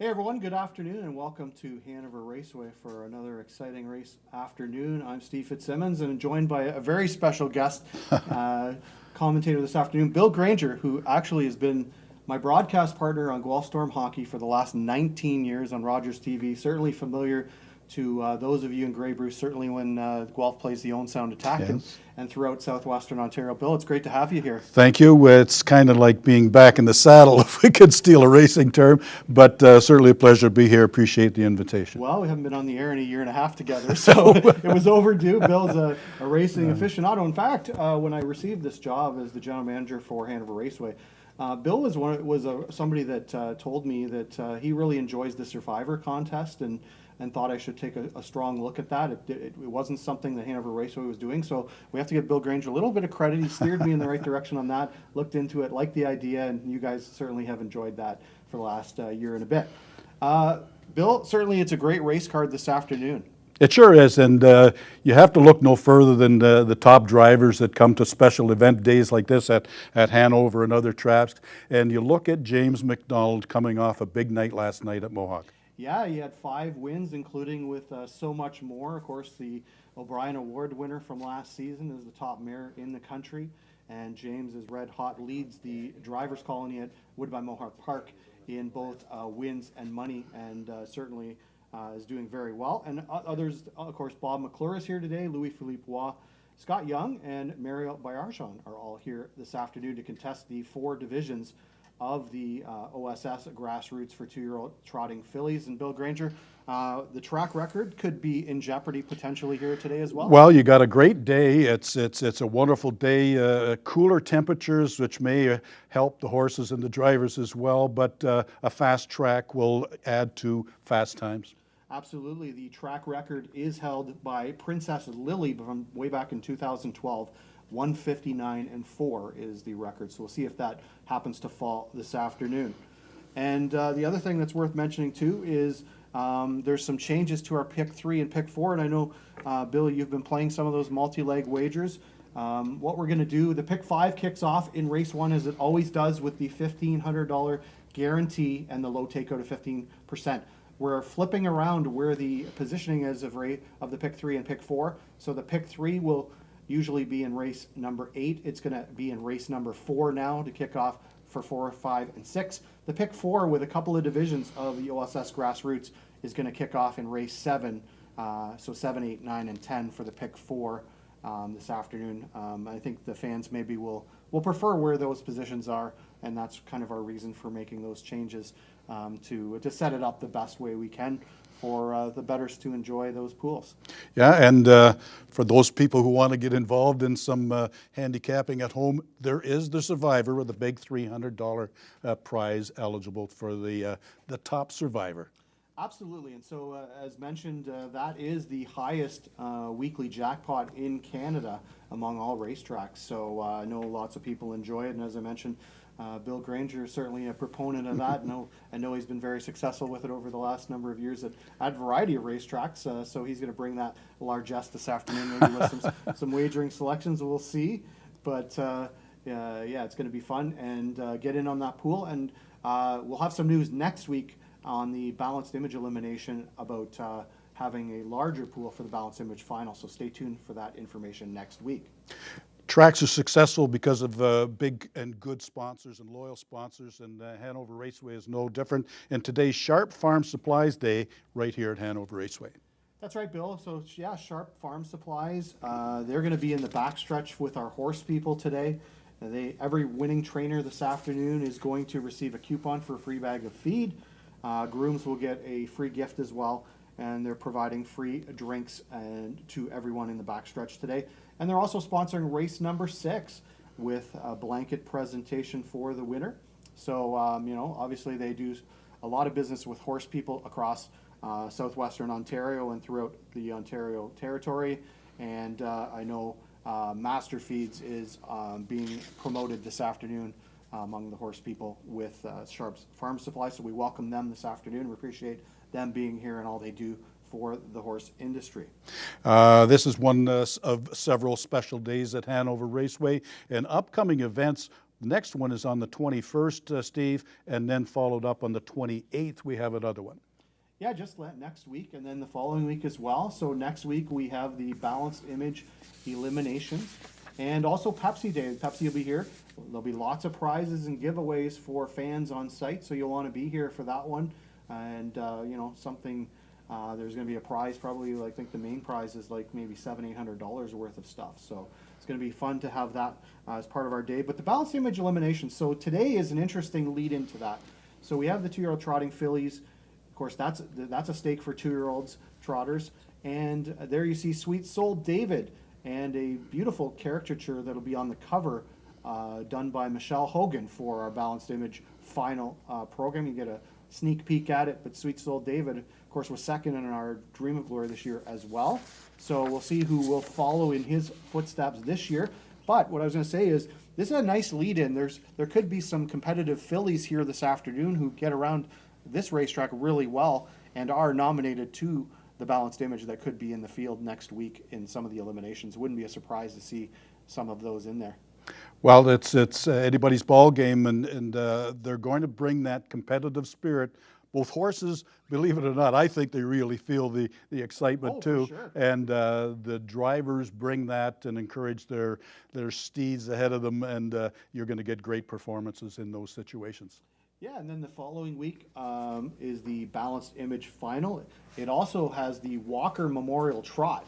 Hey everyone, good afternoon and welcome to Hanover Raceway for another exciting race afternoon. I'm Steve Fitzsimmons and joined by a very special guest uh, commentator this afternoon, Bill Granger, who actually has been my broadcast partner on Guelph Storm Hockey for the last 19 years on Rogers TV. Certainly familiar to those of you in Grey Bruce, certainly when Guelph plays the Own Sound Attack Yes. and throughout southwestern Ontario. Bill, it's great to have you here. Thank you. It's kind of like being back in the saddle, if we could steal a racing term, but certainly a pleasure to be here. Appreciate the invitation. Well, we haven't been on the air in a year and a half together, so it was overdue. Bill's a racing aficionado. In fact, when I received this job as the general manager for Hanover Raceway, Bill was somebody that told me that he really enjoys the Survivor contest and thought I should take a strong look at that. It wasn't something that Hanover Raceway was doing, so we have to give Bill Granger a little bit of credit. He steered me in the right direction on that, looked into it, liked the idea, and you guys certainly have enjoyed that for the last year and a bit. Bill, certainly it's a great race card this afternoon. It sure is, and you have to look no further than the top drivers that come to special event days like this at Hanover and other tracks, and you look at James McDonald coming off a big night last night at Mohawk. Yeah, he had 5 wins, including with So Much More. Of course, the O'Brien Award winner from last season is the top mare in the country, and James is red hot, leads the drivers' colony at Woodbine Mohawk Park in both wins and money, and certainly is doing very well. And others, of course, Bob McClure is here today, Louis-Philippe Roy, Scott Young, and Mario Bayarjan are all here this afternoon to contest the 4 divisions of the OSS grassroots for 2-year-old trotting fillies. And Bill Granger, the track record could be in jeopardy potentially here today as well. Well, you got a great day. It's a wonderful day. Cooler temperatures, which may help the horses and the drivers as well. But a fast track will add to fast times. Absolutely. The track record is held by Princess Lily from way back in 2012. 159-4 is the record. So we'll see if that happens to fall this afternoon. And the other thing that's worth mentioning too is there's some changes to our pick 3 and pick 4. And I know, Bill, you've been playing some of those multi-leg wagers. What we're going to do, the pick 5 kicks off in race 1 as it always does with the $1,500 guarantee and the low takeout of 15%. We're flipping around where the positioning is of the pick 3 and pick 4. So the pick 3 will usually be in race number 8. It's going to be in race number 4 now to kick off for 4, 5, and 6. The pick 4 with a couple of divisions of the OSS grassroots is going to kick off in race 7. So 7, 8, 9, and 10 for the pick 4 this afternoon. I think the fans maybe will prefer where those positions are, and that's kind of our reason for making those changes to set it up the best way we can for the bettors to enjoy those pools. Yeah, and for those people who want to get involved in some handicapping at home, there is the Survivor with a big $300 prize eligible for the top survivor. Absolutely, and so as mentioned, that is the highest weekly jackpot in Canada among all racetracks. So I know lots of people enjoy it, and as I mentioned, Bill Granger is certainly a proponent of that. I know he's been very successful with it over the last number of years at a variety of racetracks. So he's going to bring that largesse this afternoon, maybe with some wagering selections. We'll see, but yeah, it's going to be fun and get in on that pool. And we'll have some news next week on the balanced image elimination about having a larger pool for the balanced image final. So stay tuned for that information next week. Tracks are successful because of big and good sponsors and loyal sponsors, and Hanover Raceway is no different. And today's Sharp Farm Supplies Day right here at Hanover Raceway. That's right, Bill. So yeah, Sharp Farm Supplies. They're going to be in the backstretch with our horse people today. Every winning trainer this afternoon is going to receive a coupon for a free bag of feed. Grooms will get a free gift as well, and they're providing free drinks to everyone in the backstretch today. And they're also sponsoring race number 6 with a blanket presentation for the winner. So, obviously they do a lot of business with horse people across southwestern Ontario and throughout the Ontario territory. And I know Master Feeds is being promoted this afternoon among the horse people with Sharp's Farm Supply. So we welcome them this afternoon. We appreciate them being here and all they do for the horse industry. This is one of several special days at Hanover Raceway, and upcoming events The next one is on the 21st, Steve, and then followed up on the 28th, we have another one. Yeah, just next week and then the following week as well. So next week we have the Balanced Image Eliminations and also Pepsi Day. Pepsi will be here. There'll be lots of prizes and giveaways for fans on site, so you'll want to be here for that one. And you know, something, there's going to be a prize, probably, I think the main prize is like maybe $700-800 worth of stuff. So it's going to be fun to have that as part of our day. But the Balanced Image Elimination, so today is an interesting lead into that. So we have the 2-year-old trotting fillies. Of course, that's a stake for 2-year-olds trotters. And there you see Sweet Soul David and a beautiful caricature that'll be on the cover done by Michelle Hogan for our Balanced Image final program. You get a sneak peek at it, but Sweet Soul David, of course, was second in our Dream of Glory this year as well. So we'll see who will follow in his footsteps this year. But what I was going to say is, this is a nice lead-in. There could be some competitive fillies here this afternoon who get around this racetrack really well and are nominated to the Balanced Image that could be in the field next week in some of the eliminations. Wouldn't be a surprise to see some of those in there. Well, it's anybody's ball game, and they're going to bring that competitive spirit. Both horses, believe it or not, I think they really feel the excitement too. For sure. And the drivers bring that and encourage their steeds ahead of them, and you're going to get great performances in those situations. Yeah, and then the following week is the Balanced Image Final. It also has the Walker Memorial Trot,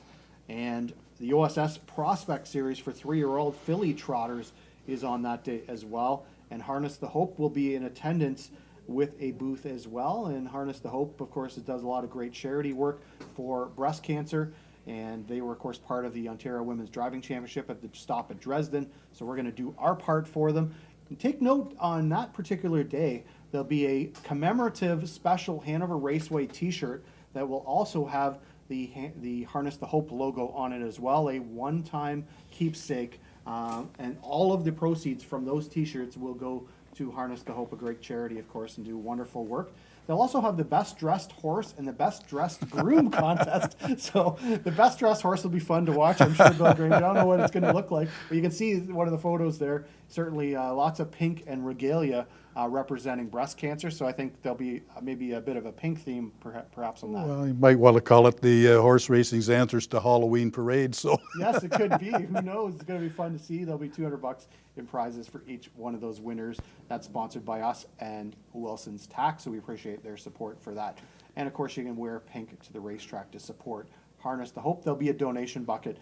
and the OSS Prospect Series for 3-year-old filly trotters is on that day as well. And Harness the Hope will be in attendance with a booth as well. And Harness the Hope, of course, it does a lot of great charity work for breast cancer. And they were, of course, part of the Ontario Women's Driving Championship at the stop at Dresden. So we're going to do our part for them. And take note, on that particular day, there'll be a commemorative special Hanover Raceway t-shirt that will also have the Harness the Hope logo on it as well, a one-time keepsake. And all of the proceeds from those t-shirts will go to Harness the Hope, a great charity, of course, and do wonderful work. They'll also have the best dressed horse and the best dressed groom contest. So the best dressed horse will be fun to watch. I'm sure, Bill Granger. I don't know what it's going to look like, but you can see one of the photos there. Certainly lots of pink and regalia representing breast cancer. So I think there'll be maybe a bit of a pink theme perhaps on that. Well, you might want to call it the horse racing's answers to Halloween parade. So yes, it could be. Who knows? It's going to be fun to see. There'll be $200 in prizes for each one of those winners. That's sponsored by us and Wilson's Tax, so we appreciate their support for that. And of course, you can wear pink to the racetrack to support Harness the Hope. There'll be a donation bucket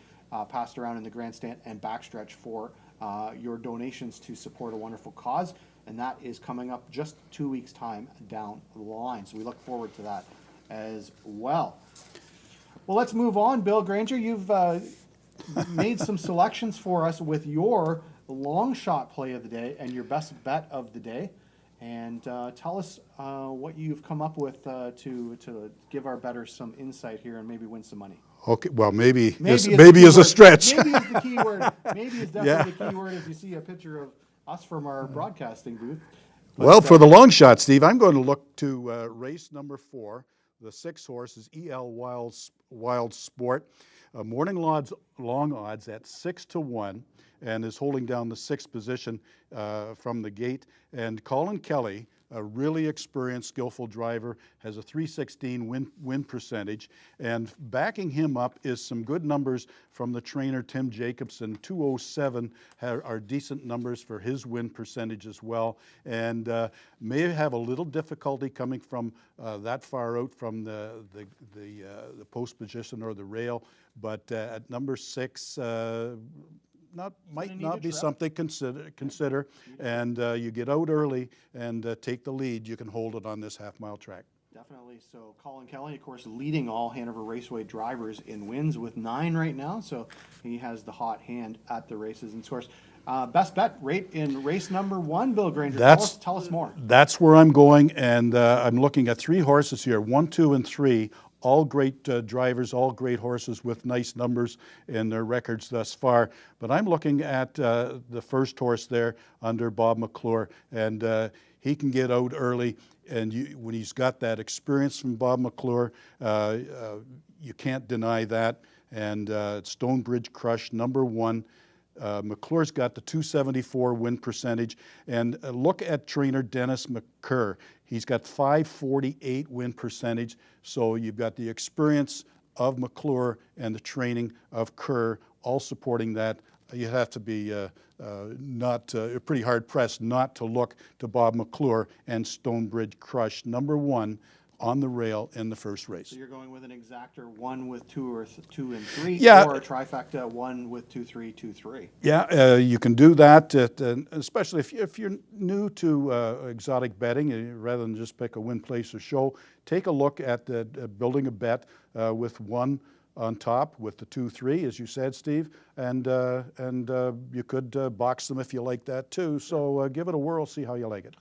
passed around in the grandstand and backstretch for your donations to support a wonderful cause. And that is coming up just 2 weeks' time down the line. So we look forward to that as well. Well, let's move on. Bill Granger, you've made some selections for us with your long shot play of the day and your best bet of the day. And tell us what you've come up with to give our bettors some insight here and maybe win some money. okay, well, maybe is the a stretch. Maybe is the key word. Maybe is definitely the key word as you see a picture of us from our broadcasting booth. But, Well, for the long shot, Steve, I'm going to look to race number 4. The 6 horses, EL Wild Sport. Morning long odds at 6-1, and is holding down the 6th position from the gate. And Colin Kelly, a really experienced, skillful driver, has a 316 win percentage. And backing him up is some good numbers from the trainer, Tim Jacobson. 207 are decent numbers for his win percentage as well. And may have a little difficulty coming from that far out from the post position or the rail. But at number 6, might not be something consider. And you get out early and take the lead. You can hold it on this half-mile track. Definitely. So Colin Kelly, of course, leading all Hanover Raceway drivers in wins with 9 right now. So he has the hot hand at the races. And of course, best bet rate in race number 1, Bill Granger. Tell us more. That's where I'm going, and I'm looking at 3 horses here, 1, 2, and 3. All great drivers, all great horses with nice numbers in their records thus far. But I'm looking at the first horse there under Bob McClure, and he can get out early. And when he's got that experience from Bob McClure, you can't deny that. And Stonebridge Crush, number 1, McClure's got the 274 win percentage, and look at trainer Dennis McCurr. He's got 548 win percentage, so you've got the experience of McClure and the training of Kerr all supporting that. You have to be pretty hard pressed not to look to Bob McClure and Stonebridge Crush, #1 on the rail in the first race. So you're going with an exactor 1 with 2 or 2 and 3, Yeah. or a trifecta 1 with 2, 3, 2, 3. Yeah, you can do that, especially if you're new to exotic betting, rather than just pick a win, place, or show. Take a look at building a bet with 1 on top, with the 2, 3, as you said, Steve, and you could box them if you like that too. So give it a whirl, see how you like it.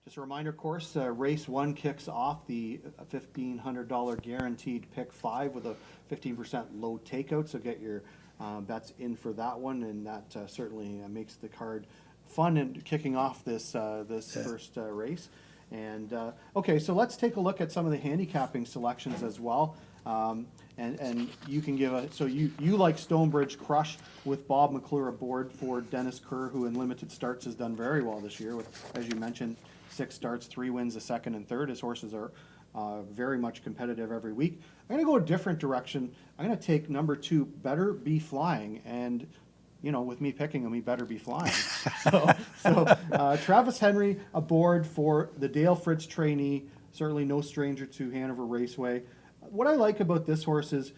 Just a reminder, of course, race 1 kicks off the $1,500 guaranteed pick 5 with a 15% low takeout. So get your bets in for that one, and that certainly makes the card fun and kicking off this first race. And okay, so let's take a look at some of the handicapping selections as well. And you can give so you like Stonebridge Crush with Bob McClure aboard for Dennis Kerr, who in limited starts has done very well this year with, as you mentioned, 6 starts, 3 wins, a second and third. His horses are very much competitive every week. I'm going to go a different direction. I'm going to take #2, Better Be Flying, and with me picking him, he better be flying. so Travis Henry aboard for the Dale Fritz trainee, certainly no stranger to Hanover Raceway. What I like about this horse is,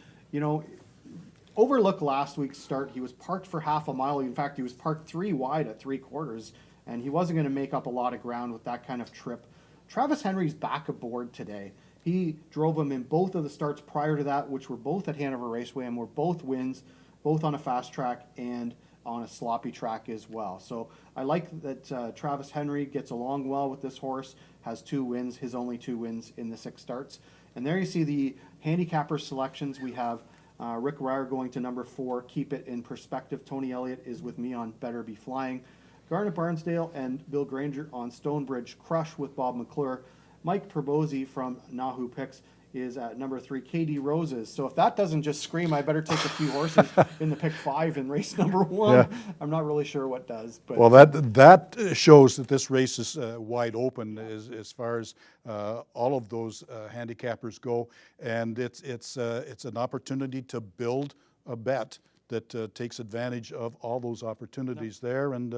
overlooked last week's start. He was parked for half a mile. In fact, he was parked 3 wide at 3/4, and he wasn't going to make up a lot of ground with that kind of trip. Travis Henry's back aboard today. He drove him in both of the starts prior to that, which were both at Hanover Raceway, and were both wins, both on a fast track and on a sloppy track as well. So I like that Travis Henry gets along well with this horse, has 2 wins, his only 2 wins in the 6 starts. And there you see the handicapper selections. We have Rick Ryer going to #4, Keep It in Perspective. Tony Elliott is with me on Better Be Flying. Garnet Barnsdale and Bill Granger on Stonebridge Crush with Bob McClure. Mike Perbosi from Nahu Picks is at #3, KD Roses. So if that doesn't just scream, I better take a few horses in the pick 5 in race #1. Yeah. I'm not really sure what does. But Well, that shows that this race is wide open as far as all of those handicappers go, and it's an opportunity to build a bet that takes advantage of all those opportunities there, and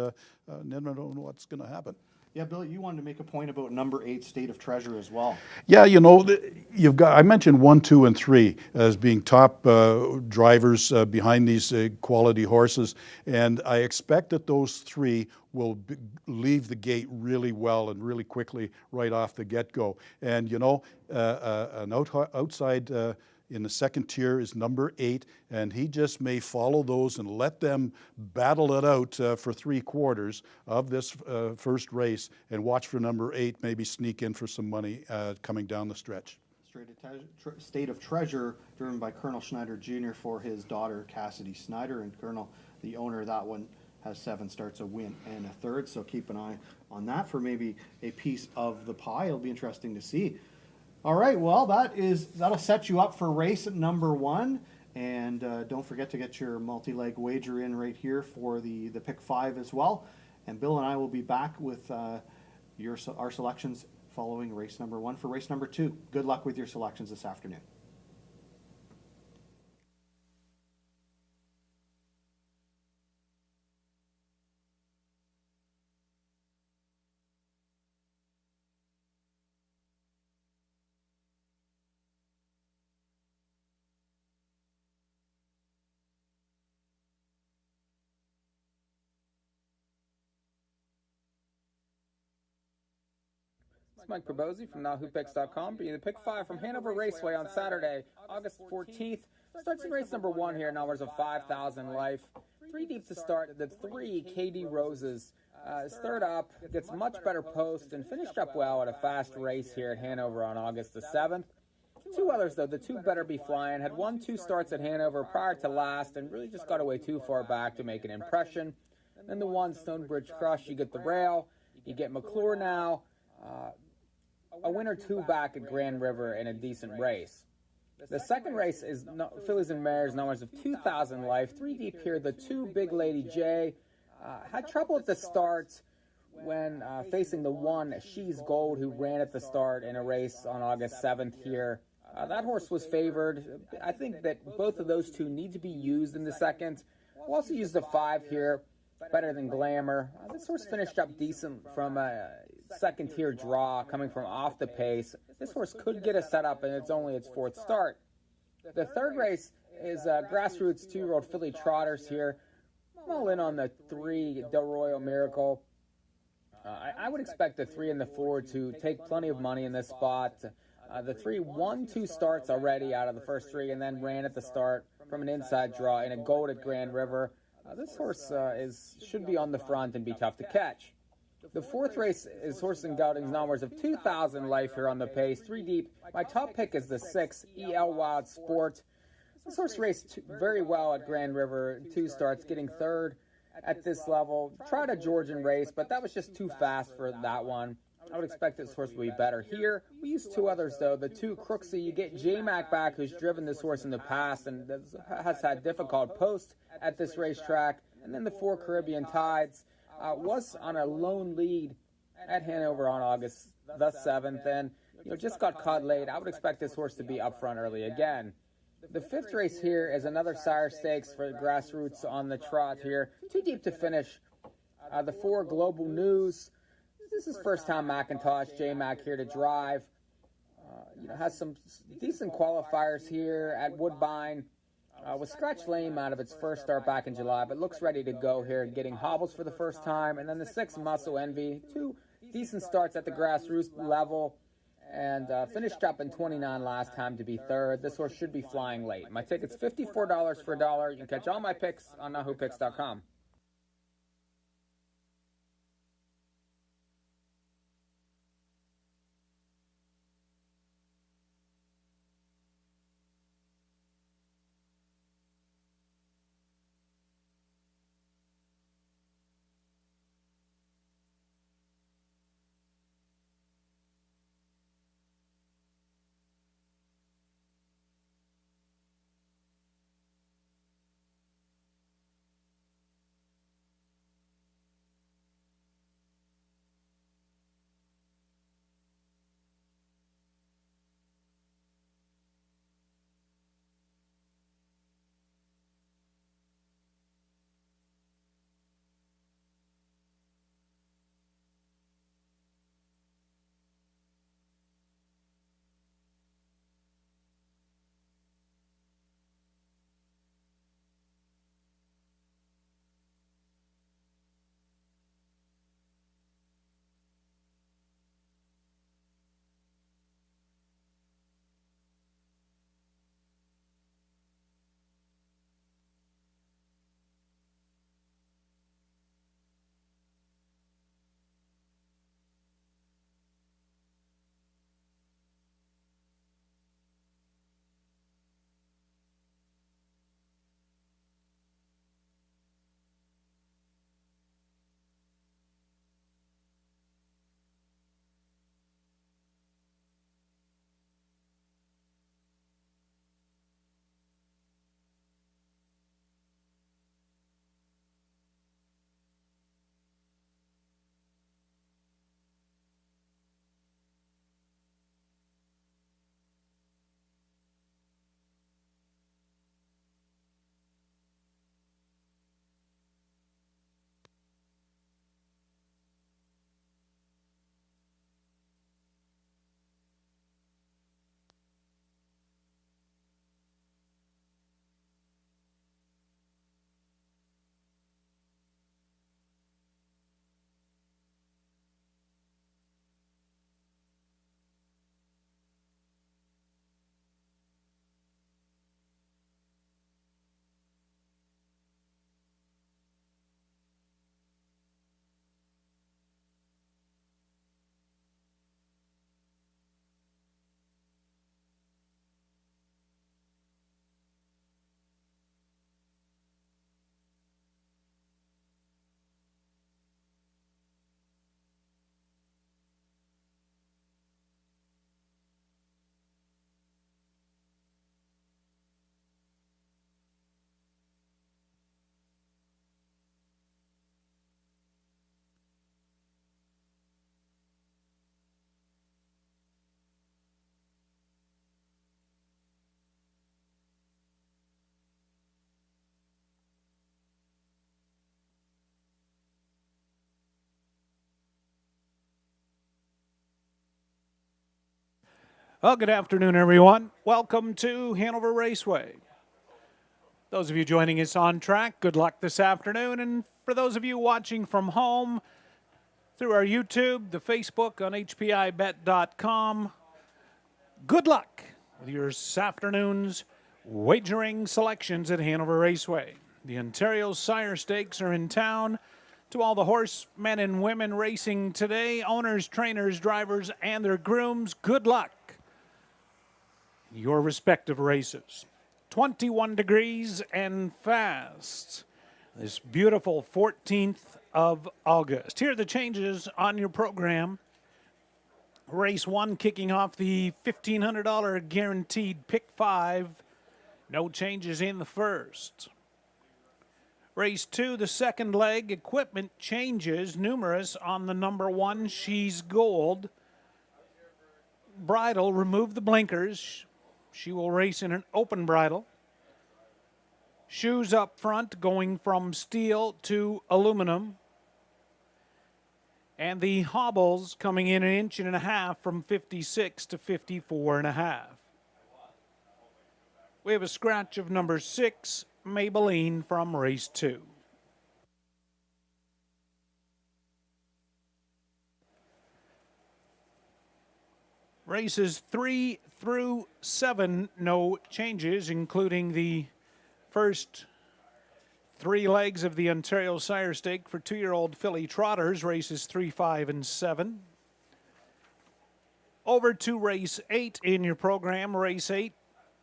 never know what's going to happen. Yeah, Bill, you wanted to make a point about #8, State of Treasure, as well. Yeah, you've got. I mentioned 1, 2, and 3 as being top drivers behind these quality horses, and I expect that those 3 will leave the gate really well and really quickly right off the get-go. And an outside in the second tier is #8, and he just may follow those and let them battle it out for 3/4 of this first race, and watch for #8 maybe sneak in for some money coming down the stretch. State of Treasure, driven by Colonel Schneider Jr. for his daughter Cassidy Snyder, and Colonel, the owner of that one, has 7 starts, a win and a third. So keep an eye on that for maybe a piece of the pie. It'll be interesting to see. All right, well, that'll set you up for race #1, and don't forget to get your multi-leg wager in right here for the pick 5 as well. And Bill and I will be back with our selections following race #1 for race #2. Good luck with your selections this afternoon. It's Mike Perbosi from NahooPicks.com, being the pick 5 from Hanover Raceway on Saturday, August 14th. Starts in race #1 here, numbers of 5,000 life. 3 deep to start, the 3, KD Roses. Is third up, gets much better post, and finished up well at a fast race here at Hanover on August the 7th. 2 others, though, the 2 Better Be Flying, had 1, 2 starts at Hanover prior to last, and really just got away too far back to make an impression. Then the 1, Stonebridge Crush, you get the rail, you get McClure now. A win or 2 back at Grand River in a decent race. The second race is Fillies and Mares, numbers of 2,000 life. 3 deep here. The 2 Big Lady J had trouble at the start when facing the 1 She's Gold, who ran at the start in a race on August 7th here. That horse was favored. I think that both of those two need to be used in the second. We'll also use the 5 here, Better Than Glamour. This horse finished up decent from a second-tier draw coming from off the pace. This horse could get a setup, and it's only its 4th start. The third race is Grassroots 2-year-old Filly Trotters here. I'm all in on the 3 Del Royal Miracle. I would expect the 3 and the 4 to take plenty of money in this spot. The 3 won 2 starts already out of the first 3 and then ran at the start from an inside draw in a gold at Grand River. This horse should be on the front and be tough to catch. The 4th race is Horse and Gelding's numbers of 2,000 life here on the pace, 3 deep. My top pick is the 6 EL Wild Sport. This horse raced very well at Grand River, 2 starts, getting 3rd at this level. Tried a Georgian race, but that was just too fast for that one. I would expect this horse will be better here. We use 2 others, though. The 2 Crooksy, you get J-Mac back, who's driven this horse in the past and has had difficult post at this racetrack. And then the 4 Caribbean Tides was on a lone lead at Hanover on August the 7th and just got caught late. I would expect this horse to be up front early again. The 5th race here is another Sire Stakes for Grassroots on the trot here. 2 deep to finish. The 4 Global News. This is first time McIntosh, J-Mac here to drive. Has some decent qualifiers here at Woodbine. Was scratched lame out of its first start back in July, but looks ready to go here, getting hobbles for the first time. And then the 6 Muscle Envy, 2 decent starts at the Grassroots level, and finished up in 29 last time to be 3rd. This horse should be flying late. My ticket's $54 for $1. You can catch all my picks on NahooPicks.com. Well, good afternoon, everyone. Welcome to Hanover Raceway. Those of you joining us on track, good luck this afternoon. And for those of you watching from home through our YouTube, the Facebook on hpibet.com, good luck with your this afternoon's wagering selections at Hanover Raceway. The Ontario Sire Stakes are in town. To all the horsemen and women racing today, owners, trainers, drivers, and their grooms, good luck in your respective races. 21 degrees and fast this beautiful 14th of August. Here are the changes on your program. Race 1 kicking off the $1,500 guaranteed pick 5. No changes in the first. Race 2, the second leg, equipment changes, numerous on the number 1, She's Gold. Bridle, remove the blinkers. She will race in an open bridle. Shoes up front, going from steel to aluminum. And the hobbles coming in 1.5 inches from 56 to 54.5. We have a scratch of number 6, Maybelline from race 2. Races 3 through 7, no changes, including the first 3 legs of the Ontario Sire Stake for 2-year-old filly trotters, races 3, 5, and 7. Over to race 8 in your program. Race 8,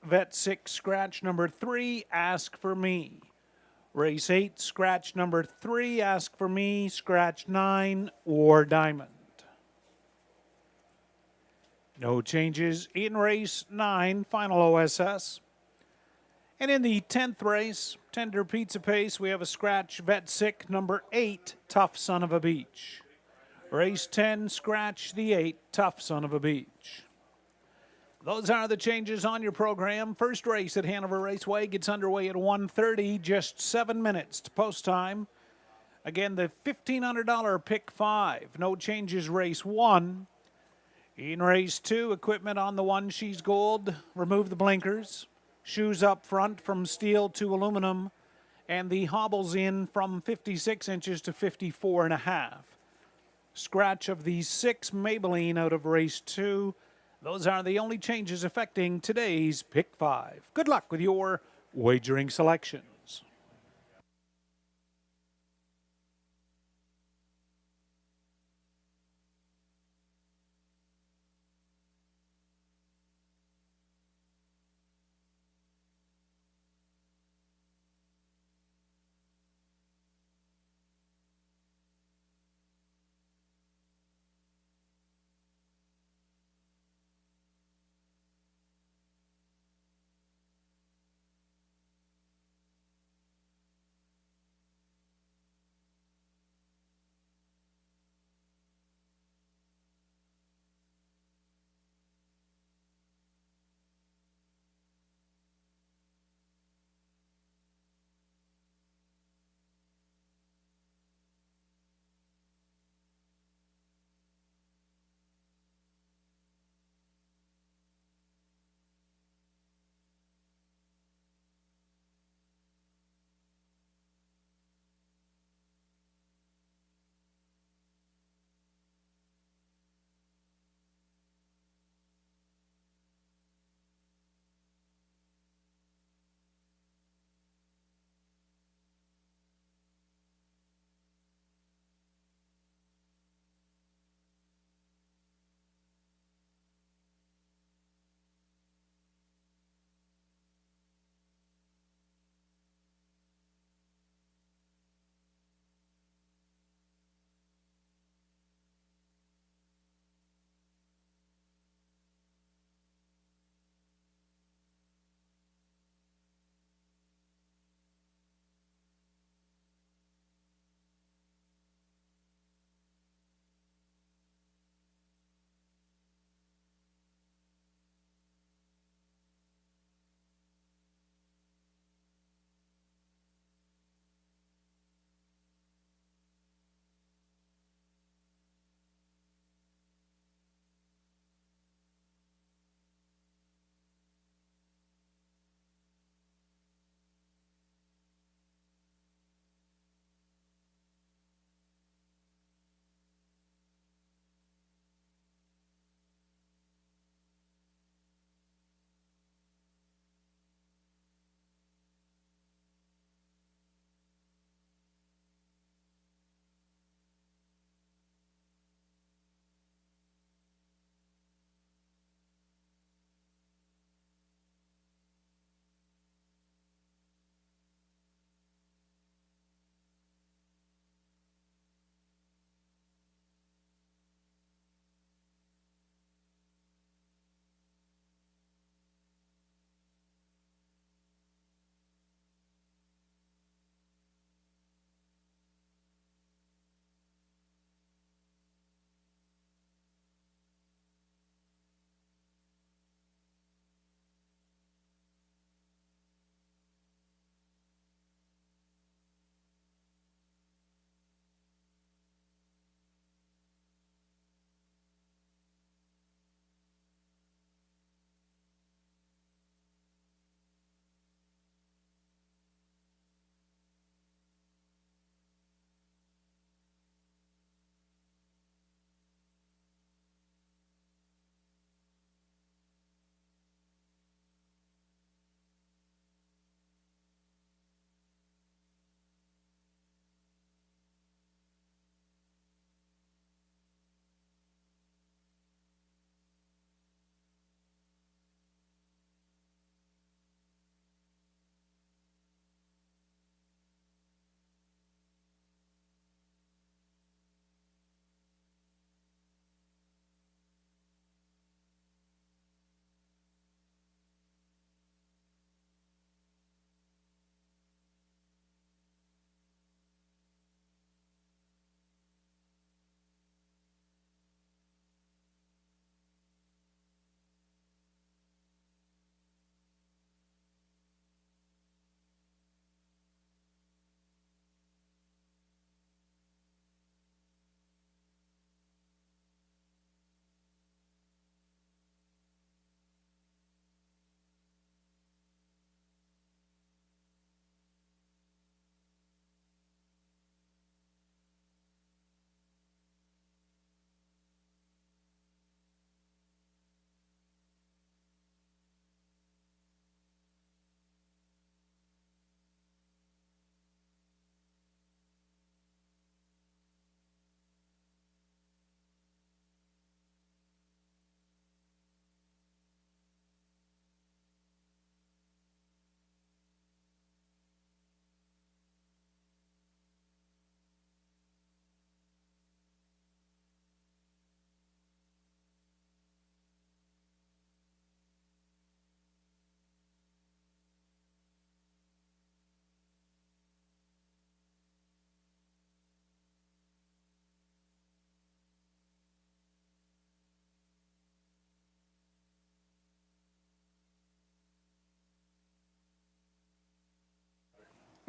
Vet 6, scratch number 3, Ask for Me. Race 8, scratch number 3, Ask for Me, scratch 9, War Diamond. No changes in race 9, final OSS. And in the 10th race, Tender Pizza Pace, we have a scratch Vet 6, number 8, Tough Son of a Beach. Race 10, scratch the 8, Tough Son of a Beach. Those are the changes on your program. First race at Hanover Raceway gets underway at 1:30, just 7 minutes to post time. Again, the $1,500 pick 5. No changes race 1. In race 2, equipment on the 1, She's Gold. Remove the blinkers. Shoes up front from steel to aluminum. And the hobbles in from 56 inches to 54.5. Scratch of the 6, Maybelline, out of race 2. Those are the only changes affecting today's pick 5. Good luck with your wagering selections.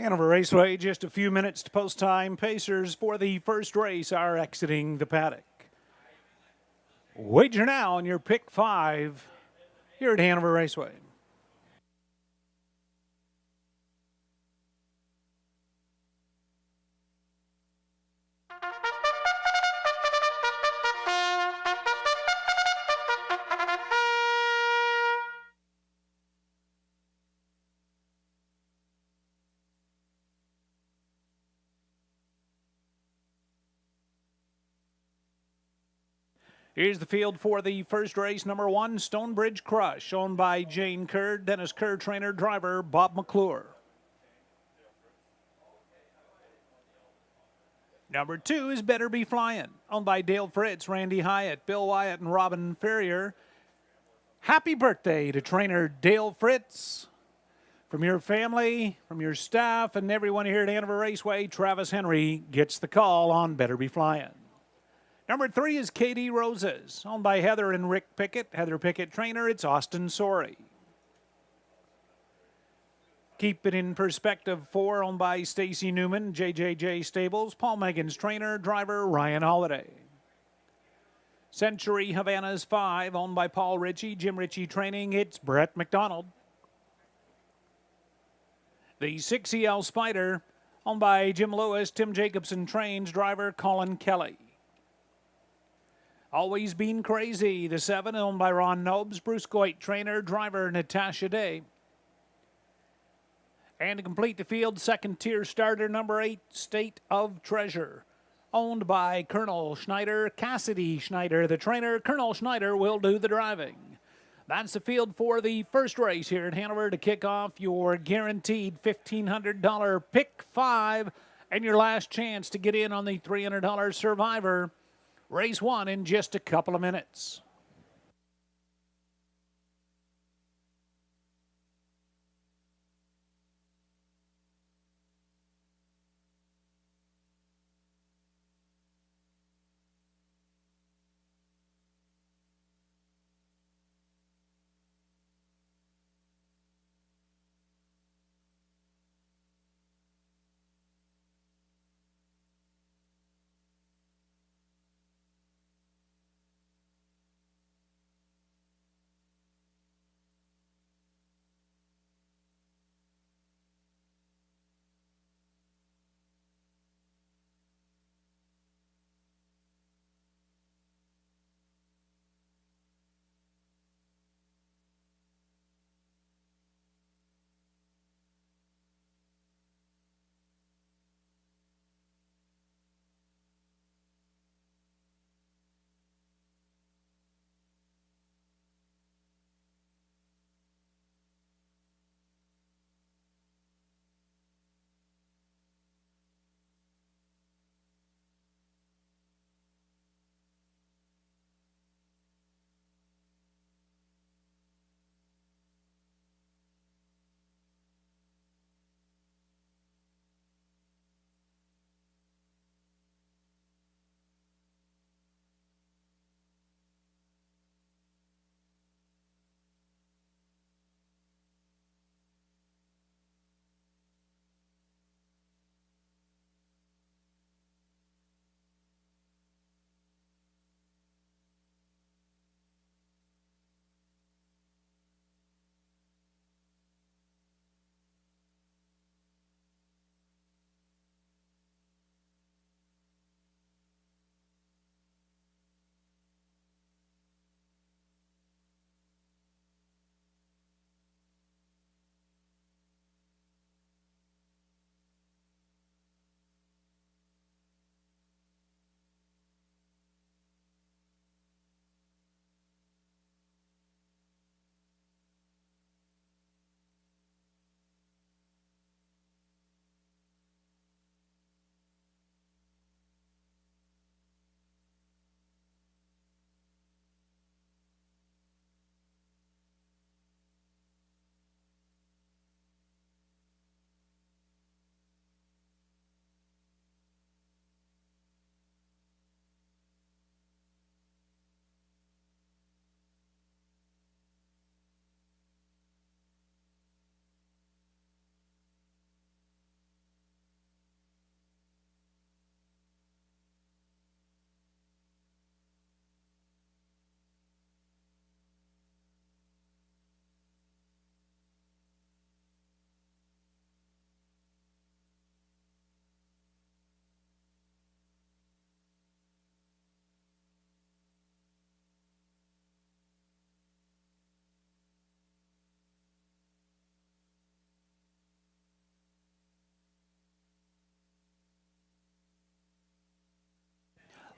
Hanover Raceway, just a few minutes to post time. Pacers for the first race are exiting the paddock. Wager now on your pick 5 here at Hanover Raceway. Here's the field for the first race, number 1, Stonebridge Crush, owned by Jane Kerr, Dennis Kerr, trainer, driver, Bob McClure. Number 2 is Better Be Flying, owned by Dale Fritz, Randy Hyatt, Bill Wyatt, and Robin Ferrier. Happy birthday to trainer Dale Fritz. From your family, from your staff, and everyone here at Hanover Raceway, Travis Henry gets the call on Better Be Flying. Number 3 is KD Roses, owned by Heather and Rick Pickett. Heather Pickett trainer, it's Austin Sorey. Keep It in Perspective 4, owned by Stacy Newman, JJJ Stables, Paul Megan's trainer, driver, Ryan Holiday. Century Havana's 5, owned by Paul Ritchie, Jim Ritchie training, it's Brett McDonald. The 6EL Spider, owned by Jim Lewis, Tim Jacobson trains, driver, Colin Kelly. Always Been Crazy, the 7, owned by Ron Nobes, Bruce Goit, trainer, driver, Natasha Day. And to complete the field, second tier starter, number 8, State of Treasure, owned by Colonel Schneider, Cassidy Schneider, the trainer. Colonel Schneider will do the driving. That's the field for the first race here at Hanover to kick off your guaranteed $1,500 pick 5 and your last chance to get in on the $300 Survivor. Race 1 in just a couple of minutes.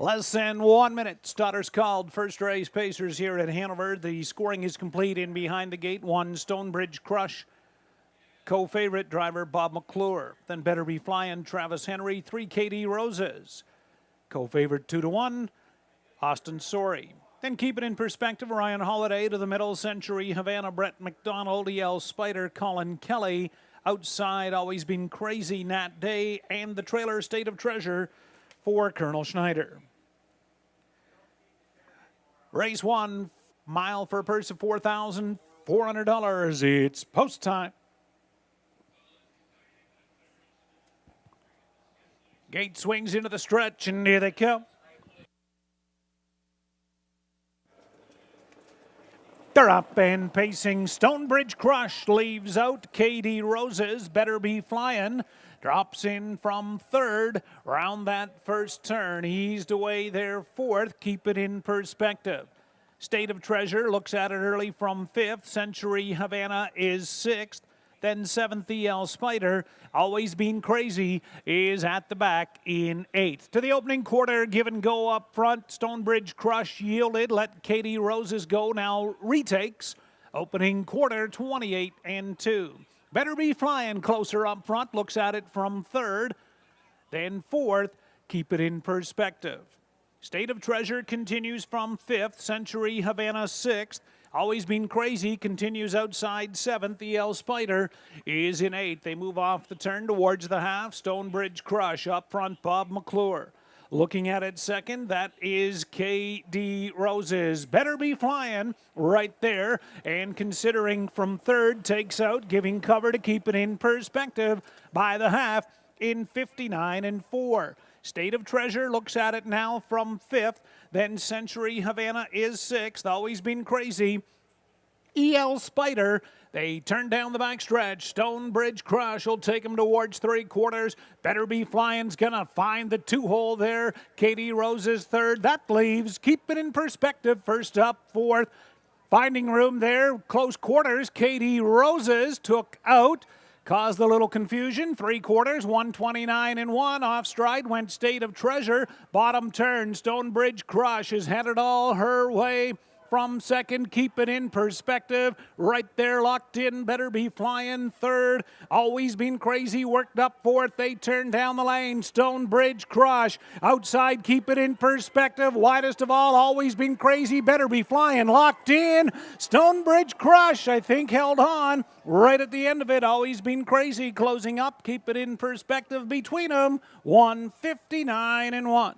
Less than 1 minute. Starters called. First race Pacers here at Hanover. The scoring is complete in behind the gate. 1 Stonebridge Crush. Co-favorite driver Bob McClure. Then Better Be Flying Travis Henry. 3 KD Roses. Co-favorite 2-1 Austin Sorey. Then keep it in perspective. Ryan Holiday to the middle. Century Havana Brett McDonald. EL Spider Colin Kelly. Outside Always Been Crazy Nat Day. And the trailer State of Treasure for Colonel Schneider. Race 1, mile for a purse of $4,400. It's post time. Gate swings into the stretch, and here they come. They're up and pacing. Stonebridge Crush leaves out. KD Roses, Better Be Flying. Drops in from third. Round that first turn. Eased away there fourth. Keep it in perspective. State of Treasure looks at it early from fifth. Century Havana is sixth. Then seventh, EL Spider, Always Been Crazy, is at the back in eighth. To the opening quarter, give and go up front. Stonebridge Crush yielded. Let KD Roses go. Now retakes. Opening quarter, 28-2. Better Be Flying closer up front. Looks at it from third. Then fourth. Keep it in perspective. State of Treasure continues from fifth. Century Havana sixth. Always Been Crazy continues outside seventh. EL Spider is in eighth. They move off the turn towards the half. Stonebridge Crush up front, Bob McClure. Looking at it second, that is KD Roses. Better Be Flying right there. And considering from third, takes out, giving cover to keep it in perspective by the half in 59-4. State of Treasure looks at it now from fifth. Then Century Havana is sixth. Always Been Crazy. EL Spider, they turn down the backstretch. Stonebridge Crush will take them towards three quarters. Better Be Flying's gonna find the two-hole there. KD Roses third. That leaves, keep it in perspective, first up, fourth. Finding room there, close quarters. KD Roses took out. Caused a little confusion. Three quarters, 129-1. Off stride went State of Treasure. Bottom turn, Stonebridge Crush is headed all her way. From second, keep it in perspective. Right there, locked in. Better Be Flying third. Always Been Crazy worked up fourth. They turn down the lane. Stonebridge Crush outside. Keep it in perspective. Widest of all. Always Been Crazy. Better Be Flying locked in. Stonebridge Crush, I think, held on right at the end of it. Always Been Crazy closing up. Keep it in perspective between them. 159-1.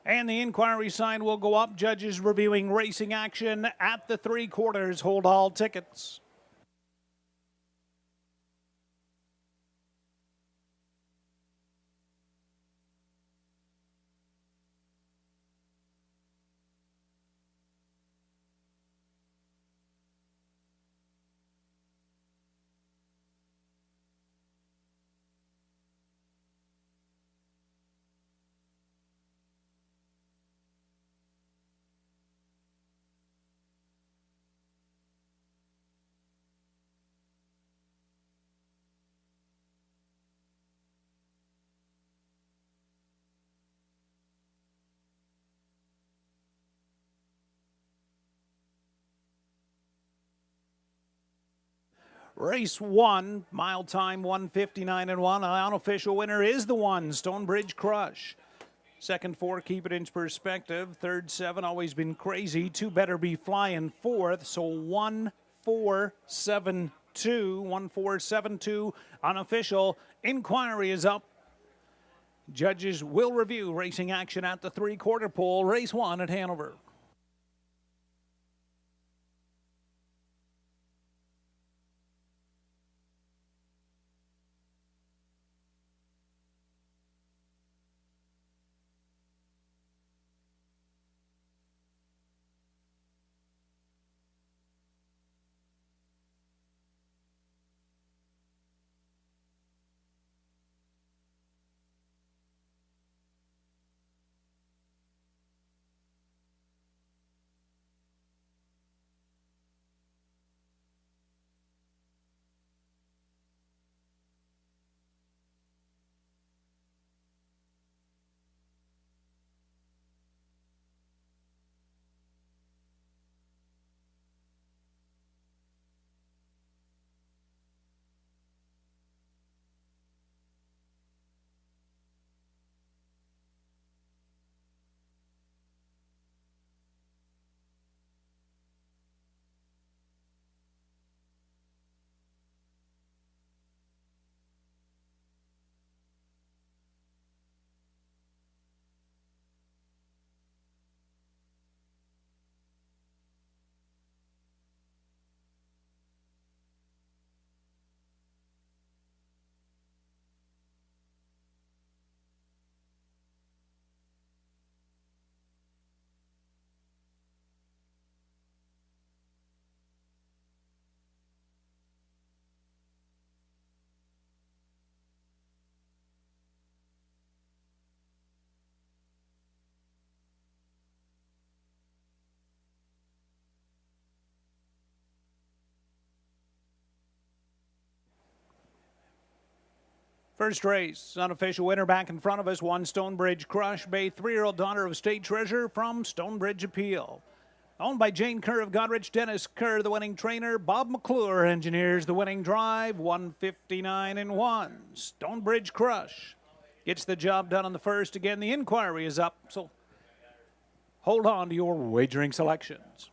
And the inquiry sign will go up. Judges reviewing racing action at the three quarters. Hold all tickets. Race 1, mile time 159-1. The unofficial winner is the one, Stonebridge Crush. Second 4, keep it in perspective. Third 7, Always Been Crazy. 2, Better Be Flying fourth. So 1-4-7-2. 1-4-7-2 unofficial. Inquiry is up. Judges will review racing action at the three-quarter pole. Race 1 at Hanover. First race, unofficial winner back in front of us, one Stonebridge Crush Bay, 3-year-old daughter of State Treasurer from Stonebridge Appeal. Owned by Jane Kerr of Godrich, Dennis Kerr, the winning trainer. Bob McClure engineers the winning drive, 159-1. Stonebridge Crush gets the job done on the first. Again, the inquiry is up, so hold on to your wagering selections.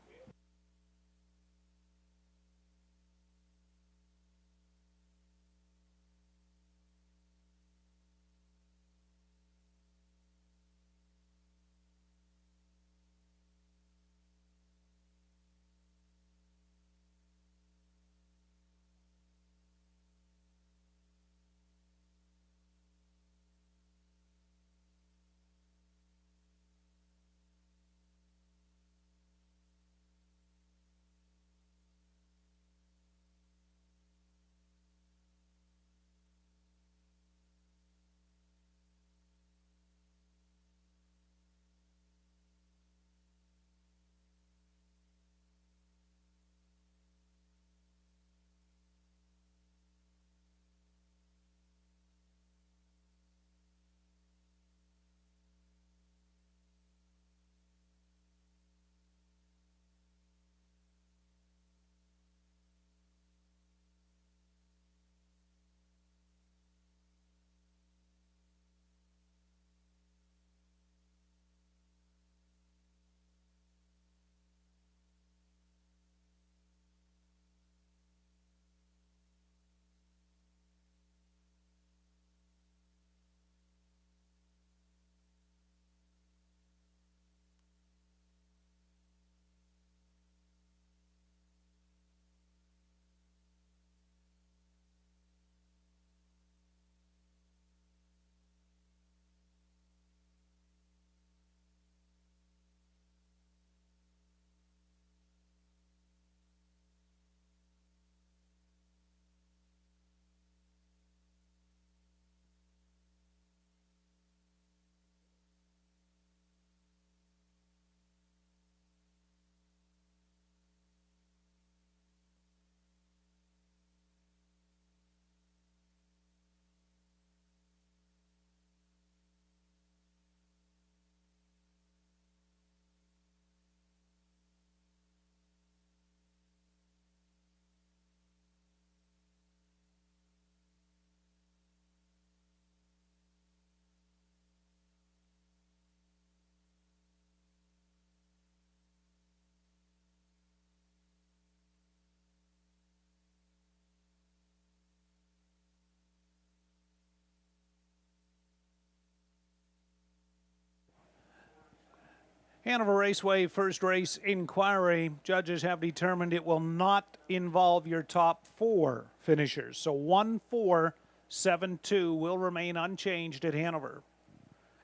Hanover Raceway first race inquiry. Judges have determined it will not involve your top 4 finishers. So 1-4-7-2 will remain unchanged at Hanover.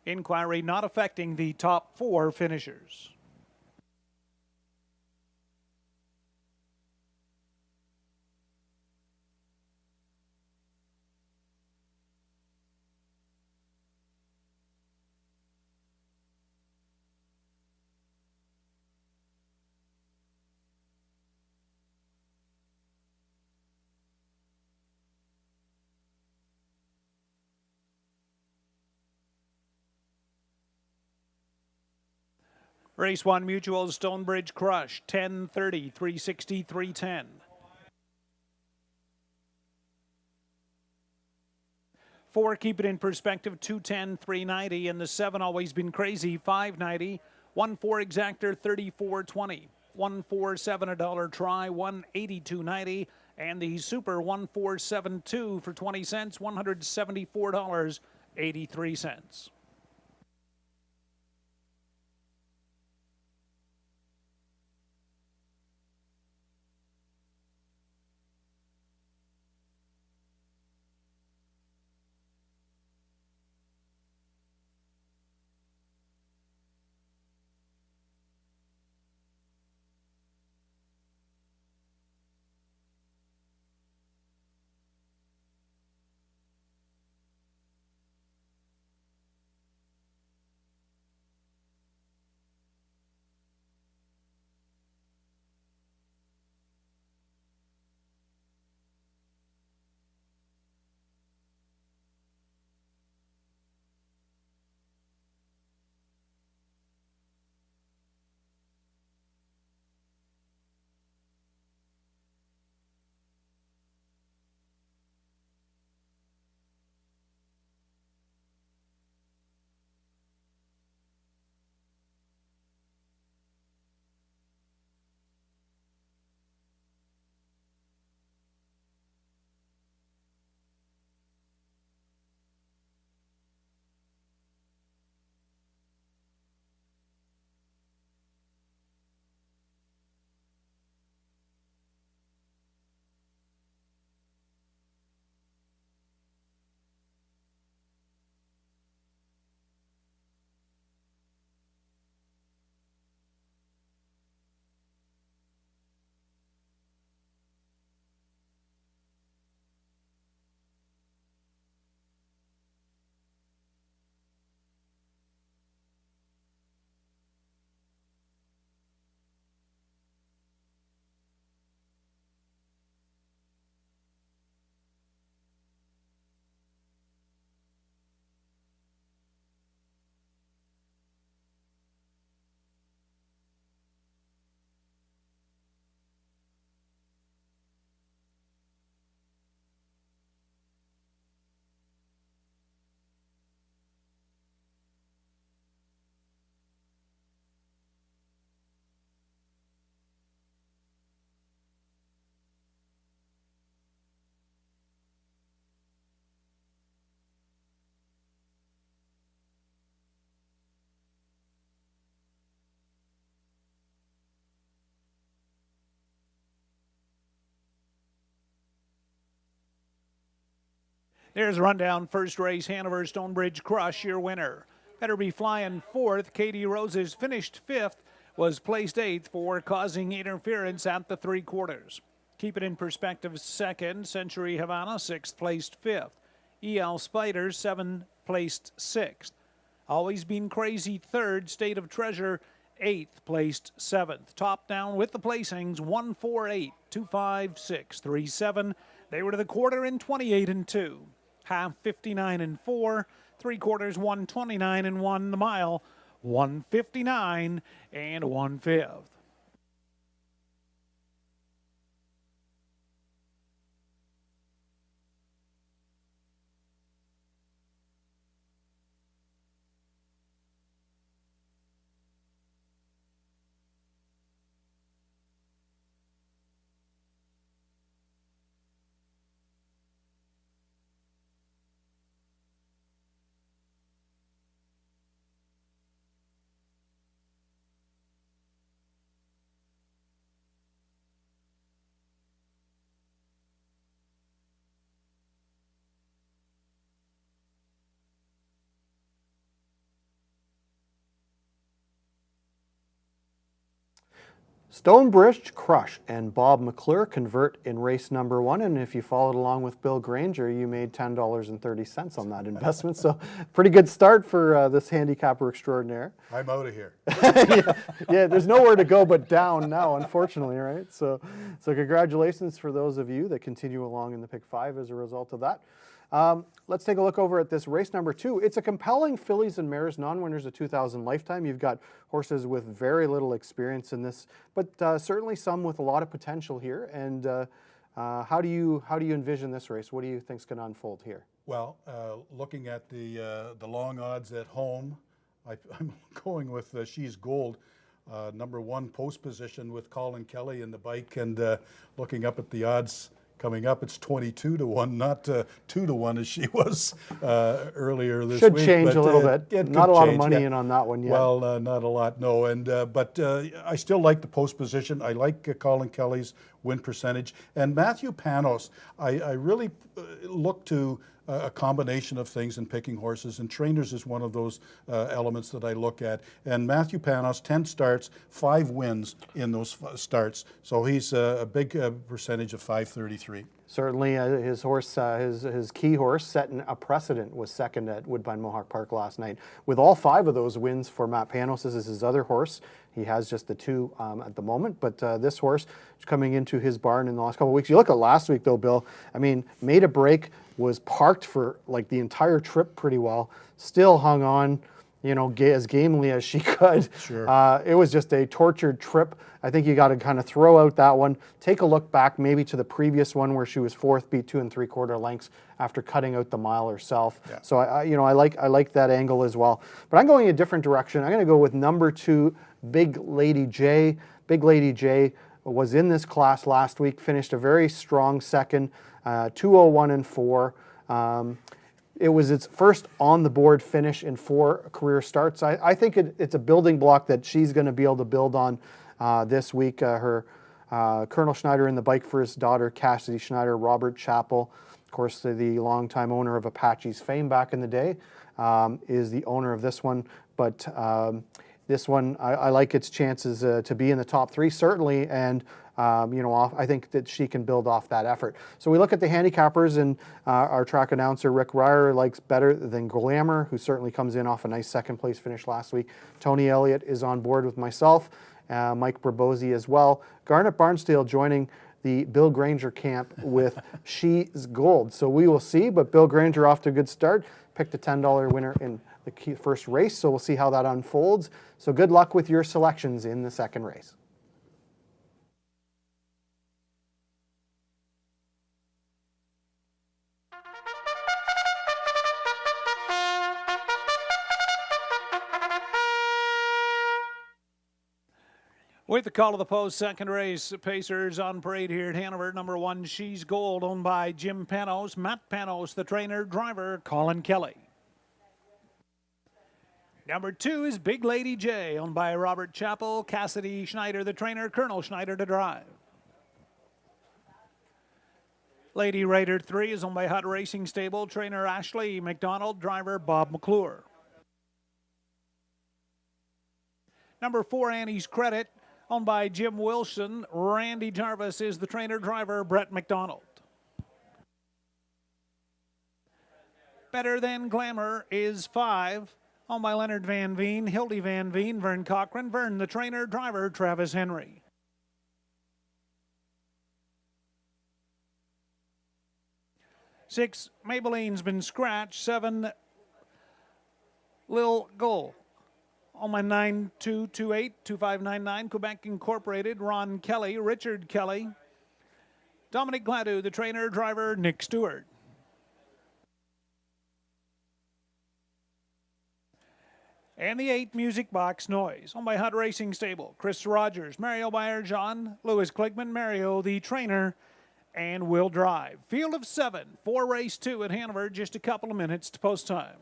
Inquiry not affecting the top 4 finishers. Race 1, Mutual Stonebridge Crush, 10:30, 360, 310. 4, Keep It in Perspective, 210, 390. And the 7, Always Been Crazy, 590. 1-4, Exactor, 34.20. 1-4-7, a dollar try, 182.90. And the Super 1-4-7-2 for 20 cents, $174.83. There's a rundown. First race, Hanover Stonebridge Crush, your winner. Better Be Flying fourth. Katie Roses finished fifth, was placed eighth for causing interference at the 3/4. Keep It in Perspective second. Century Havana sixth, placed fifth. EL Spiders 7th, placed sixth. Always Been Crazy third. State of Treasure 8th, placed 7th. Top down with the placings 1, 4, 8, 2, 5, 6, 3, 7. They were to the quarter in 28 and 2. Half 59 and 4. 3/4 129 and 1. The mile 159 and 1/5. Stonebridge Crush and Bob McClure convert in race number 1, and if you followed along with Bill Granger, you made $10.30 on that investment. So pretty good start for this handicapper extraordinaire. I'm out of here. Yeah, there's nowhere to go but down now, unfortunately, right? So congratulations for those of you that continue along in the Pick 5 as a result of that. Let's take a look over at this race number 2. It's a compelling fillies and mares non-winners of 2000 lifetime. You've got horses with very little experience in this, but certainly some with a lot of potential here. And how do you envision this race? What do you think is going to unfold here? Well, looking at the long odds at home, I'm going with She's Gold. Number 1 post position with Colin Kelly in the bike, and looking up at the odds coming up, it's 22 to 1, not 2 to 1 as she was earlier this week. Should change a little bit. Not a lot of money in on that one yet. Well, not a lot, no. And but I still like the post position. I like Colin Kelly's win percentage. And Matthew Panos, I really look to a combination of things in picking horses, and trainers is one of those elements that I look at. And Matthew Panos, 10 starts, 5 wins in those starts. So he's a big percentage of 533. Certainly, his horse, his key horse, setting a precedent, was second at Woodbine Mohawk Park last night. With all 5 of those wins for Matt Panos, this is his other horse. He has just the 2 at the moment, but this horse is coming into his barn in the last couple of weeks. You look at last week, though, Bill. I mean, Made a Break was parked for like the entire trip pretty well. Still hung on, you know, as gamely as she could. Sure. It was just a tortured trip. I think you got to kind of throw out that one. Take a look back maybe to the previous one where she was 4th, beat 2 3/4 lengths after cutting out the mile herself. Yeah. So I like that angle as well. But I'm going a different direction. I'm going to go with number 2, Big Lady J. Big Lady J was in this class last week, finished a very strong second, 2:01 and 4. It was its first on-the-board finish in 4 career starts. I think it's a building block that she's going to be able to build on this week. Her Colonel Schneider in the bike for his daughter, Cassidy Schneider, Robert Chappell, of course, the longtime owner of Apache's fame back in the day, is the owner of this one. But this one, I like its chances to be in the top 3, certainly, and I think that she can build off that effort. So we look at the handicappers, and our track announcer, Rick Ryer, likes Better Than Glamour, who certainly comes in off a nice second-place finish last week. Tony Elliott is on board with myself, Mike Brabozzi as well. Garnet Barnsdale joining the Bill Granger camp with She's Gold. So we will see, but Bill Granger off to a good start. Picked a $10 winner in the first race, so we'll see how that unfolds. So good luck with your selections in the second race. With the call of the post, second race, Pacers on parade here at Hanover. Number 1, She's Gold, owned by Jim Panos. Matt Panos, the trainer, driver, Colin Kelly. Number 2 is Big Lady J, owned by Robert Chappell, Cassidy Schneider, the trainer, Colonel Schneider to drive. Lady Raider 3 is owned by Hut Racing Stable, trainer Ashley McDonald, driver Bob McClure. Number 4, Annie's Credit, owned by Jim Wilson. Randy Jarvis is the trainer, driver Brett McDonald. Better Than Glamour is 5, owned by Leonard Van Veen, Hildy Van Veen, Vern Cochran, Vern the trainer, driver Travis Henry. Six, Maybelline's been scratched. 7, Lil Gull. On my 9228-2599, Quebec Incorporated, Ron Kelly, Richard Kelly. Dominic Gladue, the trainer, driver Nick Stewart. And the 8, Music Box Noise, owned by Hut Racing Stable, Chris Rogers, Mario Bayer-John, Louis Kligman, Mario the trainer, and Will Drive. Field of 7 for race 2 at Hanover, just a couple of minutes to post time.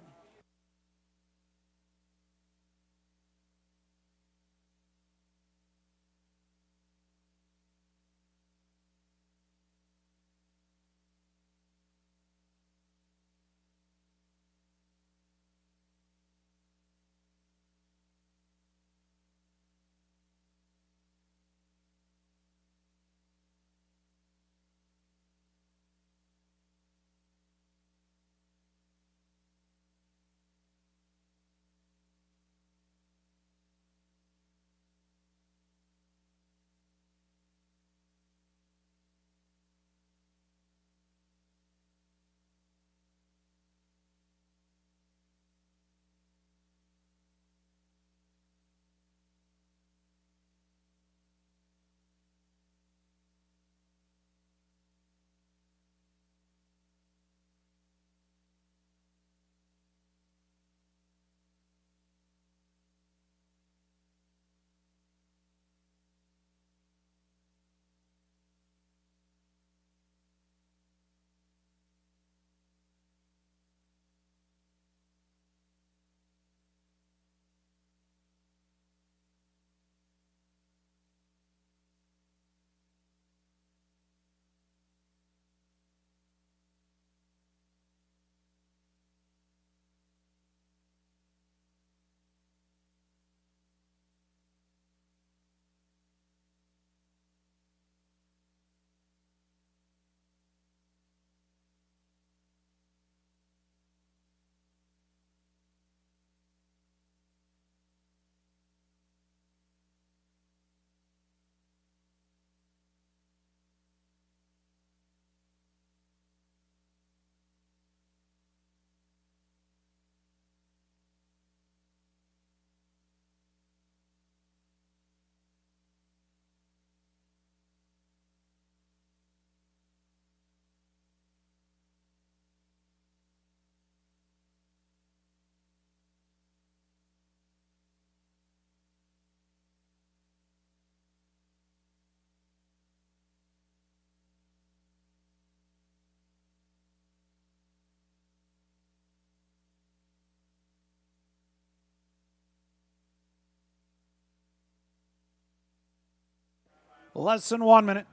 Less than 1 minute.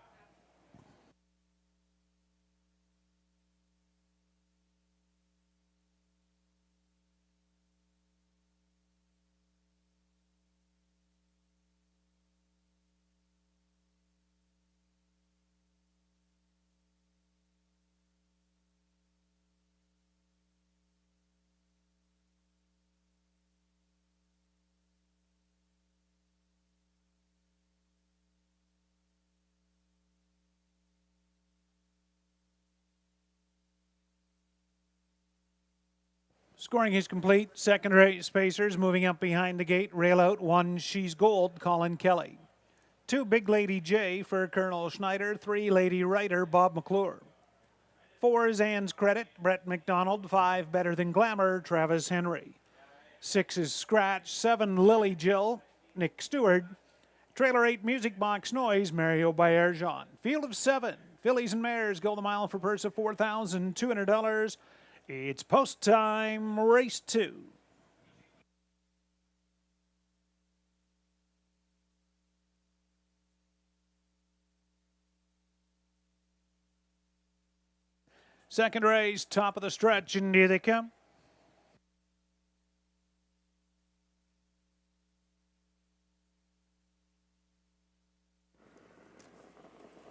Scoring is complete. Second race spacers moving up behind the gate. Rail out 1, She's Gold, Colin Kelly. 2, Big Lady J for Colonel Schneider. 3, Lady Ryder, Bob McClure. 4 is Anne's Credit, Brett McDonald. 5, Better Than Glamour, Travis Henry. 6 is Scratch. 7, Lily Jill, Nick Stewart. Trailer 8, Music Box Noise, Mario Bayer-Jean. Field of 7, Fillies and Mares go the mile for a purse of $4,200. It's post time, race 2. Second race, top of the stretch, and here they come.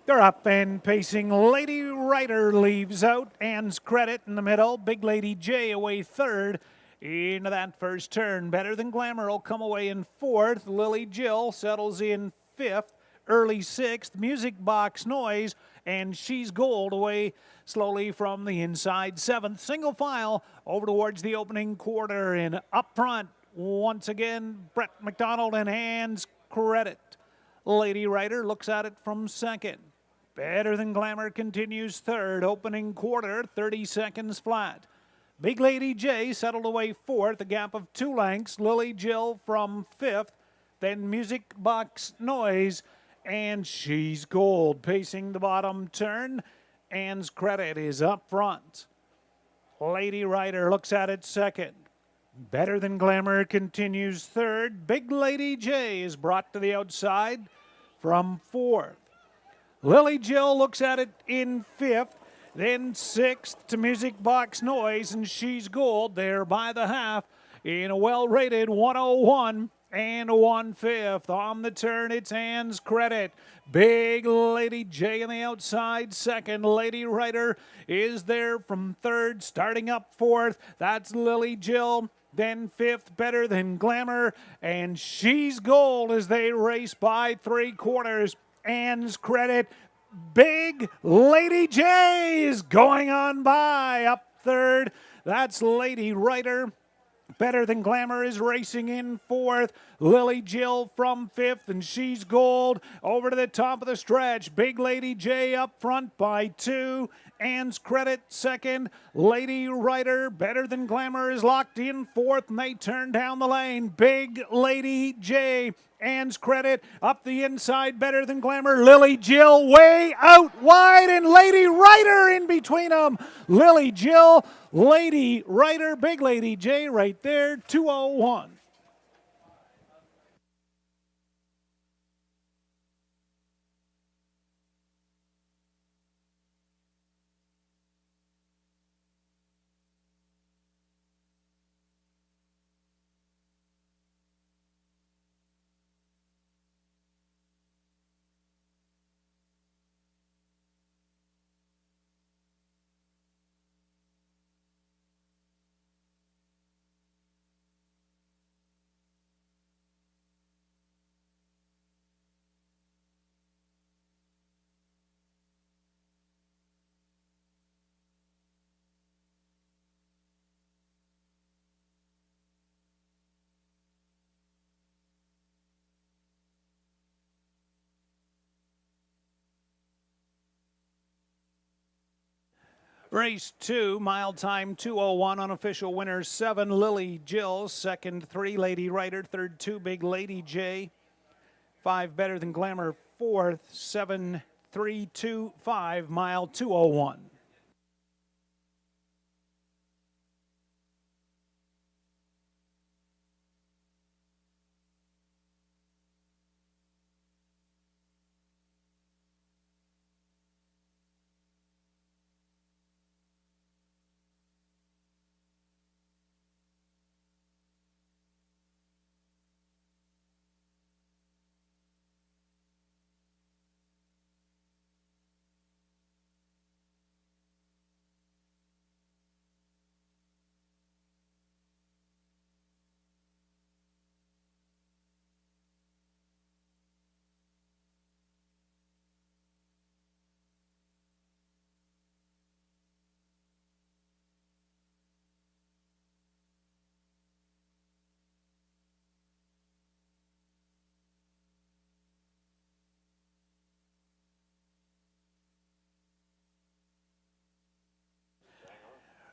They're up and pacing. Lady Rider leaves out. Anne's Credit in the middle. Big Lady J away third. Into that first turn. Better Than Glamour will come away in fourth. Lily Jill settles in fifth. Early sixth. Music Box Noise. And She's Gold away slowly from the inside seventh. Single file over towards the opening quarter. And up front, once again, Brett McDonald and Anne's Credit. Lady Rider looks at it from second. Better Than Glamour continues third. Opening quarter, 30 seconds flat. Big Lady J settled away fourth, a gap of 2 lengths. Lily Jill from fifth. Then Music Box Noise and She's Gold pacing the bottom turn. Anne's Credit is up front. Lady Rider looks at it second. Better Than Glamour continues third. Big Lady J is brought to the outside from fourth. Lily Jill looks at it in fifth, then sixth to Music Box Noise and She's Gold there by the half in a well-rated 101 and 1/5. On the turn, it's Anne's Credit. Big Lady J on the outside second. Lady Rider is there from third, starting up fourth. That's Lily Jill. Then fifth, Better Than Glamour, and She's Gold as they race by 3/4. Anne's Credit. Big Lady J is going on by up third. That's Lady Rider. Better Than Glamour is racing in fourth. Lily Jill from fifth, and She's Gold over to the top of the stretch. Big Lady J up front by 2. Anne's Credit second. Lady Rider, Better Than Glamour is locked in fourth, and they turn down the lane. Big Lady J, Anne's Credit up the inside. Better Than Glamour. Lily Jill way out wide, and Lady Rider in between them. Lily Jill, Lady Rider, Big Lady J right there, 2:01. Race 2, mile time 2:01. Unofficial winners 7, Lily Jill. Second, 3, Lady Rider. Third, 2, Big Lady J. 5, Better Than Glamour. Fourth, 7, 3, 2, 5, mile 2:01.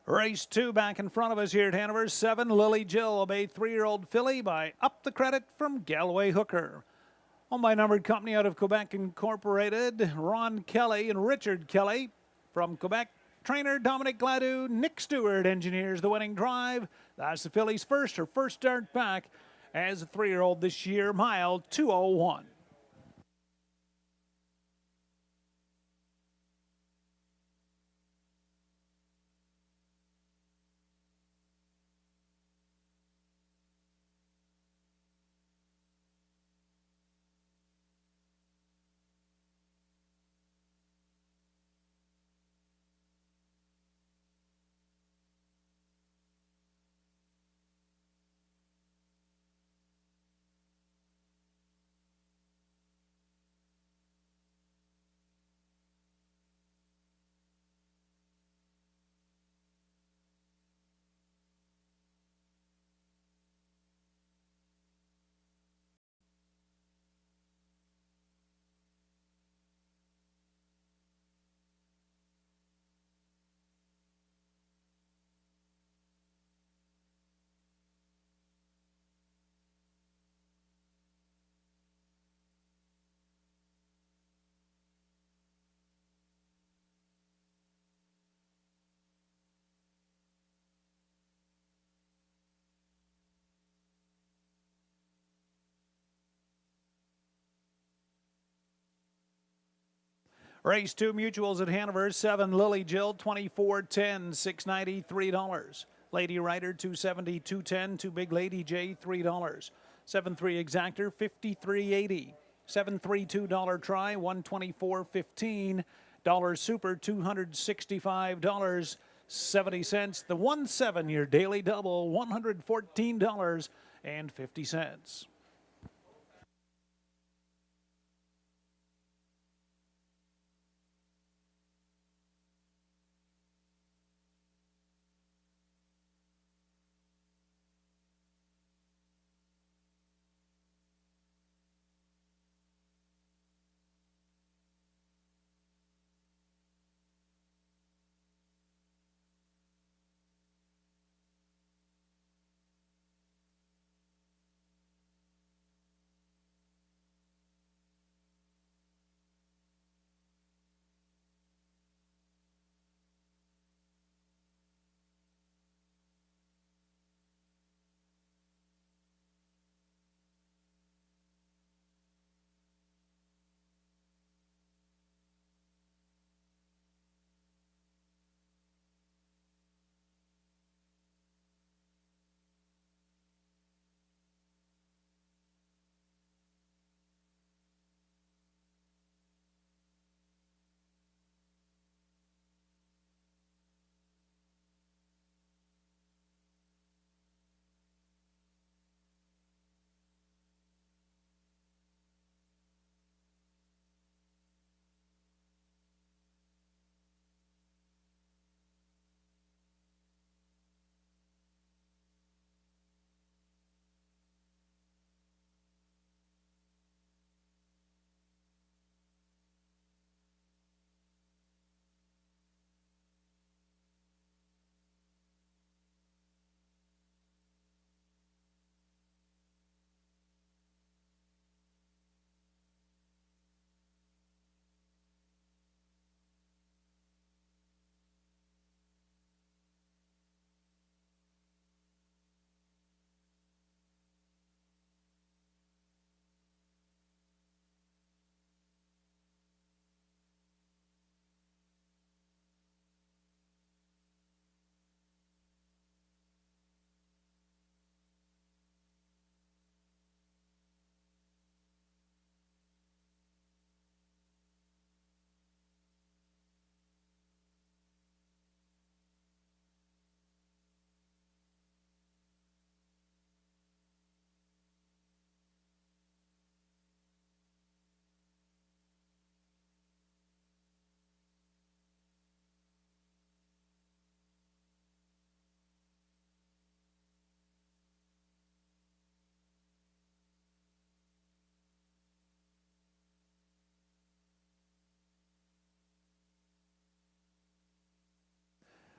Race 2 back in front of us here at Hanover. 7, Lily Jill, a 3-year-old filly by Up the Credit from Galloway Hooker. Owned by Numbered Company out of Quebec Incorporated. Ron Kelly and Richard Kelly from Quebec. Trainer Dominic Gladue, Nick Stewart engineers the winning drive. That's the filly's her first start back as a 3-year-old this year, mile 2:01. Race 2 mutuals at Hanover, 7 Lily Jill, 24.10, $6.90, $3. Lady Rider, 270, 210, 2 Big Lady J, $3. 7-3 Exactor, 53.80. $732 try, 124.15. Dollar Super, $265.70. The 1/7 your daily double, $114.50.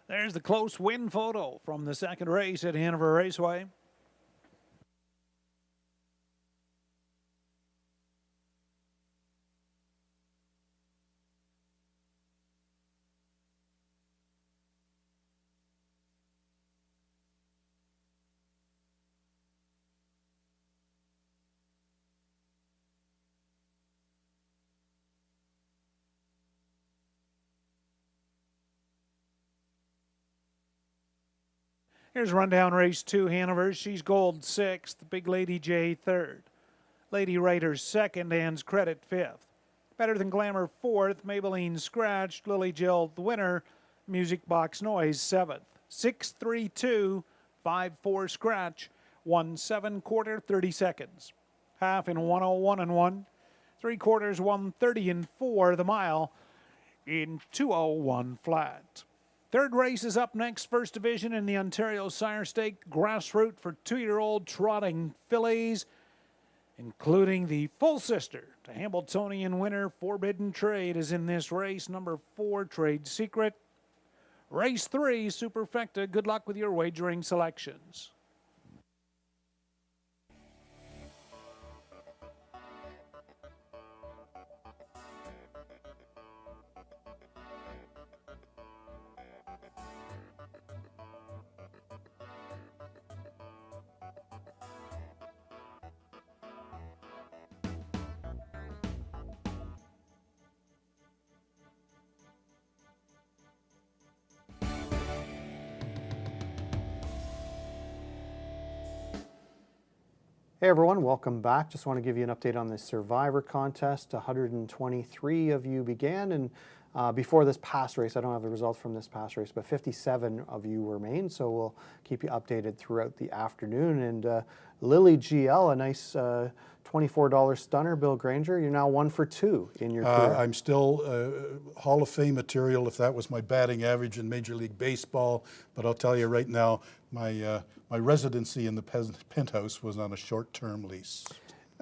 There's the close win photo from the second race at Hanover Raceway. Here's rundown race 2, Hanover. She's gold 6th, Big Lady J 3rd. Lady Rider 2nd, Ann's Credit 5th. Better Than Glamour 4th, Maybelline Scratched, Lily Jill the winner, Music Box Noise 7th. 6-3-2, 5-4 Scratch, 1-7 quarter, 30 seconds. Half in 1:01 and 1. 3/4, 1:30 and 4 the mile in 2:01 flat. Third race is up next, First Division in the Ontario Sire Stake Grassroot for 2-year-old trotting fillies, including the full sister to Hambletonian winner Forbidden Trade is in this race. Number 4, Trade Secret. Race 3, Superfecta. Good luck with your wagering selections. Hey everyone, welcome back. Just want to give you an update on the Survivor contest. 123 of you began, and before this past race, I don't have the results from this past race, but 57 of you remain, so we'll keep you updated throughout the afternoon. And Lily GL, a nice $24 stunner. Bill Granger, you're now 1 for 2 in your career. I'm still Hall of Fame material if that was my batting average in Major League Baseball, but I'll tell you right now, my residency in the penthouse was on a short-term lease.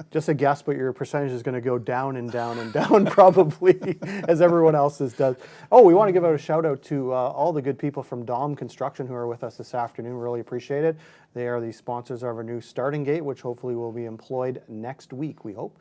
Just a guess, but your percentage is going to go down and down and down probably, as everyone else's does. Oh, we want to give out a shout out to all the good people from Dom Construction who are with us this afternoon. Really appreciate it. They are the sponsors of our new starting gate, which hopefully will be employed next week, we hope.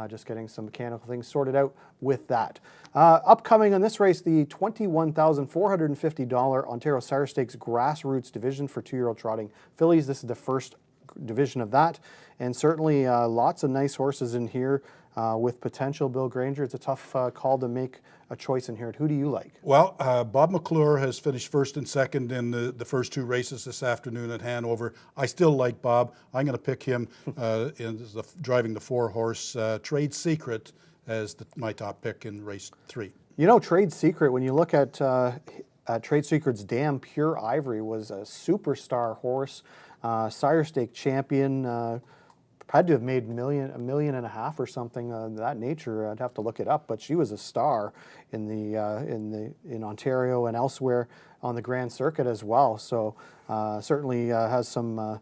Just getting some mechanical things sorted out with that. Upcoming on this race, the $21,450 Ontario Sire Stakes Grassroots Division for 2-year-old trotting fillies. This is the first division of that, and certainly lots of nice horses in here with potential. Bill Granger, it's a tough call to make a choice in here. Who do you like? Well, Bob McClure has finished first and second in the first 2 races this afternoon at Hanover. I still like Bob. I'm going to pick him driving the 4-horse Trade Secret as my top pick in race 3. You know, Trade Secret, when you look at Trade Secret's Damn Pure Ivory, was a superstar horse, Sire Stake champion. Had to have made $1.5 million or something of that nature. I'd have to look it up, but she was a star in Ontario and elsewhere on the Grand Circuit as well. So certainly has some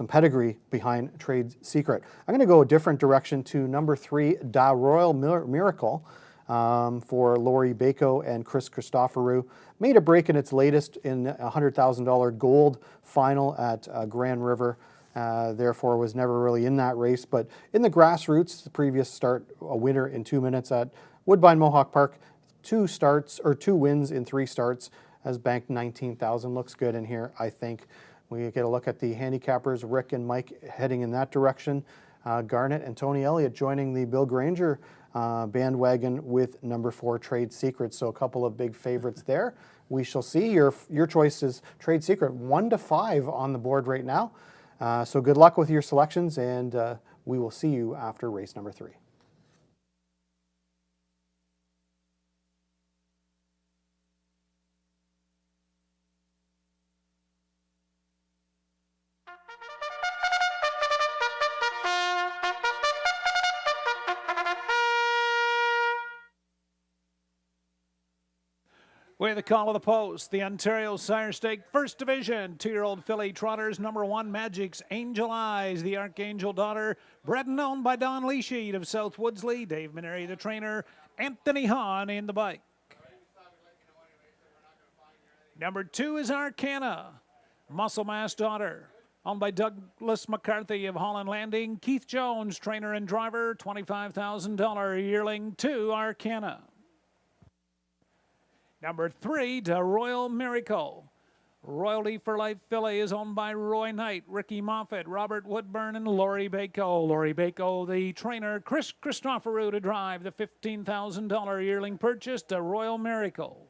pedigree behind Trade Secret. I'm going to go a different direction to number 3, Da Royal Miracle, for Laurie Bako and Chris Christoforou. Made a break in its latest in a $100,000 gold final at Grand River. Therefore was never really in that race, but in the grassroots, the previous start, a winner in 2 minutes at Woodbine Mohawk Park, 2 wins in 3 starts, has banked 19,000. Looks good in here, I think. We get a look at the handicappers, Rick and Mike heading in that direction. Garnett and Tony Elliott joining the Bill Granger bandwagon with number 4 Trade Secret. So a couple of big favorites there. We shall see. Your choice is Trade Secret, 1 to 5 on the board right now. So good luck with your selections, and we will see you after race number 3. With the call of the post, the Ontario Sire Stake First Division 2-year-old filly trotters. Number 1, Magic's Angel Eyes, the Archangel daughter, bred and owned by Don Leasheed of South Woodsley, Dave Maneri the trainer, Anthony Hahn in the bike. Number 2 is Arcana, Muscle Mass daughter, owned by Douglas McCarthy of Holland Landing, Keith Jones, trainer and driver, $25,000 yearling to Arcana. Number 3, Da Royal Miracle. Royalty for Life filly is owned by Roy Knight, Ricky Moffat, Robert Woodburn, and Laurie Bako. Laurie Bako, the trainer, Chris Christoforou to drive the $15,000 yearling purchase, Da Royal Miracle.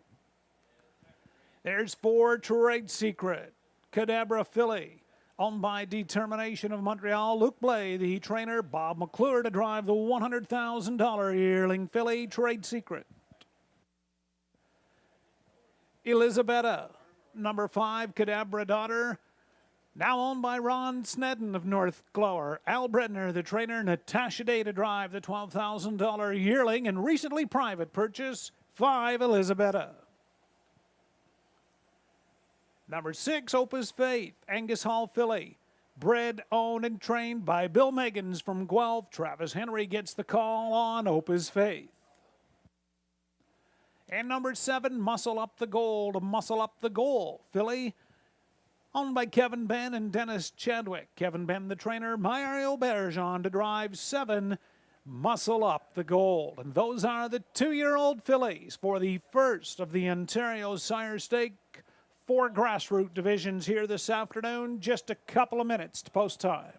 There's 4, Trade Secret. Cadabra filly, owned by Determination of Montreal, Luke Blay, the trainer, Bob McClure to drive the $100,000 yearling filly, Trade Secret. Elizabetta, number 5, Cadabra daughter, now owned by Ron Snedden of North Glore. Al Bredner, the trainer, Natasha Day to drive the $12,000 yearling and recently private purchase, 5, Elizabetta. Number 6, Opus Faith, Angus Hall filly, bred, owned, and trained by Bill Meggins from Guelph. Travis Henry gets the call on Opus Faith. And number 7, Muscle Up the Gold, Muscle Up the Goal filly, owned by Kevin Ben and Dennis Chadwick. Kevin Ben, the trainer, Mario Bergeron to drive 7, Muscle Up the Gold. And those are the 2-year-old fillies for the first of the Ontario Sire Stake 4 grassroots divisions here this afternoon. Just a couple of minutes to post time.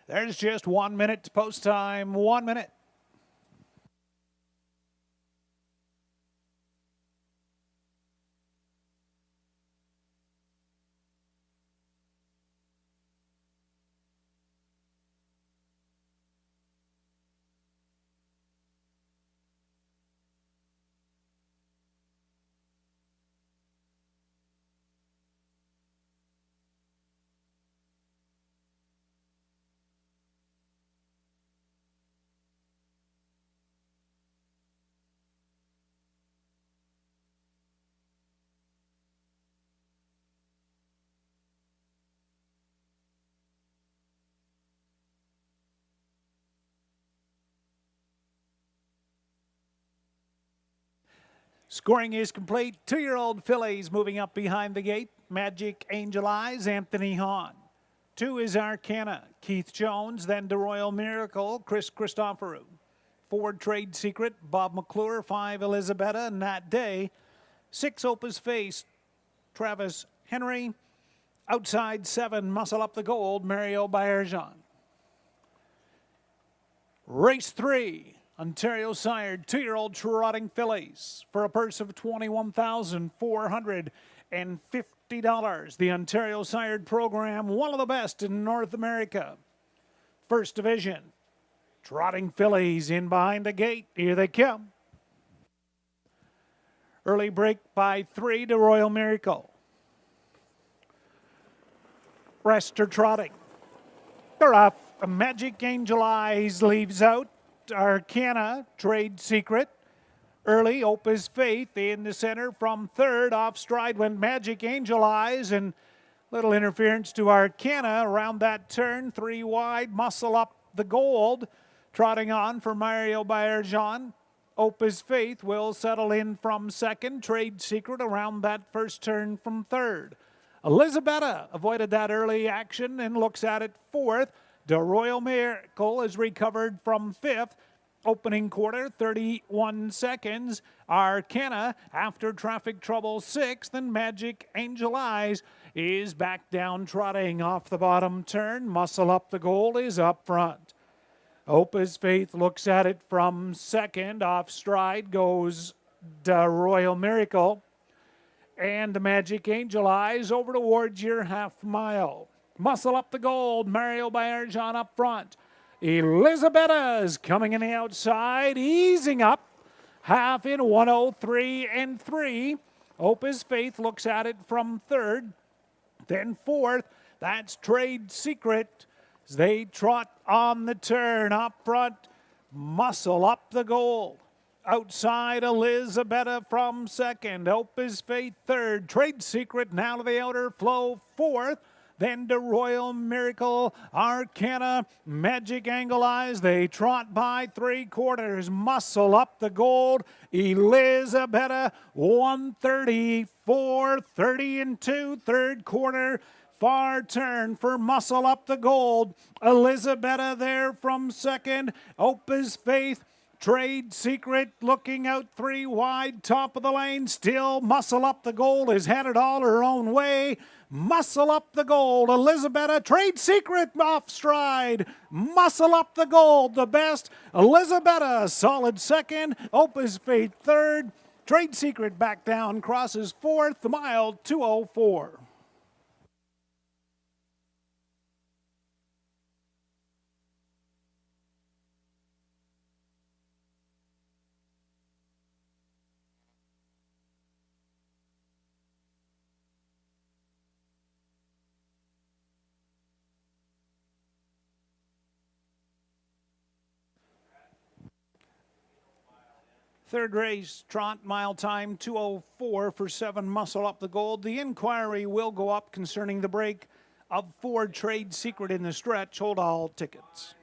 There's just 1 minute to post time. 1 minute. Scoring is complete. 2-year-old fillies moving up behind the gate. Magic Angel Eyes, Anthony Hahn. 2 is Arcana, Keith Jones, then the Royal Miracle, Chris Christoforou. 4 Trade Secret, Bob McClure. 5 Elizabetta, Nat Day. 6 Opus Face, Travis Henry. Outside 7, Muscle Up the Gold, Mario Bayerjan. Race 3. Ontario sired 2-year-old trotting fillies for a purse of $21,450. The Ontario sired program, one of the best in North America. First division, trotting fillies in behind the gate. Here they come. Early break by 3 to Royal Miracle. Rest are trotting. They're off. Magic Angel Eyes leaves out. Arcana, Trade Secret. Early, Opus Faith in the center from 3rd. Off stride went Magic Angel Eyes, and little interference to Arcana around that turn. 3 wide, Muscle Up the Gold. Trotting on for Mario Bayerjan. Opus Faith will settle in from 2nd. Trade Secret around that first turn from 3rd. Elizabetta avoided that early action and looks at it 4th. The Royal Miracle is recovered from 5th. Opening quarter, 31 seconds. Arcana, after traffic trouble, 6th. And Magic Angel Eyes is back down trotting off the bottom turn. Muscle Up the Gold is up front. Opus Faith looks at it from 2nd. Off stride goes the Royal Miracle. And the Magic Angel Eyes over towards your half mile. Muscle Up the Gold, Mario Bayerjan up front. Elisabetta's coming in the outside, easing up. Half in 103 and 3. Opus Faith looks at it from 3rd. Then 4th, that's Trade Secret. As they trot on the turn up front. Muscle Up the Gold. Outside, Elizabetta from 2nd. Opus Faith 3rd. Trade Secret now to the outer flow 4th. Then to Royal Miracle, Arcana, Magic Angel Eyes. They trot by 3/4. Muscle Up the Gold. Elizabetta 130, 430 and 2. 3rd quarter. Far turn for Muscle Up the Gold. Elizabetta there from 2nd. Opus Faith. Trade Secret looking out 3 wide, top of the lane. Still Muscle Up the Gold is headed all her own way. Muscle Up the Gold. Elizabetta, Trade Secret off stride. Muscle Up the Gold, the best. Elizabetta, solid 2nd. Opus Faith 3rd. Trade Secret back down, crosses 4th. The mile 2:04. Third race, trot, mile time 2:04 for 7, Muscle Up the Gold. The inquiry will go up concerning the break of 4, Trade Secret in the stretch. Hold all tickets.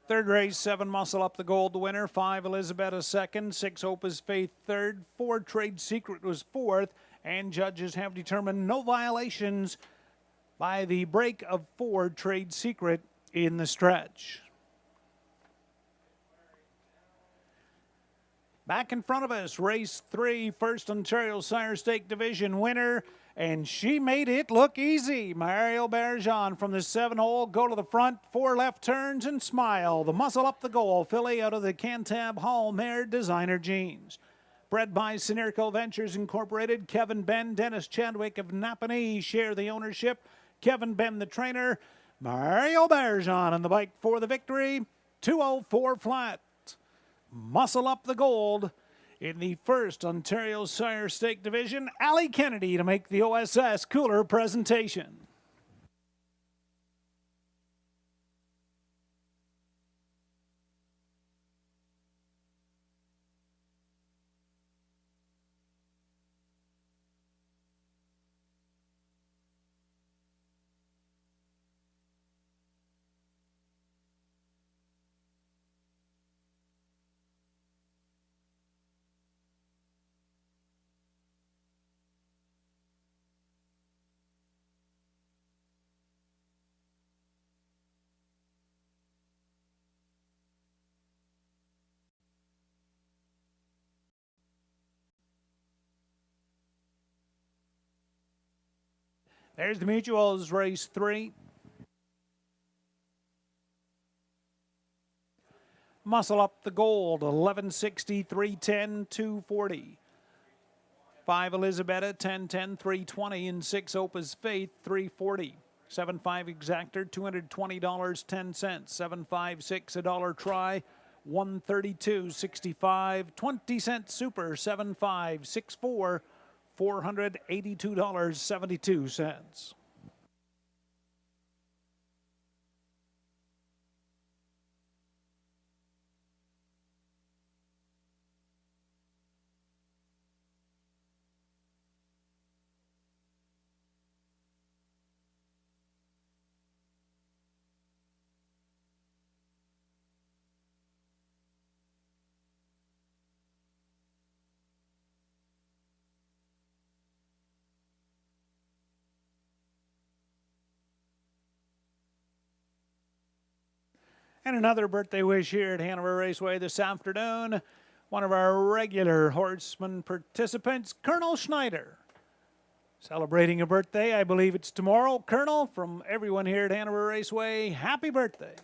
Third race, 7 Muscle Up the Gold, the winner. 5 Elizabeth second. 6 Opus Faith third. 4 Trade Secret was fourth. And judges have determined no violations by the break of 4 Trade Secret in the stretch. Back in front of us, race 3, First Ontario Sire Stake Division winner, and she made it look easy. Mario Bergeron from the 7-hole, go to the front, 4 left turns and smile. The Muscle Up the Goal filly out of the Cantab Hall mare Designer Jeans. Bred by Synerco Ventures Incorporated, Kevin Ben, Dennis Chadwick of Napanee share the ownership. Kevin Ben the trainer, Mario Bergeron on the bike for the victory. 204 flat. Muscle Up the Gold in the First Ontario Sire Stake Division. Allie Kennedy to make the OSS Cooler presentation. There's the Mutuals, race 3. Muscle Up the Gold, 1160, 310, 240. 5 Elizabetta, 1010, 320, and 6 Opus Faith, 340. 7.5 Exactor, $220.10. 7.56 $1 try, 132.65. 20-cent Super, 7.564. $482.72. And another birthday wish here at Hanover Raceway this afternoon. One of our regular horseman participants, Colonel Schneider. Celebrating a birthday, I believe it's tomorrow. Colonel, from everyone here at Hanover Raceway, happy birthday.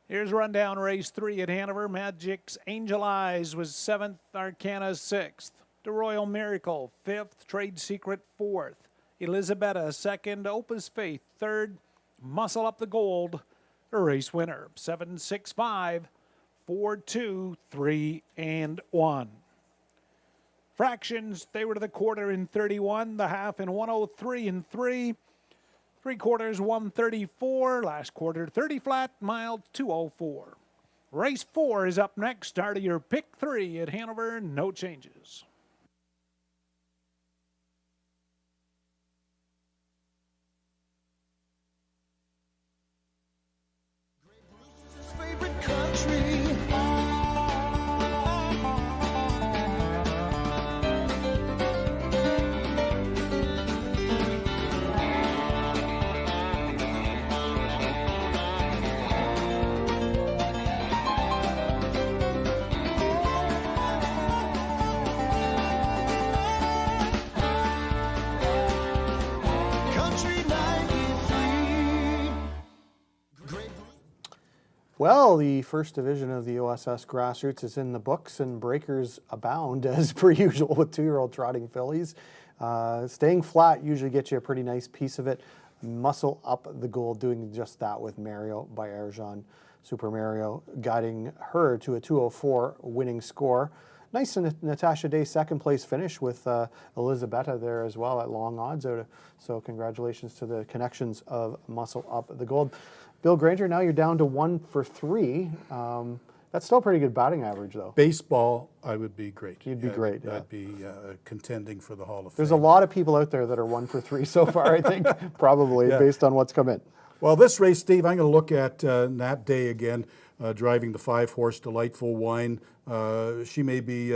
Here's rundown race 3 at Hanover. Magic's Angel Eyes was 7th, Arcana 6th. The Royal Miracle 5th, Trade Secret 4th. Elizabetta 2nd, Opus Faith 3rd. Muscle Up the Gold, the race winner. 7-6-5, 4-2, 3 and 1. Fractions, they were to the quarter in 31, the half in 103 and 3. 3/4 134, last quarter 30 flat, mile 204. Race 4 is up next. Start of your pick 3 at Hanover, no changes. Favorite country. Country 93. Great. Well, the first division of the OSS Grassroots is in the books, and breakers abound as per usual with 2-year-old trotting fillies. Staying flat usually gets you a pretty nice piece of it. Muscle Up the Gold, doing just that with Mario by Erjan Super Mario, guiding her to a 204 winning score. Nice Natasha Day second place finish with Elizabetta there as well at long odds. So congratulations to the connections of Muscle Up the Gold. Bill Granger, now you're down to 1 for 3. That's still a pretty good batting average, though. Baseball, I would be great. You'd be great, yeah. I'd be contending for the Hall of Fame. There's a lot of people out there that are 1 for 3 so far, I think, probably, Yeah. based on what's come in. Well, this race, Steve, I'm going to look at Nat Day again, driving the 5-horse Delightful Wine. She may be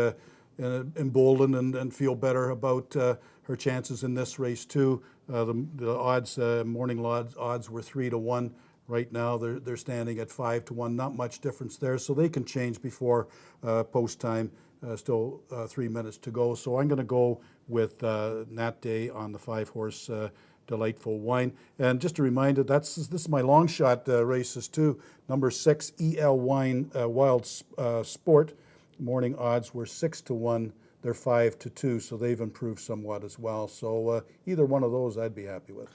emboldened and feel better about her chances in this race, too. The odds, morning odds were 3-1. Right now, they're standing at 5-1. Not much difference there, so they can change before post time. Still 3 minutes to go. So I'm going to go with Nat Day on the 5-horse Delightful Wine. And just a reminder, this is my long shot races too. Number 6 EL Wine Wild Sport. Morning odds were 6-1. They're 5-2, so they've improved somewhat as well. So either one of those, I'd be happy with.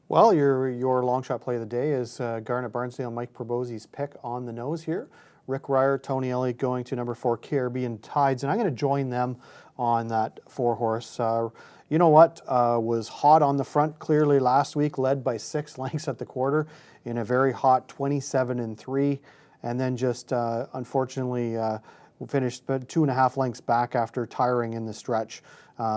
Well, your long shot play of the day is Garnet Barnsdale and Mike Probosi's pick on the nose here. Rick Ryer, Tony Elliott going to number 4 Caribbean Tides, and I'm going to join them on that 4-horse. You know what? Was hot on the front clearly last week, led by 6 lengths at the quarter in a very hot 27-3, and then just unfortunately finished 2.5 lengths back after tiring in the stretch.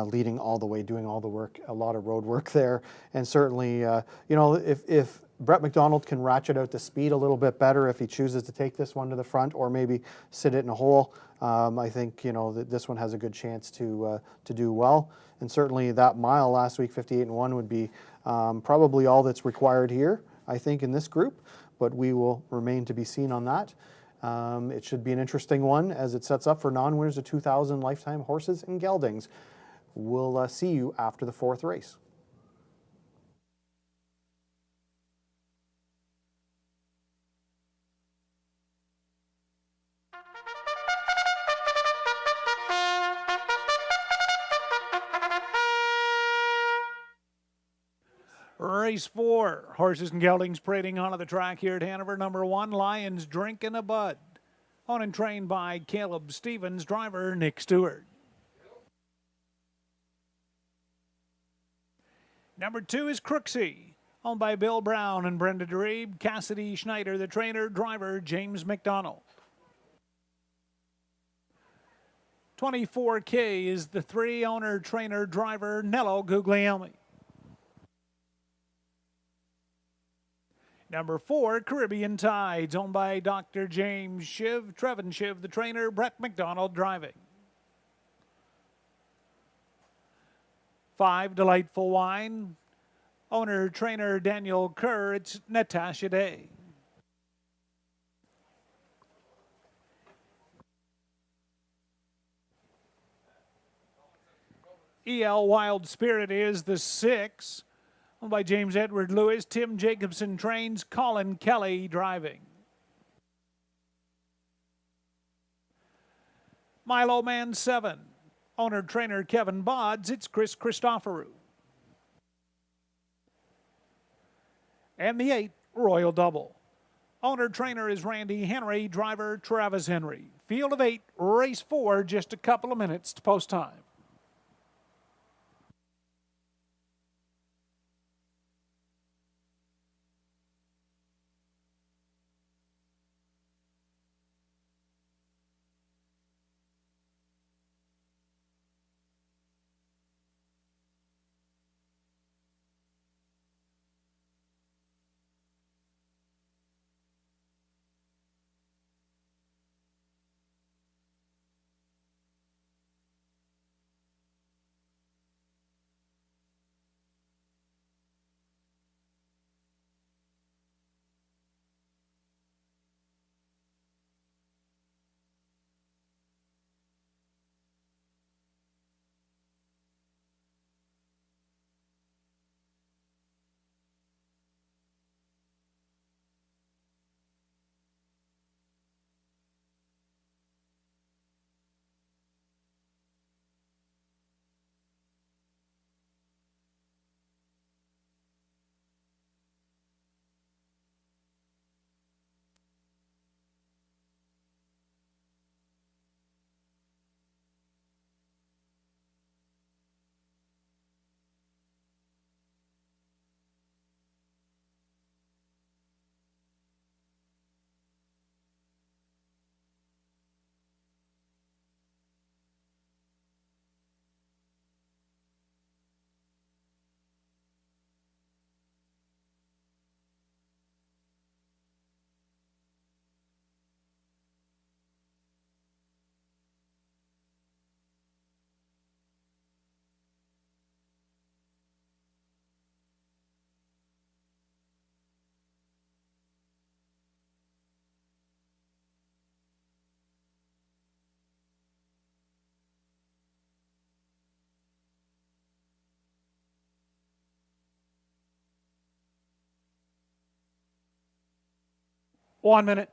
Leading all the way, doing all the work, a lot of road work there. And certainly, you know, if Brett McDonald can ratchet out the speed a little bit better, if he chooses to take this one to the front or maybe sit it in a hole, I think, you know, that this one has a good chance to do well. And certainly that mile last week, 58-1, would be probably all that's required here, I think, in this group. But we will remain to be seen on that. It should be an interesting one as it sets up for non-winners of 2,000 lifetime horses and geldings. We'll see you after the 4th race. Race 4, horses and geldings parading onto the track here at Hanover. Number 1, Lions Drinking a Bud. Owned and trained by Caleb Stevens, driver Nick Stewart. Number 2 is Crooksy, owned by Bill Brown and Brenda Dreeb. Cassidy Schneider, the trainer, driver James McDonald. 24K is the 3, owner, trainer, driver Nello Guglielmi. Number 4, Caribbean Tides, owned by Dr. James Shiv, Trevin Shiv, the trainer, Brett McDonald driving. 5, Delightful Wine, owner, trainer, Daniel Kerr. It's Natasha Day. EL Wild Spirit is the 6, owned by James Edward Lewis. Tim Jacobson trains, Colin Kelly driving. Milo Man 7. Owner-trainer Kevin Bodds, it's Chris Christoforou. And the 8, Royal Double. Owner-trainer is Randy Henry, driver Travis Henry. Field of 8, race 4, just a couple of minutes to post time. One minute.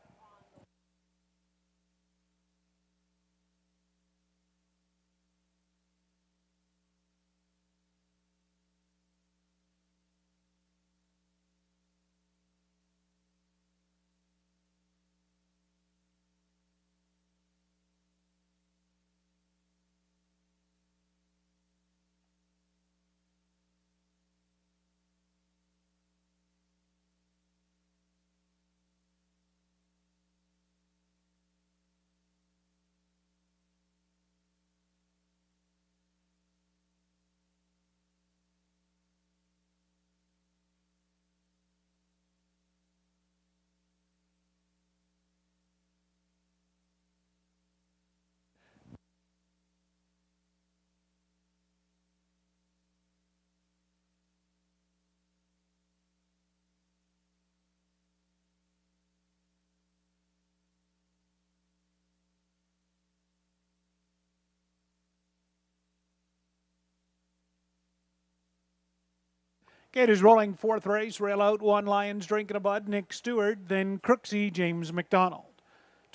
Gate is rolling. 4th race. Rail out 1, Lions Drinking a Bud, Nick Stewart. Then Crooksy, James McDonald.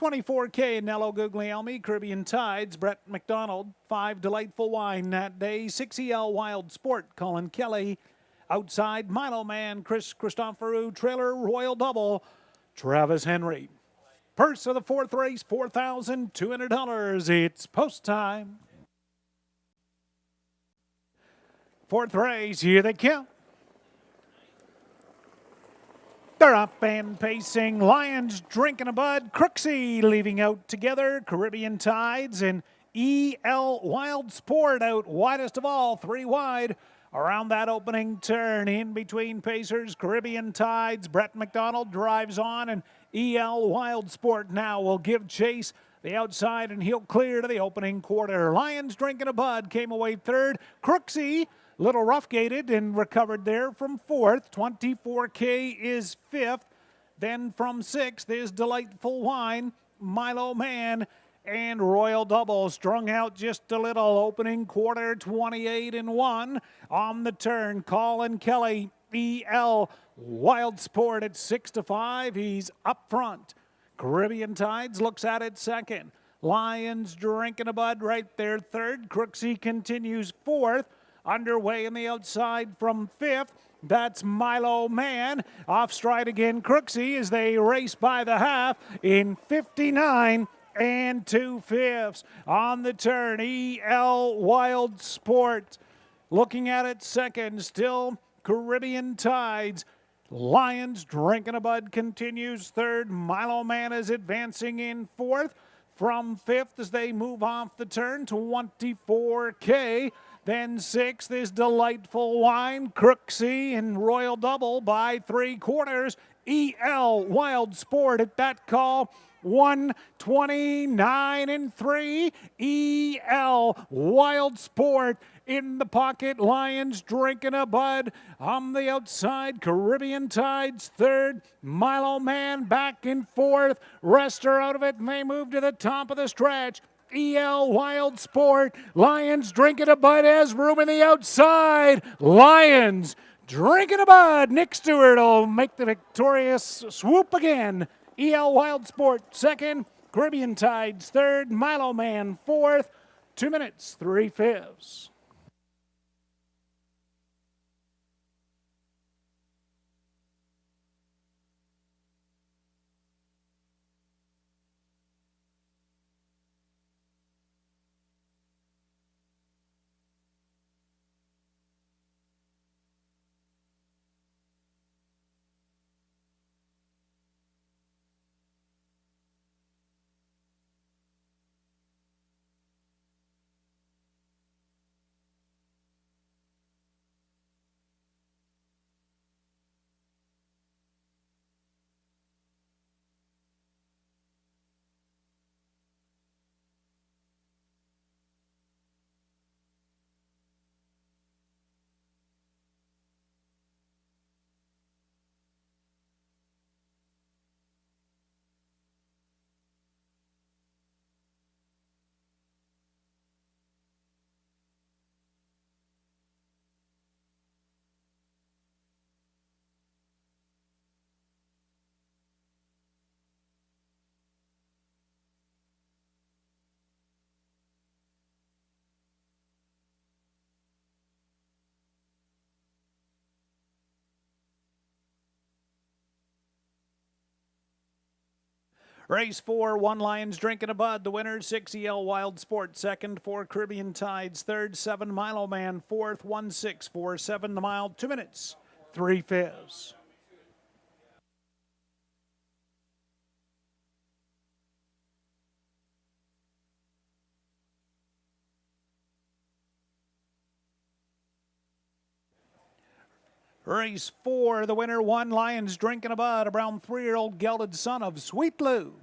24K, Nello Guglielmi, Caribbean Tides, Brett McDonald. 5, Delightful Wine, Nat Day. 6EL Wild Sport, Colin Kelly. Outside, Milo Man, Chris Christoforou. Trailer, Royal Double, Travis Henry. Purse of the 4th race, $4,200. It's post time. 4th race, here they come. They're up and pacing. Lions Drinking a Bud. Crooksy leaving out together. Caribbean Tides and EL Wild Sport out widest of all. 3 wide around that opening turn. In between pacers, Caribbean Tides. Brett McDonald drives on, and EL Wild Sport now will give chase the outside, and he'll clear to the opening quarter. Lions Drinking a Bud came away 3rd. Crooksy, little rough-gated and recovered there from 4th. 24K is 5th. Then from 6th is Delightful Wine, Milo Man, and Royal Double. Strung out just a little. Opening quarter, 28-1. On the turn, Colin Kelly, EL Wild Sport at 6-5. He's up front. Caribbean Tides looks at it second. Lions drinking a bud right there third. Crooksy continues fourth. Underway in the outside from fifth. That's Milo Man. Off stride again, Crooksy, as they race by the half in 59 and 2/5. On the turn, EL Wild Sport. Looking at it second, still Caribbean Tides. Lions drinking a bud continues third. Milo Man is advancing in fourth. From fifth as they move off the turn, 24K. Then sixth is Delightful Wine, Crooksy, and Royal Double by 3/4. EL Wild Sport at that call. 129 and 3. EL Wild Sport in the pocket. Lions drinking a bud. On the outside, Caribbean Tides third. Milo Man back in fourth. Rest are out of it and they move to the top of the stretch. EL Wild Sport. Lions drinking a bud as room in the outside. Lions drinking a bud. Nick Stewart will make the victorious swoop again. EL Wild Sport second. Caribbean Tides third. Milo Man fourth. 2 minutes, 3/5. Race 4, 1 Lions drinking a bud. The winner, 6 EL Wild Sport second, 4 Caribbean Tides third, 7 Milo Man fourth, 1-6-4-7 the mile, 2 minutes, 3/5. Race 4, the winner, 1 Lions drinking a bud, a brown 3-year-old gelded son of Sweet Lou.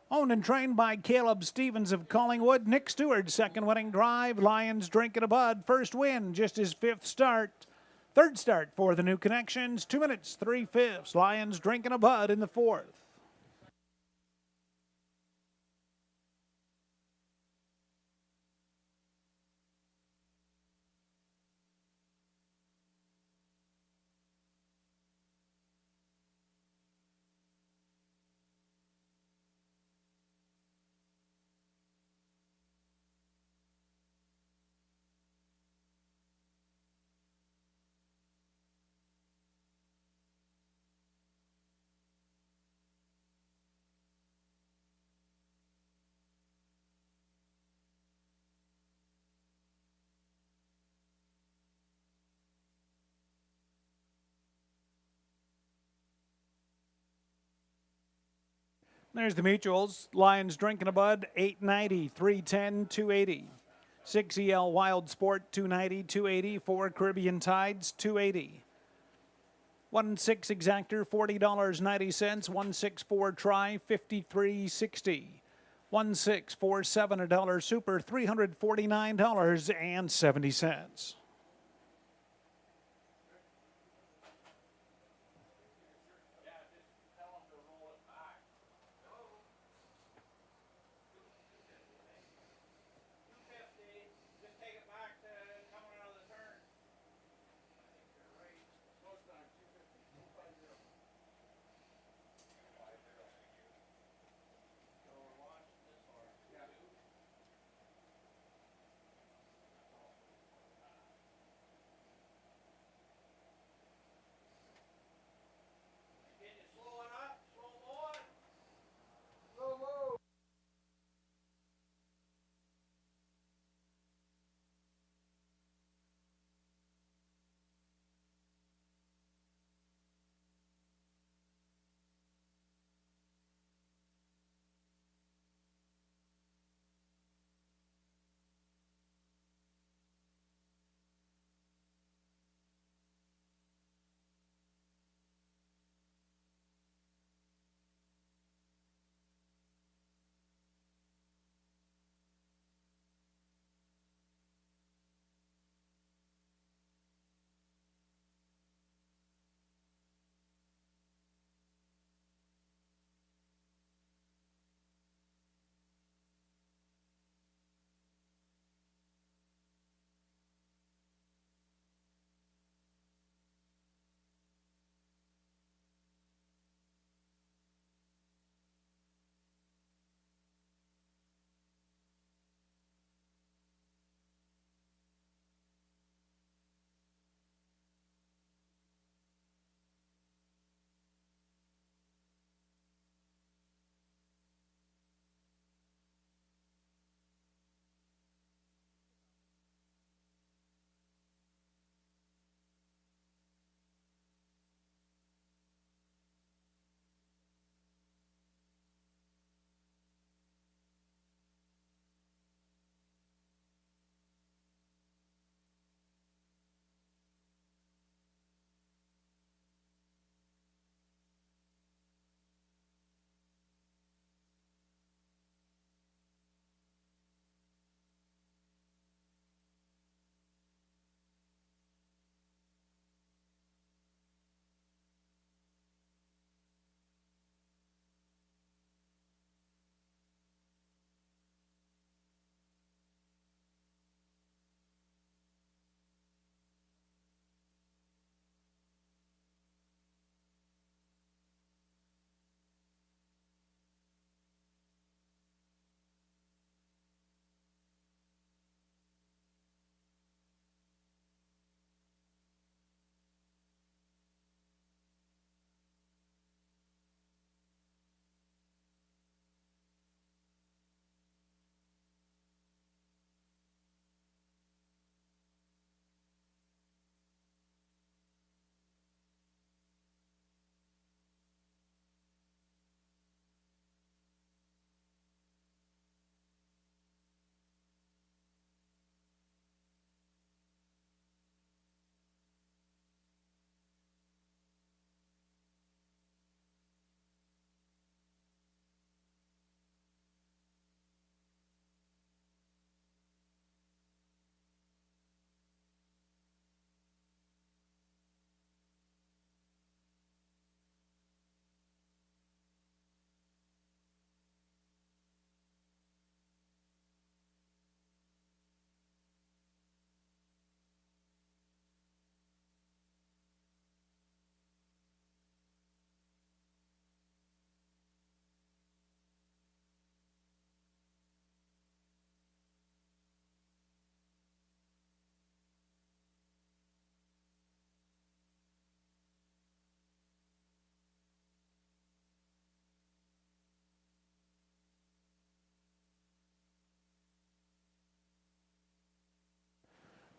Owned and trained by Caleb Stevens of Collingwood. Nick Stewart, second winning drive. Lions drinking a bud, first win, just his 5th start. Third start for the new connections, 2 minutes, 3/5. Lions drinking a bud in the 4th. There's the mutuals. Lions drinking a bud, 890, 310, 280. 6 EL Wild Sport, 290, 280. 4 Caribbean Tides, 280. 1-6 Exactor, $40.90. 1-6-4 Try, $53.60. 1-6-4-7 $1 Super, $349.70.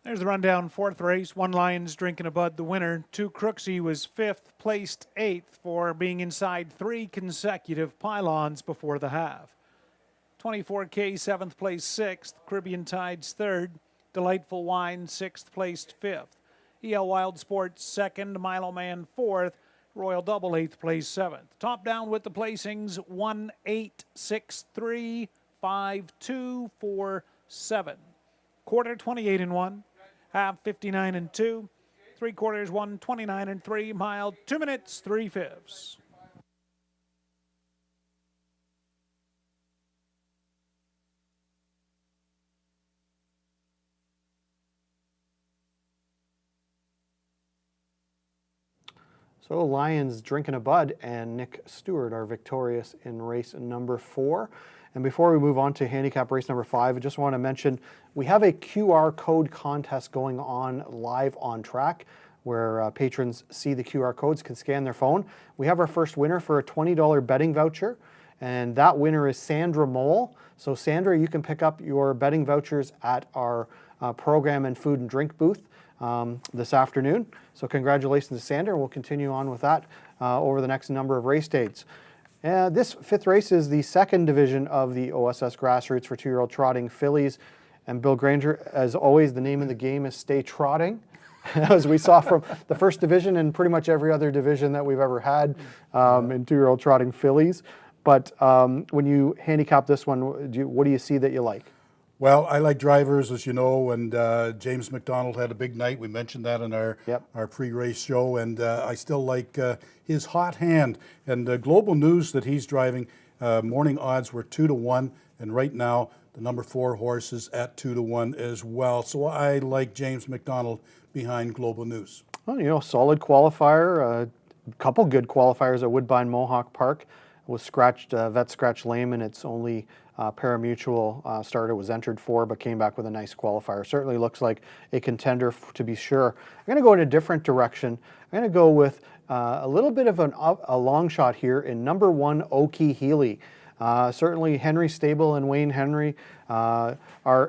There's the rundown. Fourth race, One Lions Drinking a Bud, the winner. Two Crooksy was fifth, placed eighth for being inside 3 consecutive pylons before the half. 24K, seventh place, sixth. Caribbean Tides, third. Delightful Wine, sixth, placed fifth. EL Wild Sports, second. Milo Man, fourth. Royal Double, eighth place, seventh. Top down with the placings: 1, 8, 6, 3, 5, 2, 4, 7. Quarter, 28 and 1. Half, 59 and 2. Three quarters, 1, 29 and 3. Mile, 2 minutes, 3/5. So Lions Drinking a Bud and Nick Stewart are victorious in race number 4. And before we move on to handicap race number 5, I just want to mention we have a QR code contest going on live on track where patrons see the QR codes, can scan their phone. We have our first winner for a $20 betting voucher, and that winner is Sandra Mole. So Sandra, you can pick up your betting vouchers at our program and food and drink booth this afternoon. So congratulations to Sandra. We'll continue on with that over the next number of race dates. This 5th race is the 2nd division of the OSS Grassroots for 2-year-old trotting fillies. And Bill Granger, as always, the name of the game is Stay Trotting, as we saw from the 1st division and pretty much every other division that we've ever had in 2-year-old trotting fillies. But when you handicap this one, what do you see that you like? Well, I like drivers, as you know, and James McDonald had a big night. We mentioned that in our pre-race show, and I still like his hot hand. And Global News that he's driving, morning odds were 2-1, and right now the number 4 horse is at 2-1 as well. So I like James McDonald behind Global News. Well, you know, solid qualifier, a couple good qualifiers at Woodbine Mohawk Park. Was scratched, vet scratch lame, and its only parimutuel starter was entered for, but came back with a nice qualifier. Certainly looks like a contender to be sure. I'm going to go in a different direction. I'm going to go with a little bit of a long shot here in number 1, Okie Healy. Certainly Henry Stable and Wayne Henry are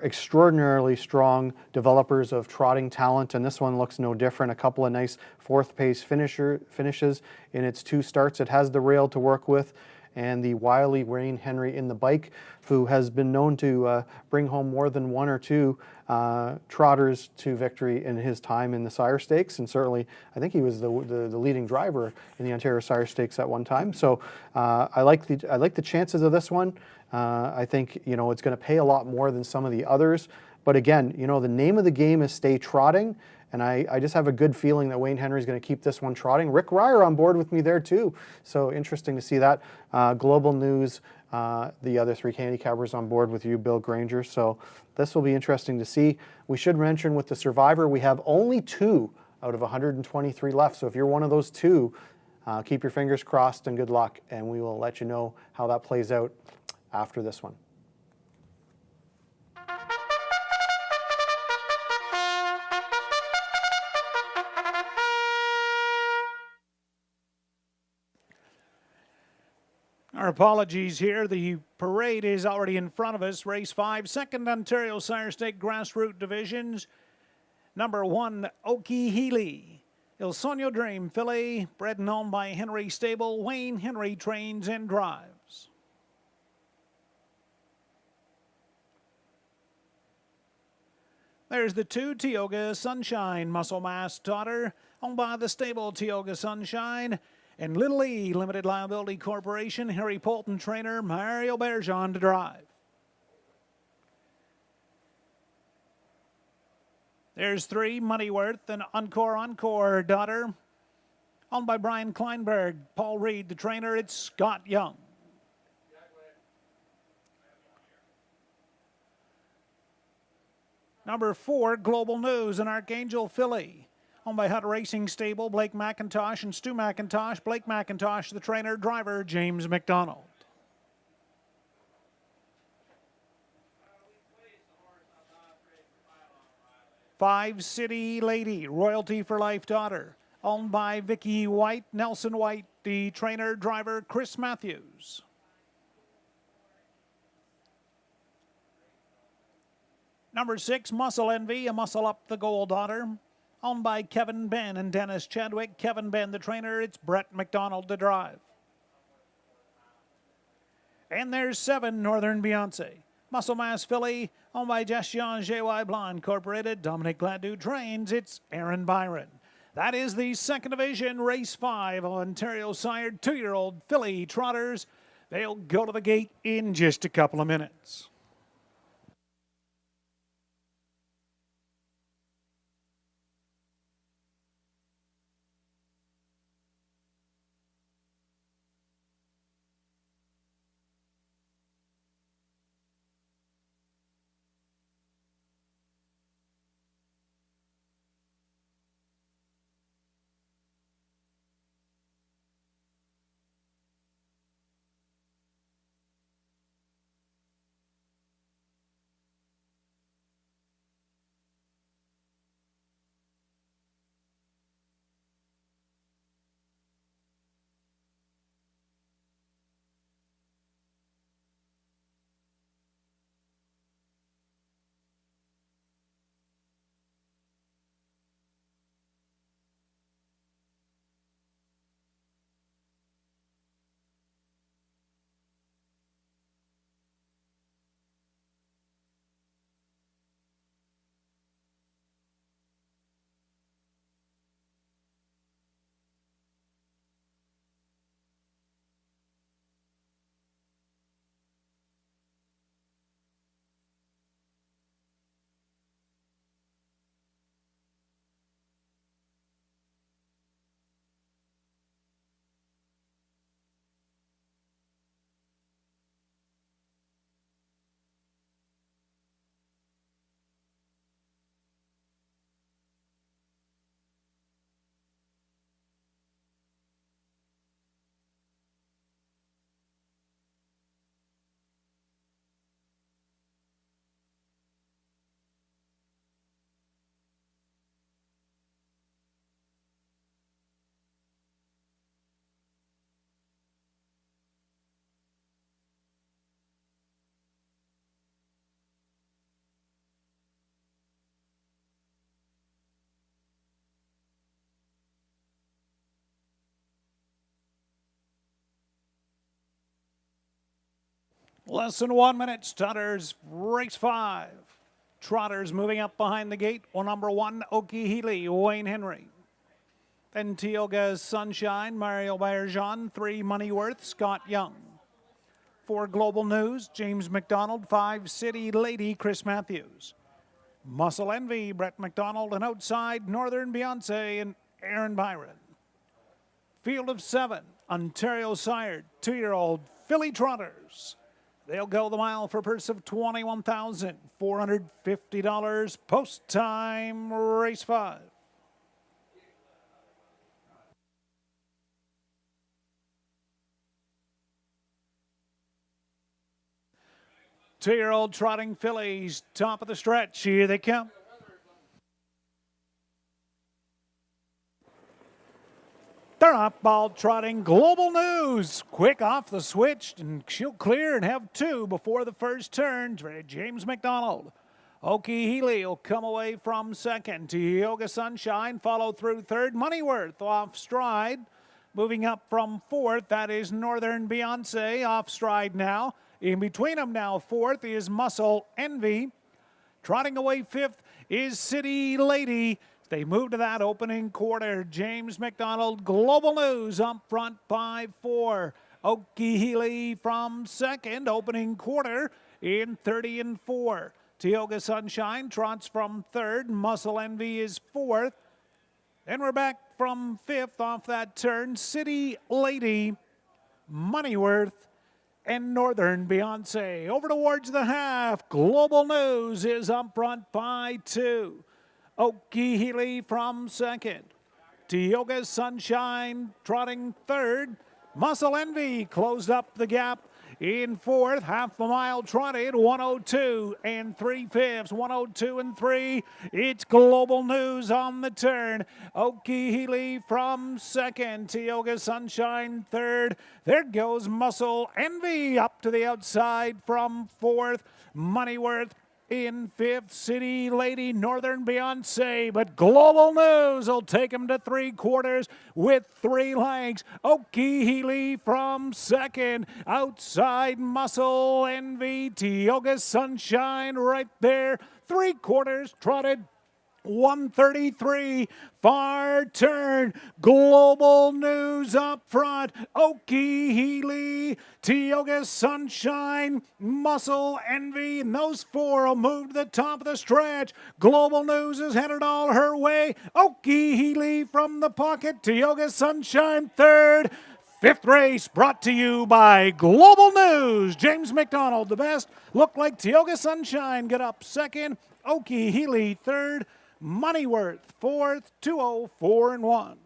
extraordinarily strong developers of trotting talent, and this one looks no different. A couple of nice 4th pace finishes in its 2 starts. It has the rail to work with, and the wily Wayne Henry in the bike, who has been known to bring home more than 1 or 2 trotters to victory in his time in the Sire Stakes, and certainly I think he was the leading driver in the Ontario Sire Stakes at one time. So I like the chances of this one. I think, you know, it's going to pay a lot more than some of the others. But again, you know, the name of the game is Stay Trotting, and I just have a good feeling that Wayne Henry is going to keep this one trotting. Rick Ryer on board with me there too. So interesting to see that. Global News, the other 3 handicappers on board with you, Bill Granger. So this will be interesting to see. We should mention with the Survivor, we have only 2 out of 123 left. So if you're one of those 2, keep your fingers crossed and good luck. And we will let you know how that plays out after this one. Our apologies here. The parade is already in front of us. Race 5, 2nd Ontario Sire Stake Grassroots Divisions. Number 1, Okie Healy. Il Sogno Dream filly, bred and owned by Henry Stable. Wayne Henry trains and drives. There's the 2, Tioga Sunshine, muscle mass daughter, owned by the stable Tioga Sunshine. And Little E Limited Liability Corporation, Harry Polton trainer, Mario Bergeon to drive. There's 3, Moneyworth, and Encore daughter, owned by Brian Kleinberg. Paul Reed, the trainer, it's Scott Young. Number 4, Global News, an Archangel filly, owned by Hutt Racing Stable, Blake McIntosh and Stu McIntosh. Blake McIntosh, the trainer, driver, James McDonald. Five City Lady, Royalty for Life daughter, owned by Vicky White, Nelson White, the trainer, driver, Chris Matthews. Number 6, Muscle Envy, a muscle up the Gold Otter. Owned by Kevin Ben and Dennis Chadwick. Kevin Ben, the trainer. It's Brett McDonald to drive. And there's 7, Northern Beyonce. Muscle Mass Filly, owned by Gestion J.Y. Blanc Incorporated. Dominic Gladue trains. It's Aaron Byron. That is the second division, race 5, Ontario sired 2-year-old filly trotters. They'll go to the gate in just a couple of minutes. Less than 1 minute, Stutters, race 5. Trotters moving up behind the gate. Well, number 1, Okie Healy, Wayne Henry. Then Tioga's Sunshine, Mario Bayerjean. 3, Moneyworth, Scott Young. 4, Global News, James McDonald. 5, City Lady, Chris Matthews. Muscle Envy, Brett McDonald. And outside, Northern Beyonce and Aaron Byron. Field of 7, Ontario sired 2-year-old filly trotters. They'll go the mile for a purse of $21,450. Post time, race 5. Two-year-old trotting fillies, top of the stretch. Here they come. They're up, ball trotting. Global News, quick off the switch, and she'll clear and have 2 before the first turn. James McDonald. Okie Healy will come away from second. Tioga Sunshine follow through third. Moneyworth off stride. Moving up from 4th, that is Northern Beyonce off stride now. In between them now, 4th is Muscle Envy. Trotting away 5th is City Lady. They move to that opening quarter. James McDonald, Global News up front by 4. Okie Healy from second, opening quarter in 30 and 4. Tioga Sunshine trots from third. Muscle Envy is 4th. Then we're back from 5th off that turn. City Lady, Moneyworth, and Northern Beyonce. Over towards the half. Global News is up front by 2. Okie Healy from second. Tioga Sunshine trotting third. Muscle Envy closed up the gap in 4th. Half a mile trotted, 102 and 3/5. 102 and 3. It's Global News on the turn. Okie Healy from second. Tioga Sunshine third. There goes Muscle Envy up to the outside from 4th. Moneyworth In fifth, City Lady Northern Beyonce, but Global News will take him to 3/4 with 3 lengths. Okie Healy from second. Outside Muscle Envy, Tioga Sunshine right there. 3/4 trotted 133, far turn, Global News up front, Okie Healy, Tioga Sunshine, Muscle Envy, and those 4 will move to the top of the stretch. Global News is headed all her way, Okie Healy from the pocket, Tioga Sunshine third. 5th race brought to you by Global News. James McDonald, the best. Looked like Tioga Sunshine get up second. Okie Healy third. Moneyworth fourth. 204 and 1.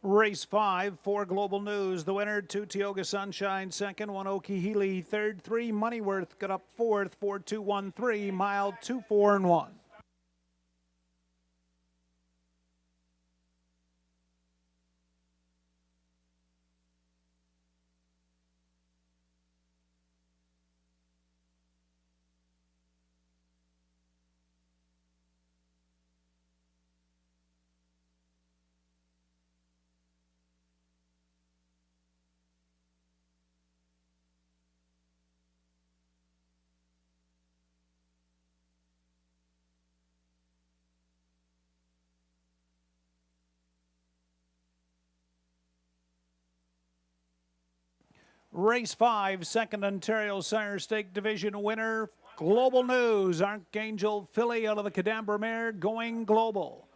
Race 5 for Global News. The winner, 2 Tioga Sunshine, second, 1 Okie Healy, third, 3 Moneyworth got up fourth, 4-2-1-3, mile 2-4 and 1. Race 5, second Ontario Sire Stake Division winner, Global News, Archangel filly out of the Cadabra mare, going global.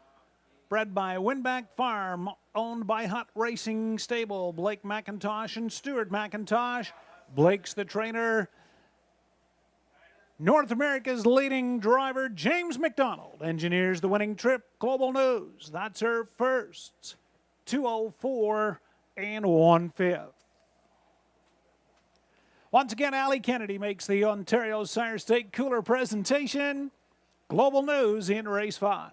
Bred by Winback Farm, owned by Hutt Racing Stable, Blake McIntosh and Stuart McIntosh. Blake's the trainer. North America's leading driver, James McDonald, engineers the winning trip, Global News. That's her first. 204 and 1/5. Once again, Allie Kennedy makes the Ontario Sire Stake Cooler presentation. Global News in race 5.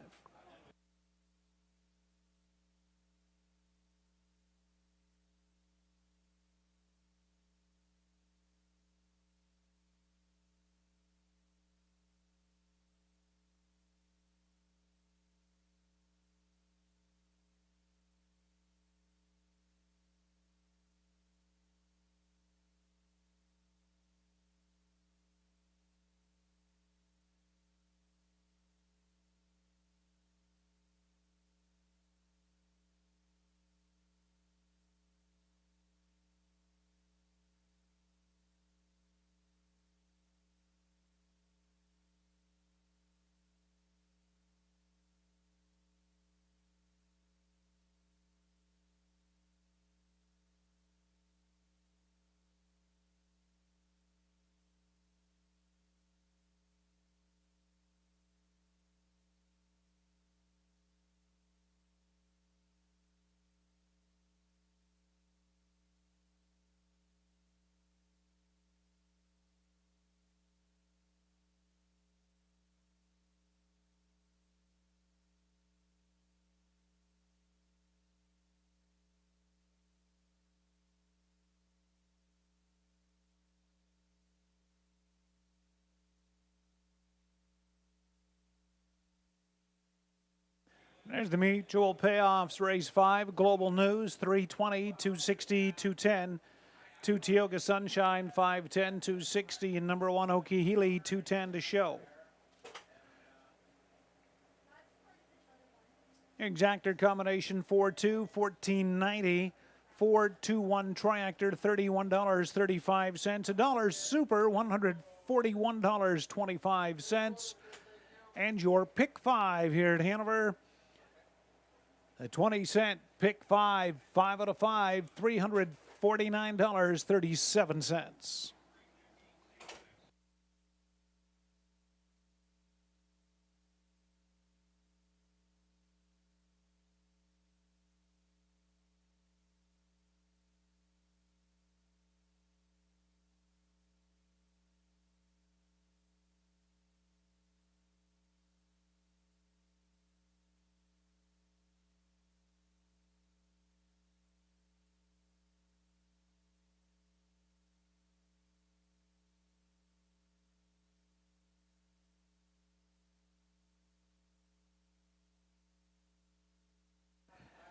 There's the mutual payoffs. Race 5, Global News, 320, 260, 210. 2 Tioga Sunshine, 510, 260. And number 1 Okie Healy, 210 to show. Exactor combination 4-2, 14.90. 4-2-1 triactor, $31.35. $1 super, $141.25. And your pick 5 here at Hanover. A 20-cent pick 5, 5 out of 5, $349.37.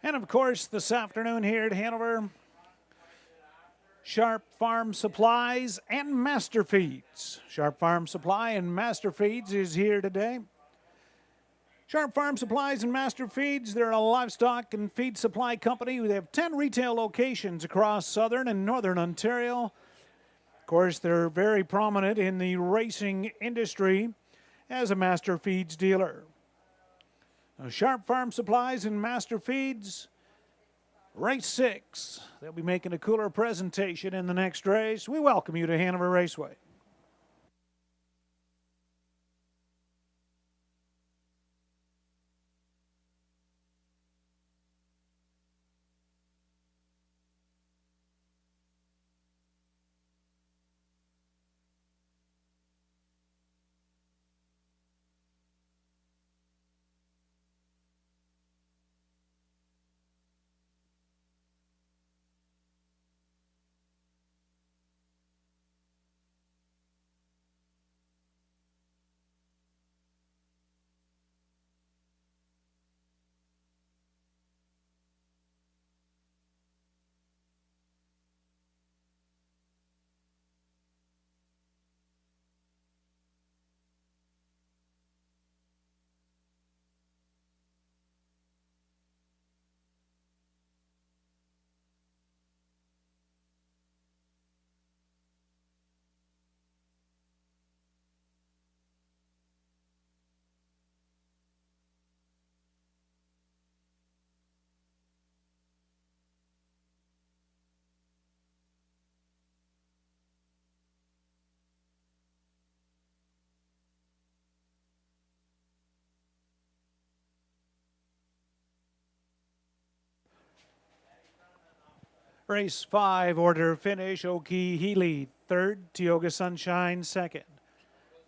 And of course, this afternoon here at Hanover, Sharp Farm Supplies and Master Feeds. Sharp Farm Supply and Master Feeds is here today. Sharp Farm Supplies and Master Feeds, they're a livestock and feed supply company. They have 10 retail locations across southern and northern Ontario. Of course, they're very prominent in the racing industry as a Master Feeds dealer. Now, Sharp Farm Supplies and Master Feeds, race 6. They'll be making a cooler presentation in the next race. We welcome you to Hanover Raceway. Race 5, order finish, Okie Healy, 3rd, Tioga Sunshine, 2nd.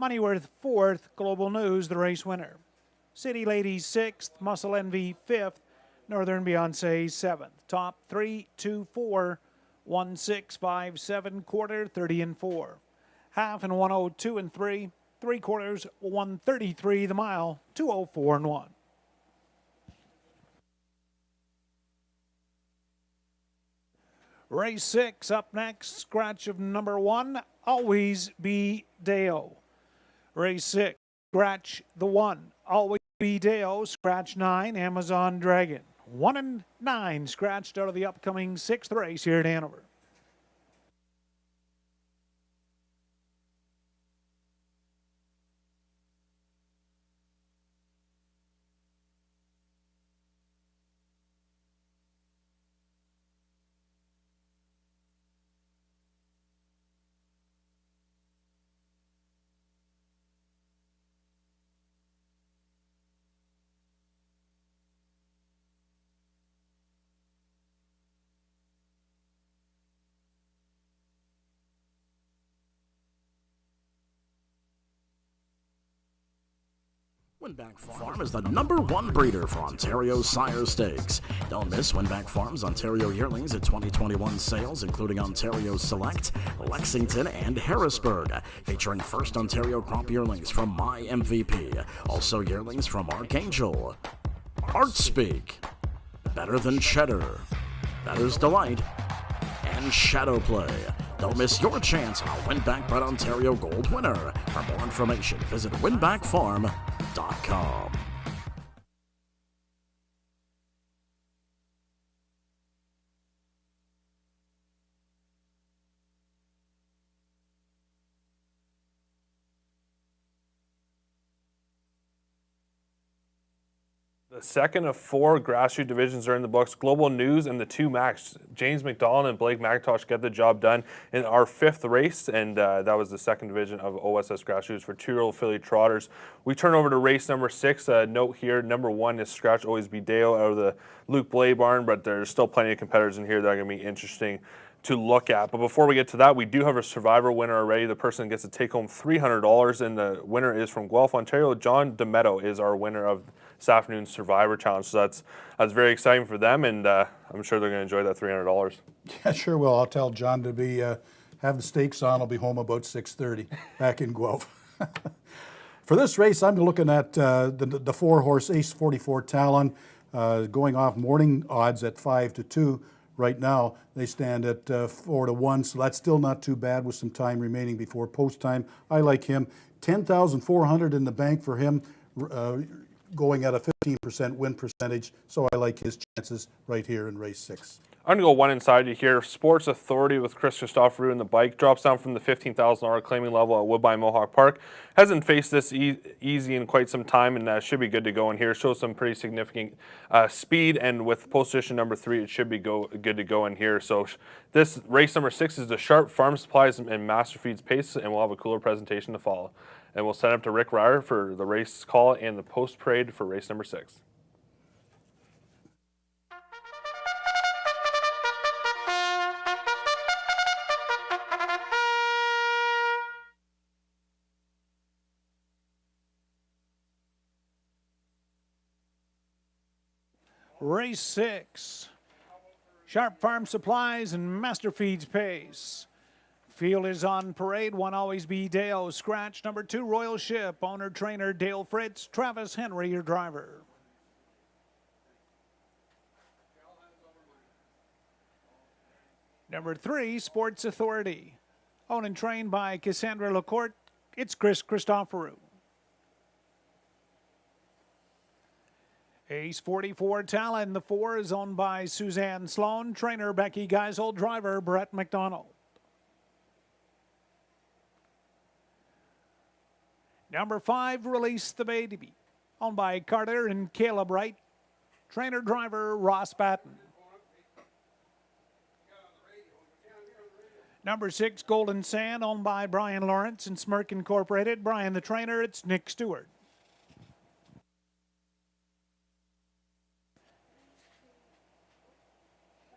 Moneyworth, 4th, Global News, the race winner. City Ladies, 6th, Muscle Envy, 5th, Northern Beyonce, 7th. Top 3, 2, 4, 1, 6, 5, 7, quarter, 30 and 4. Half and 102 and 3, 3 quarters, 133 the mile, 204 and 1. Race 6 up next, scratch of number 1, Always Be Deo. Race 6, scratch the 1, Always Be Deo, scratch 9, Amazon Dragon. 1 and 9 scratched out of the upcoming 6th race here at Hanover. Winback Farm is the #1 breeder for Ontario Sire Stakes. Don't miss Winback Farm's Ontario Yearlings at 2021 sales, including Ontario Select, Lexington, and Harrisburg, featuring first Ontario crop yearlings from My MVP, also yearlings from Archangel, Art Speak, Better Than Cheddar, Better's Delight, and Shadow Play. Don't miss your chance on a Winback Bread Ontario Gold winner. For more information, visit winbackfarm.com. The second of 4 grassroots divisions are in the books. Global News and the 2 Max, James McDonald and Blake McIntosh, get the job done in our 5th race, and that was the second division of OSS Grassroots for 2-year-old filly trotters. We turn over to race number 6. Note here, number 1 is Scratch Always Be Dale out of the Luke Blay barn, but there's still plenty of competitors in here that are going to be interesting to look at. But before we get to that, we do have a Survivor winner already. The person gets to take home $300, and the winner is from Guelph, Ontario. John DeMetto is our winner of this afternoon's Survivor Challenge. So that's very exciting for them, and I'm sure they're going to enjoy that $300. Yeah, sure will. I'll tell John to be have the stakes on. I'll be home about 6:30 back in Guelph. For this race, I'm looking at the 4-horse Ace 44 Talon going off morning odds at 5-2. Right now, they stand at 4-1, so that's still not too bad with some time remaining before post time. I like him. 10,400 in the bank for him, going at a 15% win percentage, so I like his chances right here in race 6. I'm going to go one inside you here. Sports Authority with Chris Christopherou in the bike. Drops down from the $15,000 claiming level at Woodbine Mohawk Park. Hasn't faced this easy in quite some time, and should be good to go in here. Shows some pretty significant speed, and with post position number 3, it should be good to go in here. So this race number 6 is the Sharp Farm Supplies and Master Feeds Pace, and we'll have a cooler presentation to follow. And we'll send up to Rick Ryer for the race call and the post parade for race number 6. Race 6. Sharp Farm Supplies and Master Feeds Pace. Field is on parade. 1 Always Be Dale. Scratch number 2 Royal Ship. Owner trainer Dale Fritz. Travis Henry, your driver. Number 3 Sports Authority. Owned and trained by Cassandra Lacourte. It's Chris Christopherou. Ace 44 Talon. The 4 is owned by Suzanne Sloan. Trainer Becky Geisel. Driver Brett McDonald. Number 5, Release the Baby, owned by Carter and Caleb Wright. Trainer driver Ross Batten. Number 6, Golden Sand, owned by Brian Lawrence and Smirk Incorporated. Brian the trainer, it's Nick Stewart.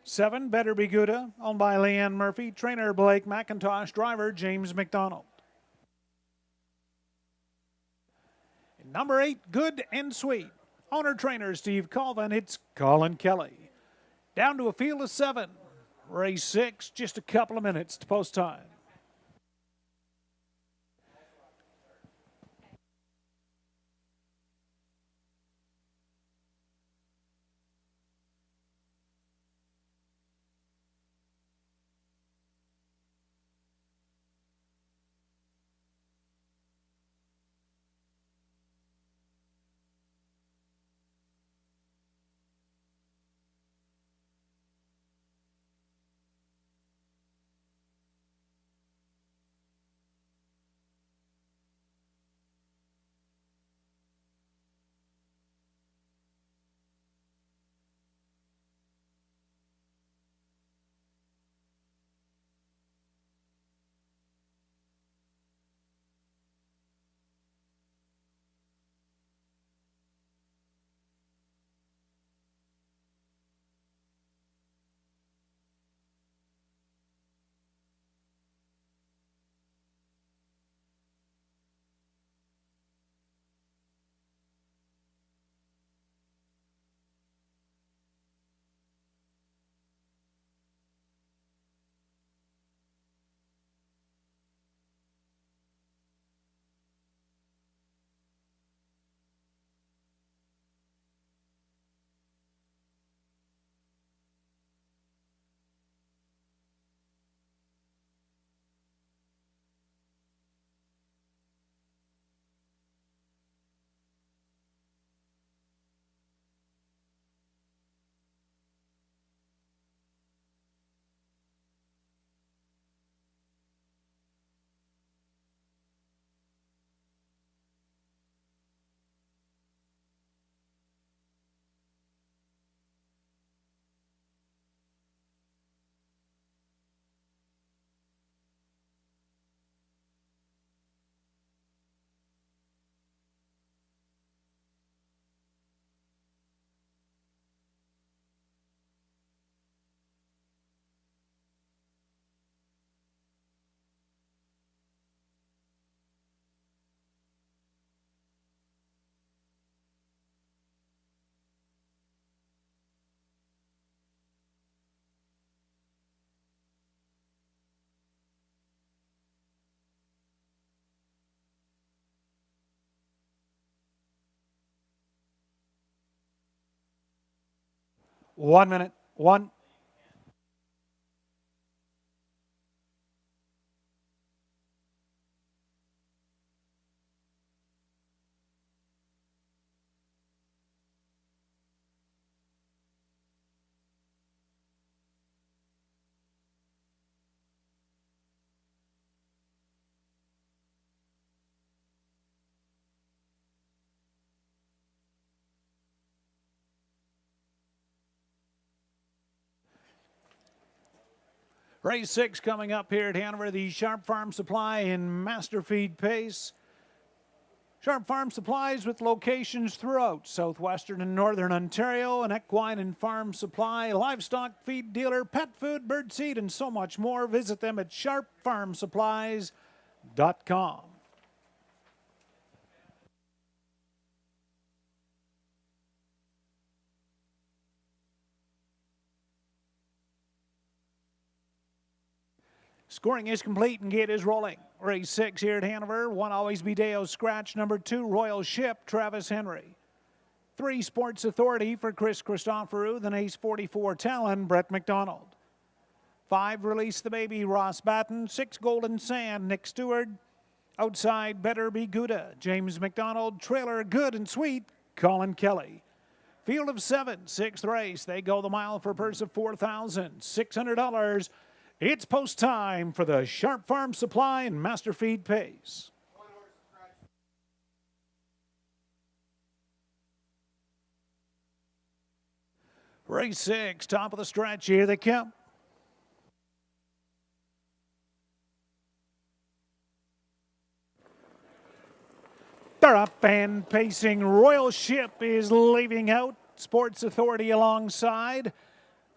Seven, Better Be Gouda, owned by Leanne Murphy. Trainer Blake McIntosh. Driver James McDonald. Number 8, Good and Sweet. Owner trainer Steve Colvin. It's Colin Kelly. Down to a field of 7. Race 6, just a couple of minutes to post time. 1 minute. 1. Race 6 coming up here at Hanover, the Sharp Farm Supply and Master Feed Pace. Sharp Farm Supplies with locations throughout southwestern and northern Ontario, an equine and farm supply, livestock feed dealer, pet food, bird seed, and so much more. Visit them at sharpfarmsupplies.com. Scoring is complete and gate is rolling. Race 6 here at Hanover. 1 Always Be Deo Scratch. Number 2 Royal Ship, Travis Henry. 3 Sports Authority for Chris Christoforou. Then Ace 44 Talon, Brett McDonald. 5 Release the Baby, Ross Batten. 6 Golden Sand, Nick Stewart. Outside Better Be Gouda, James McDonald. Trailer Good and Sweet, Colin Kelly. Field of 7, 6th race. They go the mile for a purse of $4,600. It's post time for the Sharp Farm Supply and Master Feed Pace. Race 6, top of the stretch. Here they come. They're up and pacing. Royal Ship is leaving out. Sports Authority alongside.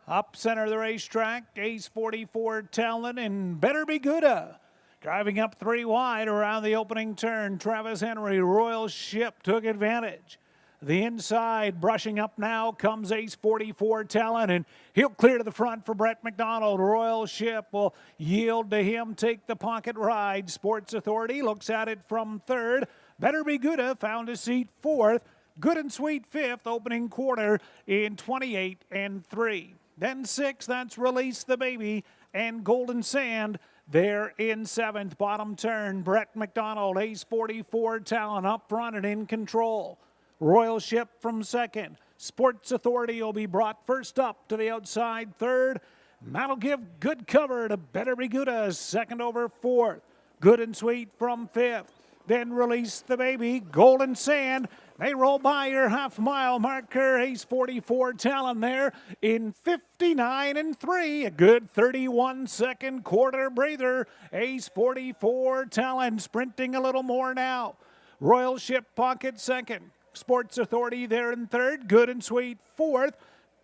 Up center of the racetrack, Ace 44 Talon and Better Be Gouda. Driving up 3 wide around the opening turn. Travis Henry, Royal Ship took advantage. The inside, brushing up now, comes Ace 44 Talon, and he'll clear to the front for Brett McDonald. Royal Ship will yield to him, take the pocket ride. Sports Authority looks at it from 3rd. Better Be Gouda found a seat 4th. Good and Sweet 5th, opening quarter in 28 and 3. Then 6, that's Release the Baby, and Golden Sand. They're in 7th, bottom turn. Brett McDonald, Ace 44 Talon up front and in control. Royal Ship from 2nd. Sports Authority will be brought first up to the outside 3rd. That'll give good cover to Better Be Gouda, 2nd over 4th. Good and Sweet from 5th. Then Release the Baby, Golden Sand. They roll by your half-mile marker. Ace 44 Talon there in 59 and 3. A good 31-second quarter breather. Ace 44 Talon sprinting a little more now. Royal Ship pocket 2nd. Sports Authority there in 3rd. Good and Sweet 4th.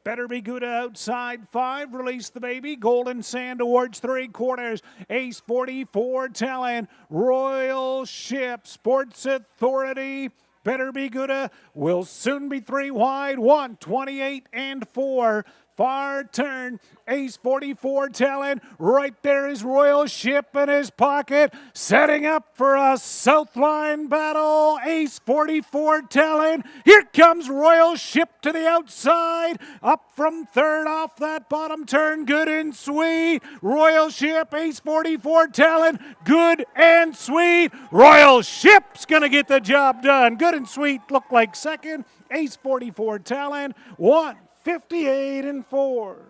Better Be Gouda outside 5. Release the Baby. Golden Sand towards 3/4. Ace 44 Talon. Royal Ship. Sports Authority. Better Be Gouda will soon be 3 wide. 1:28 and 4. Far turn, Ace 44 Talon. Right there is Royal Ship in his pocket. Setting up for a South Line battle. Ace 44 Talon. Here comes Royal Ship to the outside. Up from 3rd off that bottom turn. Good and Sweet. Royal Ship, Ace 44 Talon. Good and Sweet. Royal Ship's going to get the job done. Good and Sweet look like 2nd. Ace 44 Talon. 1:58 and 4.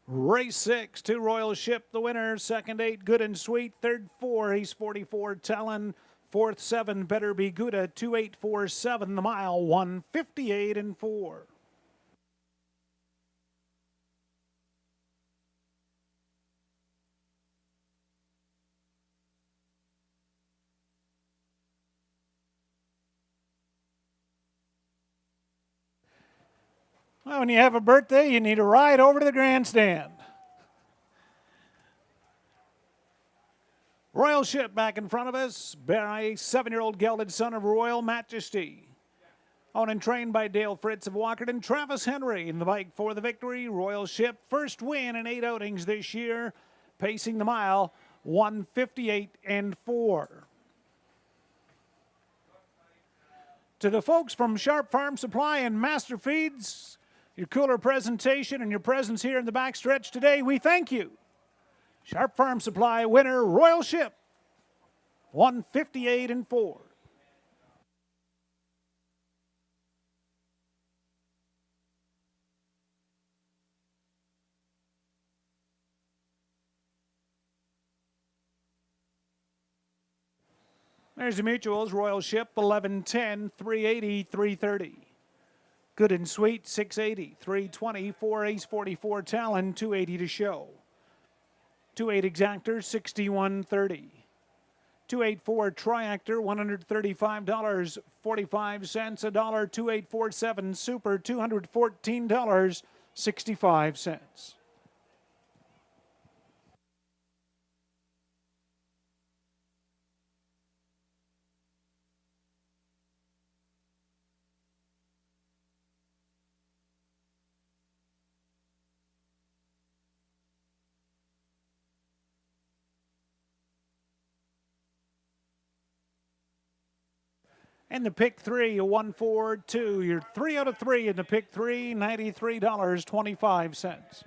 Race 6, 2 Royal Ship, the winner. Second, 8, Good and Sweet. Third, 4, Ace 44, Talon. Fourth, 7, Better Be Gouda. 2847, the mile, 158 and 4. Well, when you have a birthday, you need a ride over to the grandstand. Royal Ship back in front of us by 7-year-old gelded son of Royal Majesty. Owned and trained by Dale Fritz of Walkerton. Travis Henry in the bike for the victory. Royal Ship, first win in 8 outings this year. Pacing the mile, 158 and 4. To the folks from Sharp Farm Supply and Master Feeds, your cooler presentation and your presence here in the backstretch today, we thank you. Sharp Farm Supply winner, Royal Ship, 158 and 4. There's the mutuals. Royal Ship, 1110, 380, 330. Good and Sweet, 680, 320, 4 Ace 44 Talon, 280 to show. 28 Exactor, 6130. 284 Triactor, $135.45. A dollar. 2847 Super, $214.65. And the pick 3, a 142. You're 3 out of 3 in the pick 3, $93.25.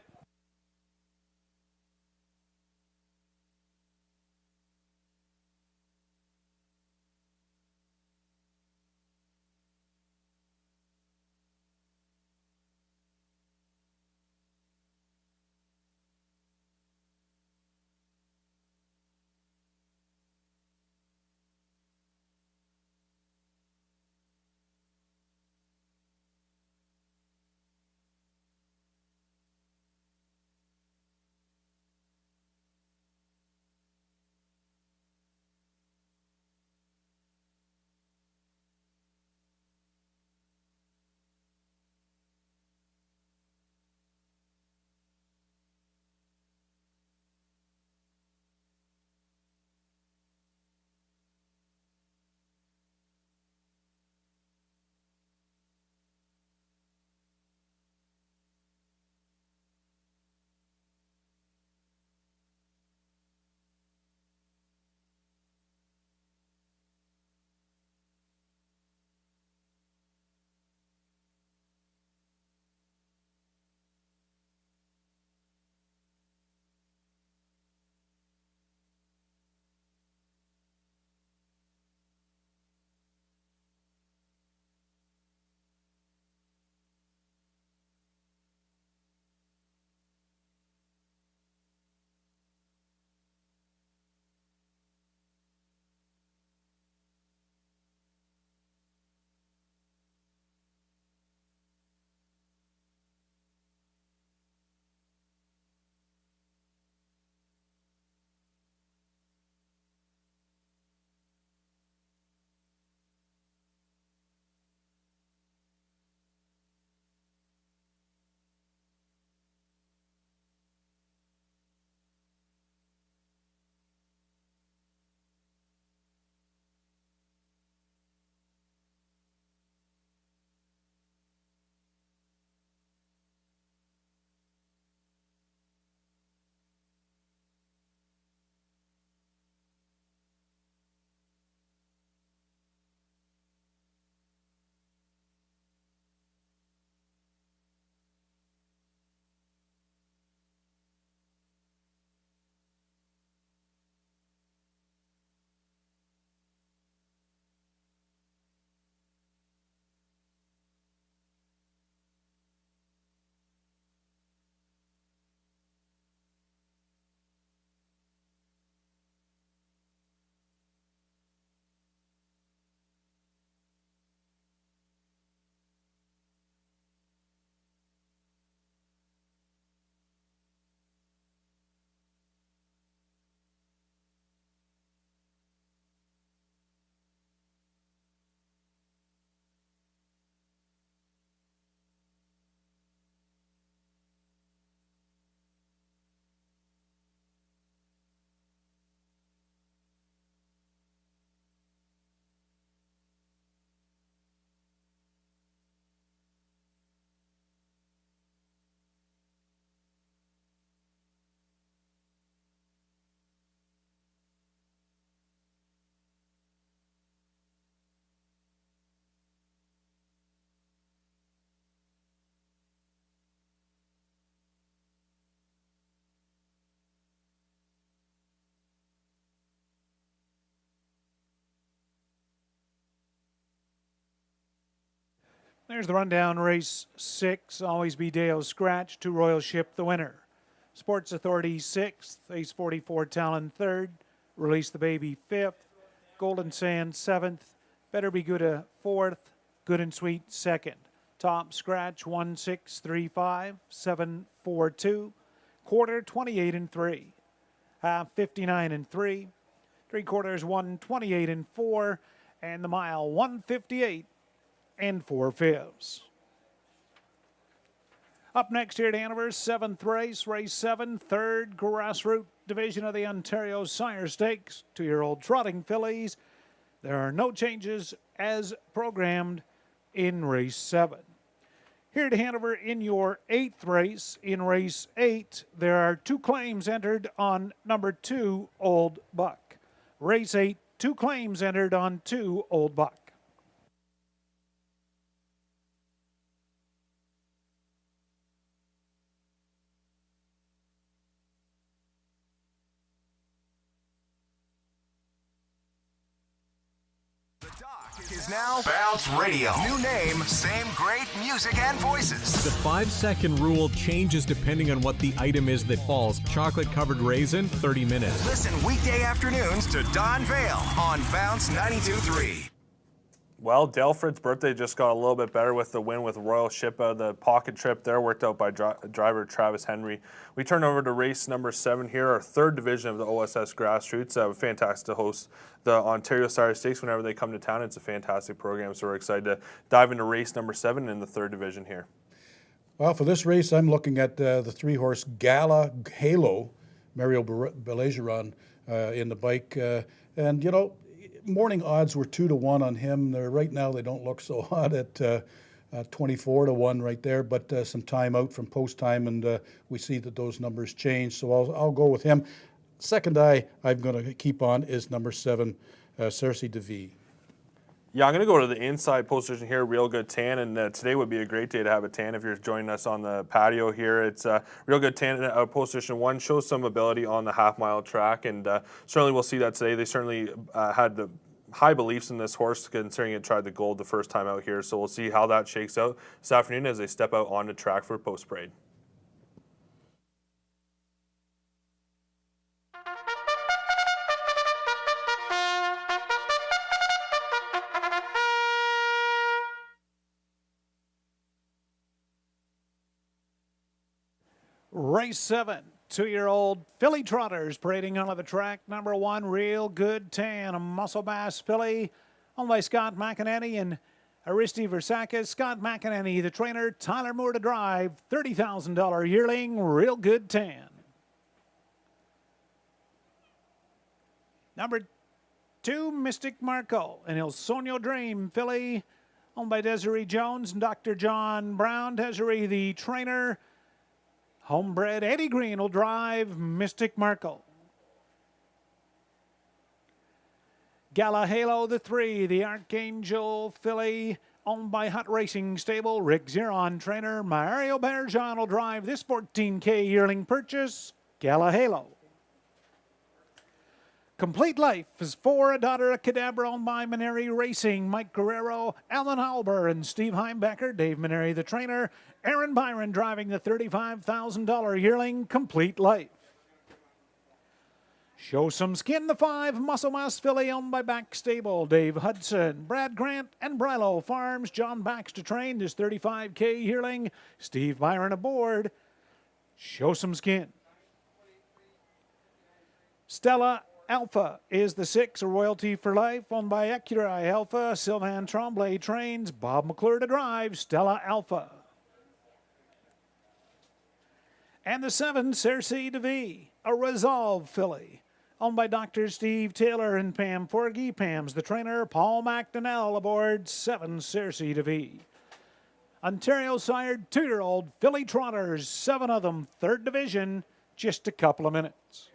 There's the rundown. Race 6, Always Be Dale Scratch to Royal Ship, the winner. Sports Authority 6th, Ace 44 Talon 3rd, Release the Baby 5th, Golden Sand 7th, Better Be Good 4th, Good and Sweet 2nd. Top Scratch 1635, 742, quarter 28 and 3, half 59 and 3, 3/4 128 and 4, and the mile 158 and 4/5. Up next here at Hanover's 7th race, race 7, 3rd grassroots division of the Ontario Sire Stakes, 2-year-old trotting fillies. There are no changes as programmed in race 7. Here at Hanover in your 8th race, in race 8, there are 2 claims entered on number 2, Old Buck. Race 8, 2 claims entered on 2, Old Buck. Is now Bounce Radio. New name, same great music and voices. The 5-second rule changes depending on what the item is that falls. Chocolate covered raisin, 30 minutes. Listen weekday afternoons to Don Vale on Bounce 92.3. Well, Delfrid's birthday just got a little bit better with the win with Royal Ship. The pocket trip there worked out by driver Travis Henry. We turn over to race number 7 here, our 3rd division of the OSS Grassroots. Fantastic to host the Ontario Sire Stakes whenever they come to town. It's a fantastic program, so we're excited to dive into race number 7 in the 3rd division here. Well, for this race, I'm looking at the 3-horse Gala Halo, Mario Belageron in the bike. And, you know, morning odds were 2-1 on him. Right now, they don't look so hot at 24-1 right there, but some time out from post time, and we see that those numbers change. So I'll go with him. Second I'm going to keep on is number 7, Cersei DeVee. Yeah, I'm going to go to the inside post position here, Real Good Tan, and today would be a great day to have a tan if you're joining us on the patio here. It's Real Good Tan, post position 1, shows some ability on the half-mile track, and certainly we'll see that today. They certainly had the high beliefs in this horse, considering it tried the gold the first time out here, so we'll see how that shakes out this afternoon as they step out on the track for post-parade. Race 7, 2-year-old filly trotters parading onto the track. Number 1, Real Good Tan, a muscle mass filly, owned by Scott McEnany and Aristi Versakis. Scott McEnany, the trainer. Tyler Moore to drive. $30,000 yearling, Real Good Tan. Number 2, Mystic Marco, an Il Sogno Dream filly, owned by Desiree Jones and Dr. John Brown. Desiree, the trainer. Homebred Eddie Green will drive Mystic Marco. Gala Halo, the 3, the Archangel filly, owned by Hut Racing Stable. Rick Ziron, trainer. Mario Bergeron will drive this 14K yearling purchase. Gala Halo. Complete Life is for a daughter of Cadabra, owned by Maneri Racing. Mike Guerrero, Alan Halber, and Steve Heimbecker. Dave Maneri, the trainer. Aaron Byron driving the $35,000 yearling Complete Life. Show Some Skin, the 5, Muscle Mass filly, owned by Back Stable. Dave Hudson, Brad Grant, and Brilo Farms. John Baxter trained his $35K yearling. Steve Byron aboard. Show Some Skin. Stella Alpha is the 6, a royalty for life, owned by Ecurai Alpha. Sylvain Tremblay trains. Bob McClure to drive. Stella Alpha. And the 7, Cersei DeVee, a Resolve filly, owned by Dr. Steve Taylor and Pam Forgy. Pam's the trainer. Paul McDonnell aboard 7, Cersei DeVee. Ontario sired 2-year-old filly trotters, 7 of them, 3rd division, just a couple of minutes.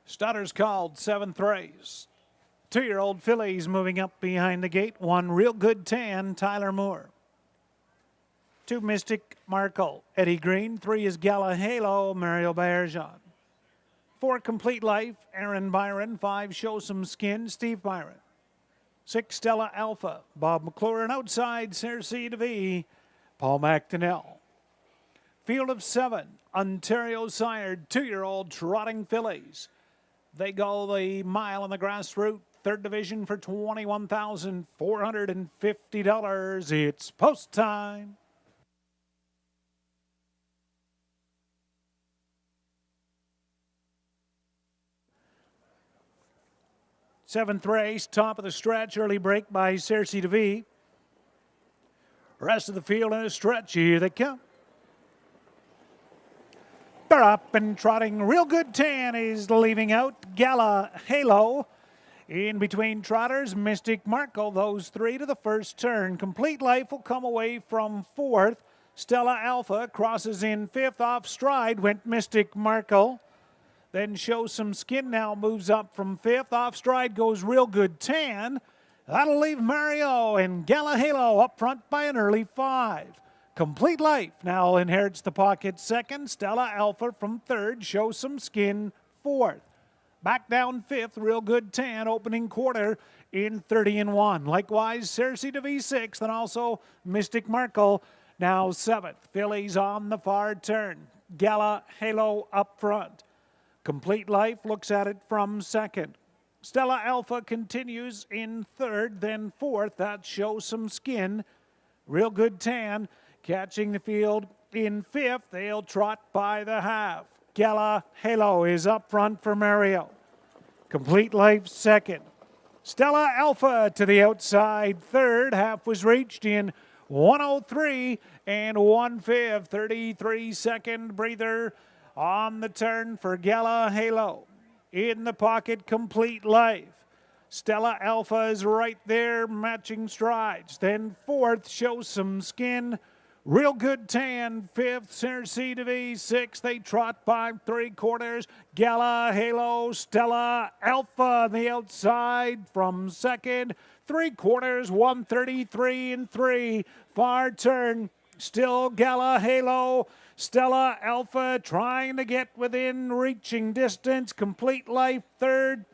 Starters called, 7th race. 2-year-old fillies moving up behind the gate. 1 Real Good Tan, Tyler Moore. 2 Mystic Markle, Eddie Green. 3 is Gala Halo, Mario Bergeron. 4 Complete Life, Aaron Byron. 5 Show Some Skin, Steve Byron. 6 Stella Alpha, Bob McClure. And outside, Cersei DeVee, Paul McDonnell. Field of 7, Ontario sired 2-year-old trotting fillies. They go the mile on the grass route, 3rd division for $21,450. It's post time. Seventh race, top of the stretch, early break by Cersei DeVee. Rest of the field in a stretch, here they come. They're up and trotting. Real Good Tan is leaving out. Gala Halo. In between trotters, Mystic Marco. Those 3 to the first turn. Complete Life will come away from 4th. Stella Alpha crosses in 5th. Off stride went Mystic Marco. Then Show Some Skin now moves up from 5th. Off stride goes Real Good Tan. That'll leave Mario and Gala Halo up front by an early 5. Complete Life now inherits the pocket 2nd. Stella Alpha from 3rd. Show Some Skin 4th. Back down 5th. Real Good Tan opening quarter in 30-1. Likewise, Cersei DeVee 6th, and also Mystic Markle now 7th. Fillies on the far turn. Gala Halo up front. Complete Life looks at it from 2nd. Stella Alpha continues in 3rd, then 4th. That Show Some Skin. Real Good Tan catching the field in 5th. They'll trot by the half. Gala Halo is up front for Mario. Complete Life 2nd. Stella Alpha to the outside 3rd. Half was reached in 1:03 and 1/5. 33-second breather on the turn for Gala Halo. In the pocket, Complete Life. Stella Alpha is right there, matching strides. Then 4th, Show Some Skin. Real Good Tan, 5th, Cersei DeVee, 6th. They trot by 3/4. Gala Halo, Stella Alpha on the outside from 2nd. 3/4, 1:33 and 3. Far turn, still Gala Halo. Stella Alpha trying to get within reaching distance. Complete Life 3rd.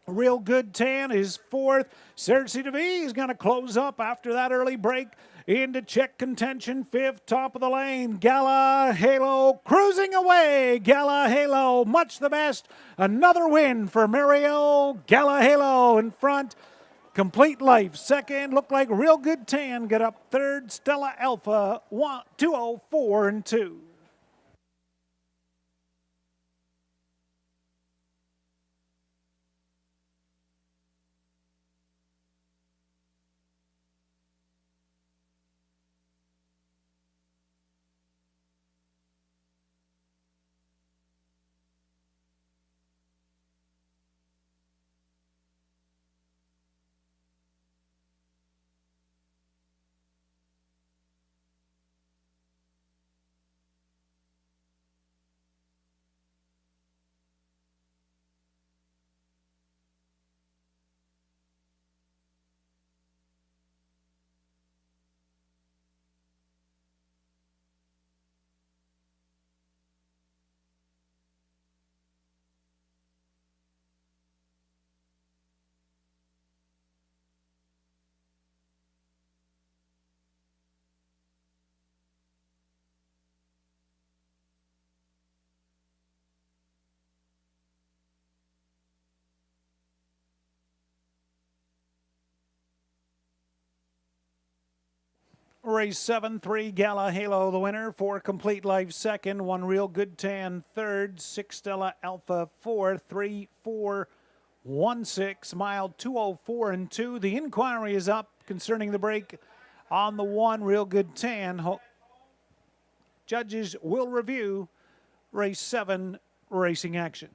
Real Good Tan is 4th. Cersei DeVee is going to close up after that early break into check contention. 5th, top of the lane. Gala Halo cruising away. Gala Halo, much the best. Another win for Mario. Gala Halo in front. Complete Life 2nd. Looked like Real Good Tan get up 3rd. Stella Alpha 2:04 and 2. Race 7, 3 Gala Halo the winner, 4 Complete Life 2nd, 1 Real Good Tan 3rd, 6 Stella Alpha 4th, 3, 4, 1, 6, mile 2:04 and 2. The inquiry is up concerning the break on the 1 Real Good Tan. Judges will review race 7 racing action.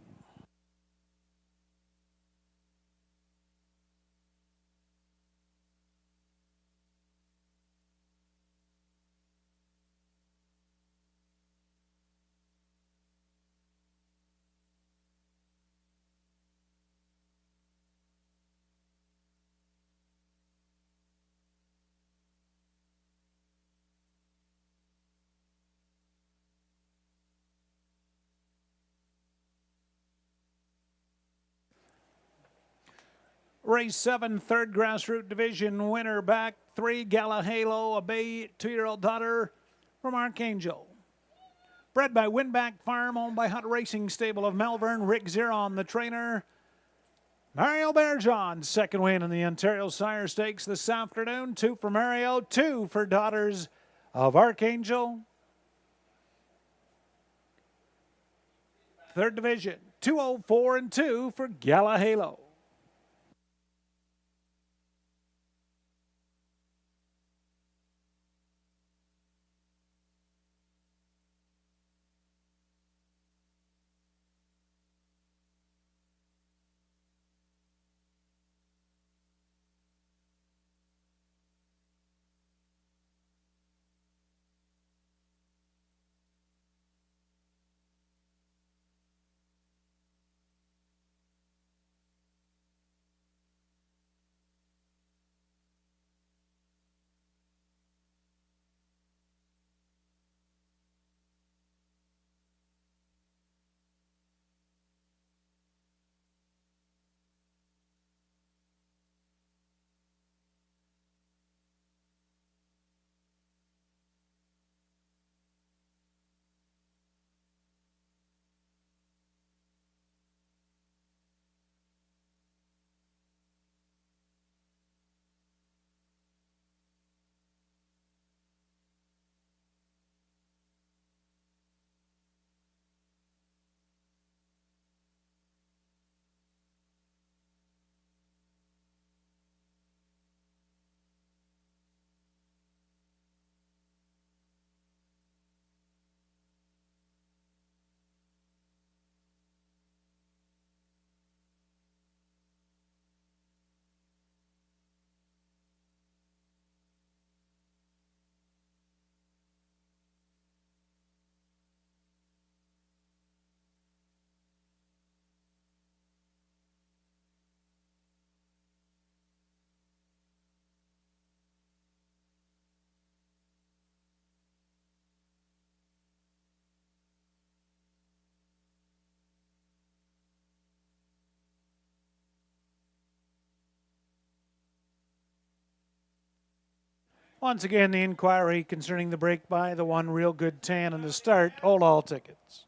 Race 7, third grassroots division winner back 3, Gala Halo, a Bay 2-year-old daughter from Archangel. Bred by Winback Farm, owned by Hunt Racing Stable of Melbourne. Rick Zeron, the trainer. Mario Bearjohn, second win in the Ontario Sire Stakes this afternoon. 2 for Mario, 2 for Daughters of Archangel. Third division, 204 and 2 for Gala Halo. Once again, the inquiry concerning the break by the 1 Real Good Tan and the start. Hold all tickets.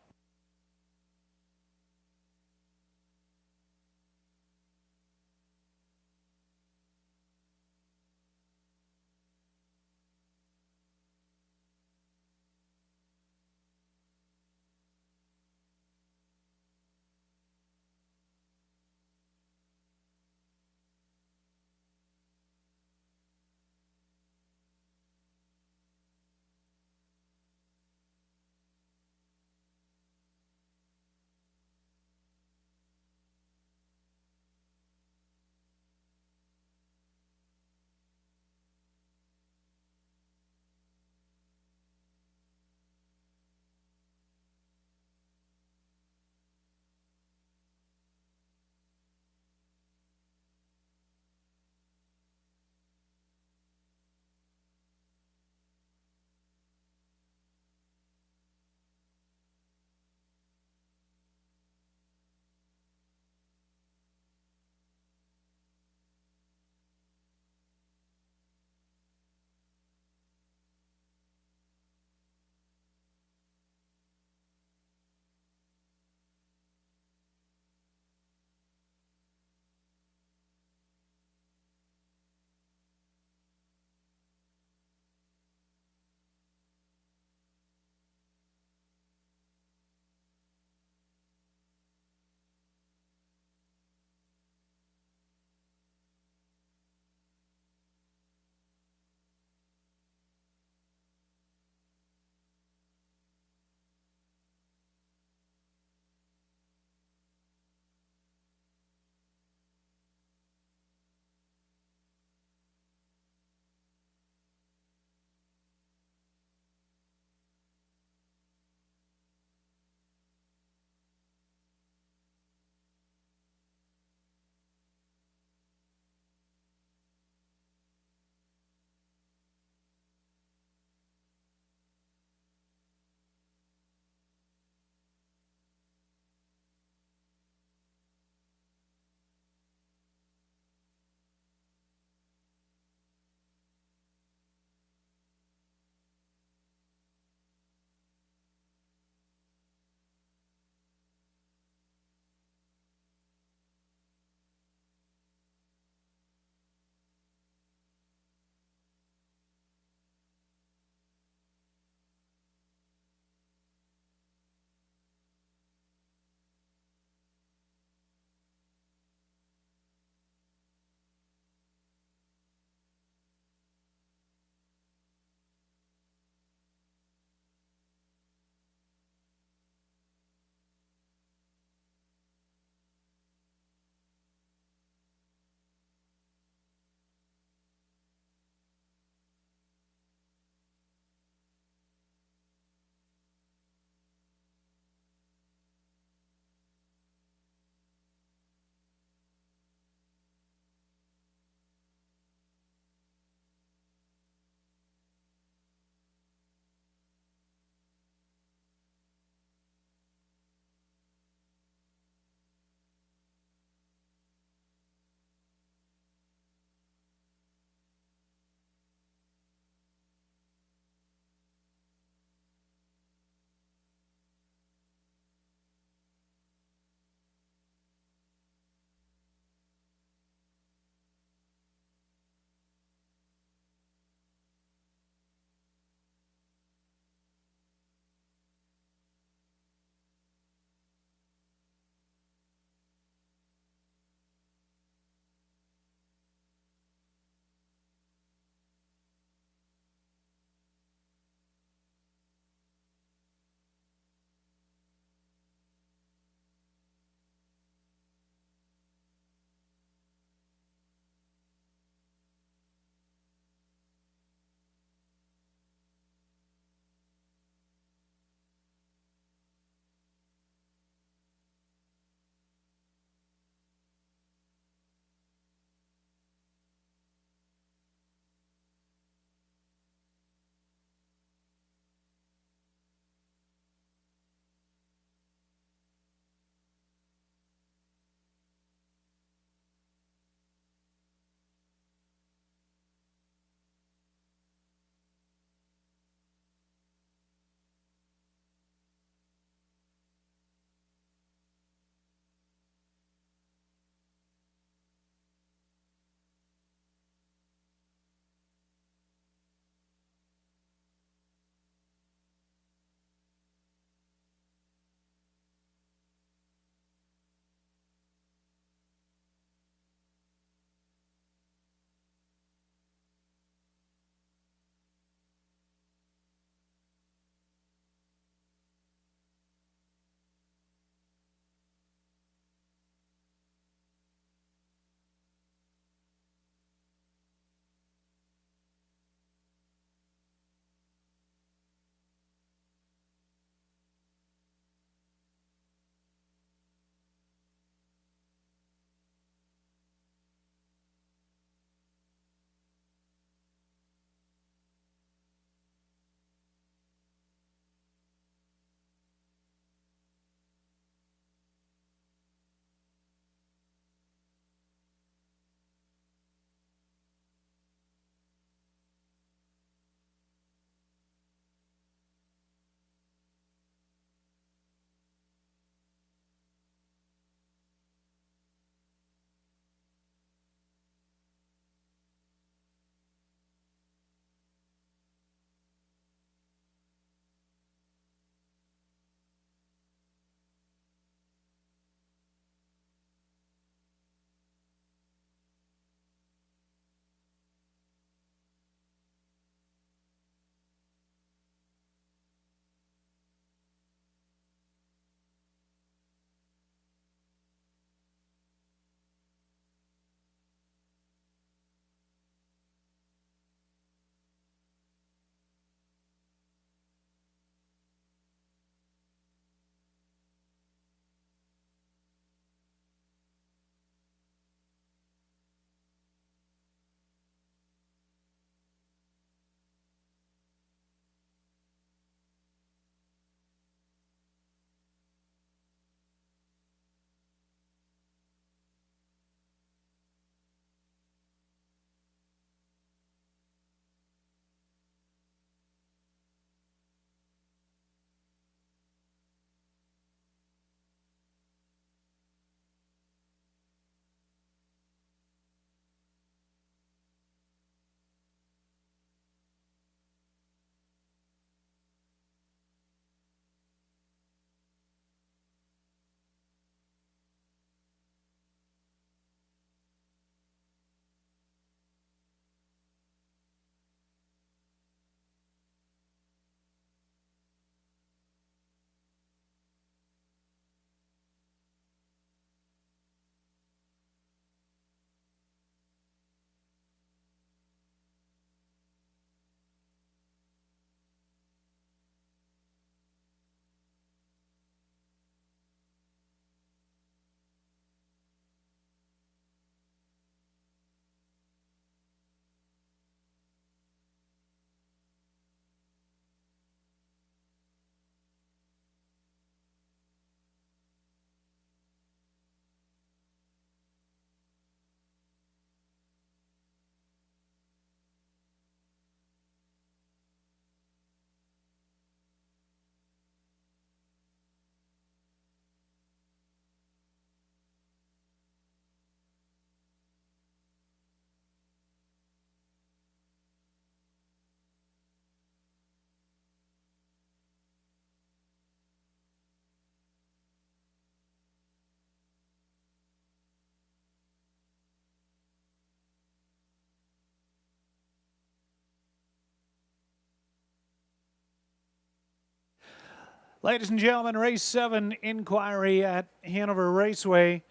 Ladies and gentlemen, race 7 inquiry at Hanover Raceway.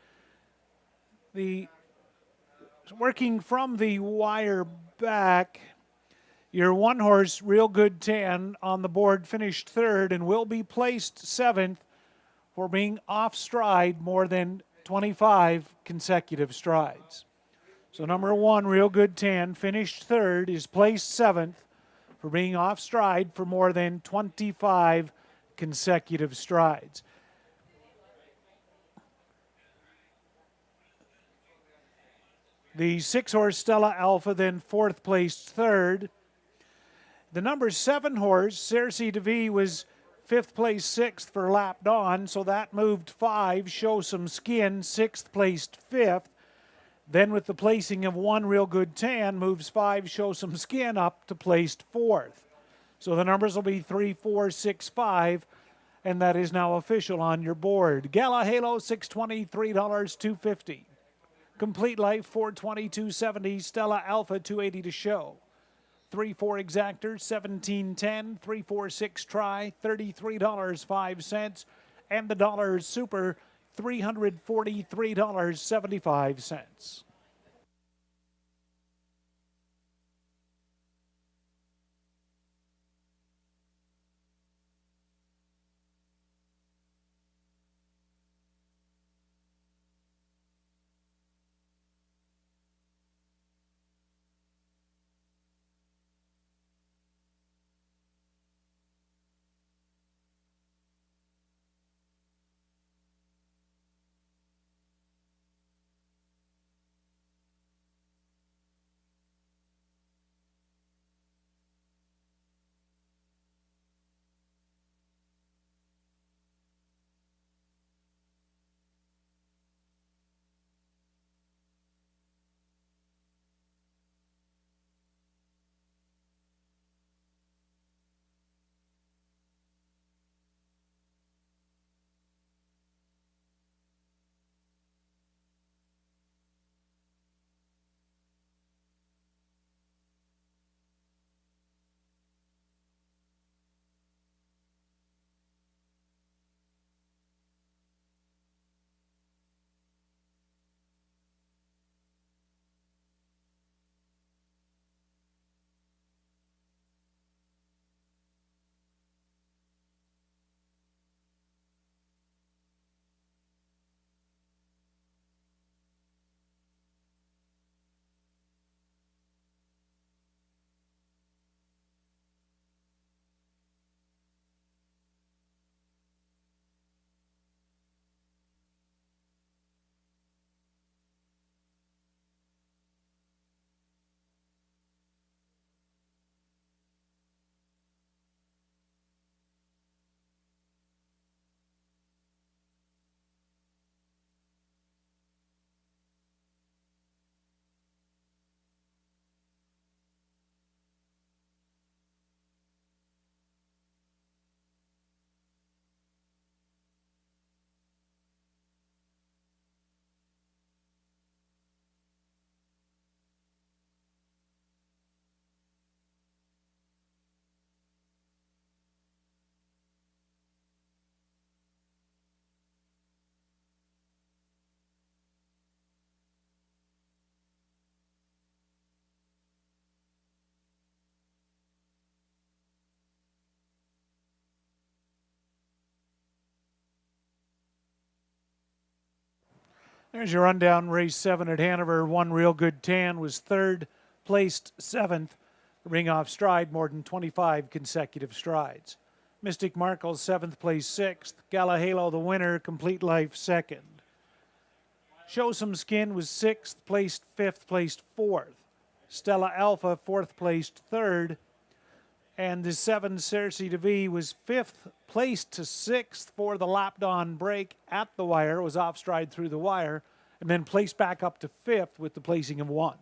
Working from the wire back, your one horse, Real Good Tan, on the board finished third and will be placed seventh for being off stride more than 25 consecutive strides. So number 1, Real Good Tan, finished third, is placed seventh for being off stride for more than 25 consecutive strides. The 6-horse Stella Alpha then fourth placed third. The number 7 horse, Cersei DeVie, was fifth place sixth for Lap Dawn, so that moved 5, Show Some Skin, sixth placed fifth. Then with the placing of 1, Real Good Tan, moves 5, Show Some Skin, up to placed fourth. So the numbers will be 3, 4, 6, 5, and that is now official on your board. Gala Halo, $620, $3, $250. Complete Life, $420, $270. Stella Alpha, $280 to show. 3-4 Exactor, $17.10. 3-4-6 Try, $33.05. And the Dollar Super, $343.75. There's your rundown. Race 7 at Hanover. 1, Real Good Tan, was third, placed seventh. Ring off stride more than 25 consecutive strides. Mystic Markle, 7th place sixth. Gala Halo, the winner. Complete Life, second. Show Some Skin was sixth, placed fifth, placed fourth. Stella Alpha, fourth, placed third. And the 7, Cersei DeVie, was fifth, placed to sixth for the Lap Dawn break at the wire. It was off stride through the wire, and then placed back up to fifth with the placing of 1.